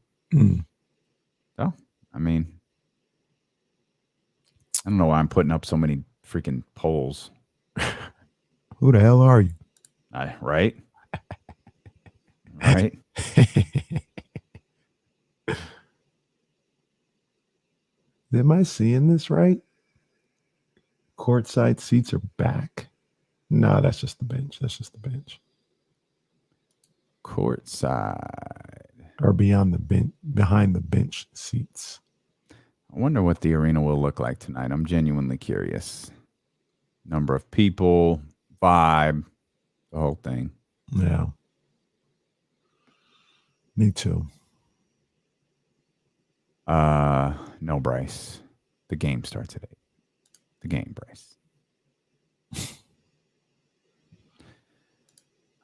Oh, I mean, I don't know why I'm putting up so many freaking polls. Who the hell are you? Right? Right? Am I seeing this right? Courtside seats are back. No, that's just the bench. Courtside. Or beyond the bench, behind the bench seats. I wonder what the arena will look like tonight. I'm genuinely curious. Number of people, vibe, the whole thing. Yeah. Me too. No, Bryce. The game starts at 8. The game, Bryce.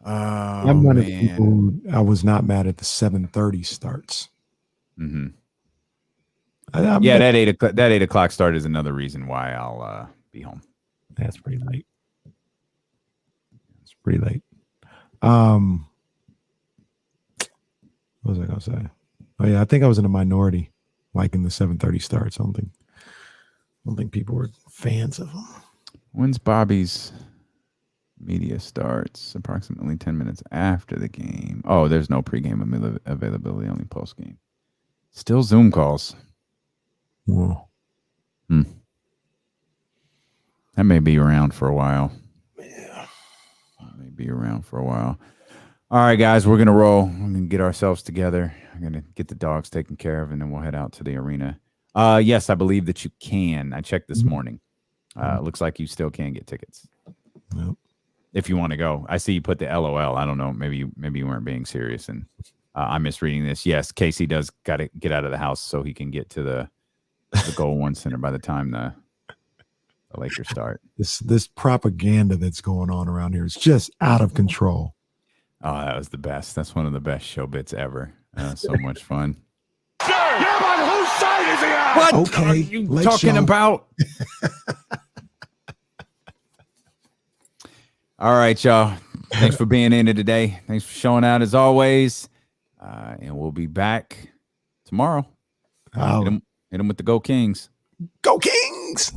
I'm one of the people who I was not mad at the 7:30 starts. Mm-hmm. That 8 o'clock start is another reason why I'll be home. That's pretty late. It's pretty late. What was I gonna say? Oh yeah, I think I was in a minority liking the 7:30 starts. I don't think people were fans of them. When's Bobby's media starts? Approximately 10 minutes after the game. Oh, there's no pregame availability, only postgame. Still Zoom calls. Whoa. That may be around for a while. Yeah. That may be around for a while. All right, guys, we're going to roll. We're going to get ourselves together. I'm going to get the dogs taken care of, and then we'll head out to the arena. Yes, I believe that you can. I checked this morning. Looks like you still can get tickets. Yep. If you want to go. I see you put the LOL. I don't know. Maybe you weren't being serious, and I'm misreading this. Yes, Casey does got to get out of the house so he can get to the Goal One Center by the time the Lakers start. This propaganda that's going on around here is just out of control. Oh, that was the best. That's one of the best show bits ever. So much fun. Yeah, but whose side is he on? What Okay, are you Lake talking Show. about? All right, y'all. Thanks for being in it today. Thanks for showing out as always. And we'll be back tomorrow. Hit 'em with the Go Kings. Go Kings!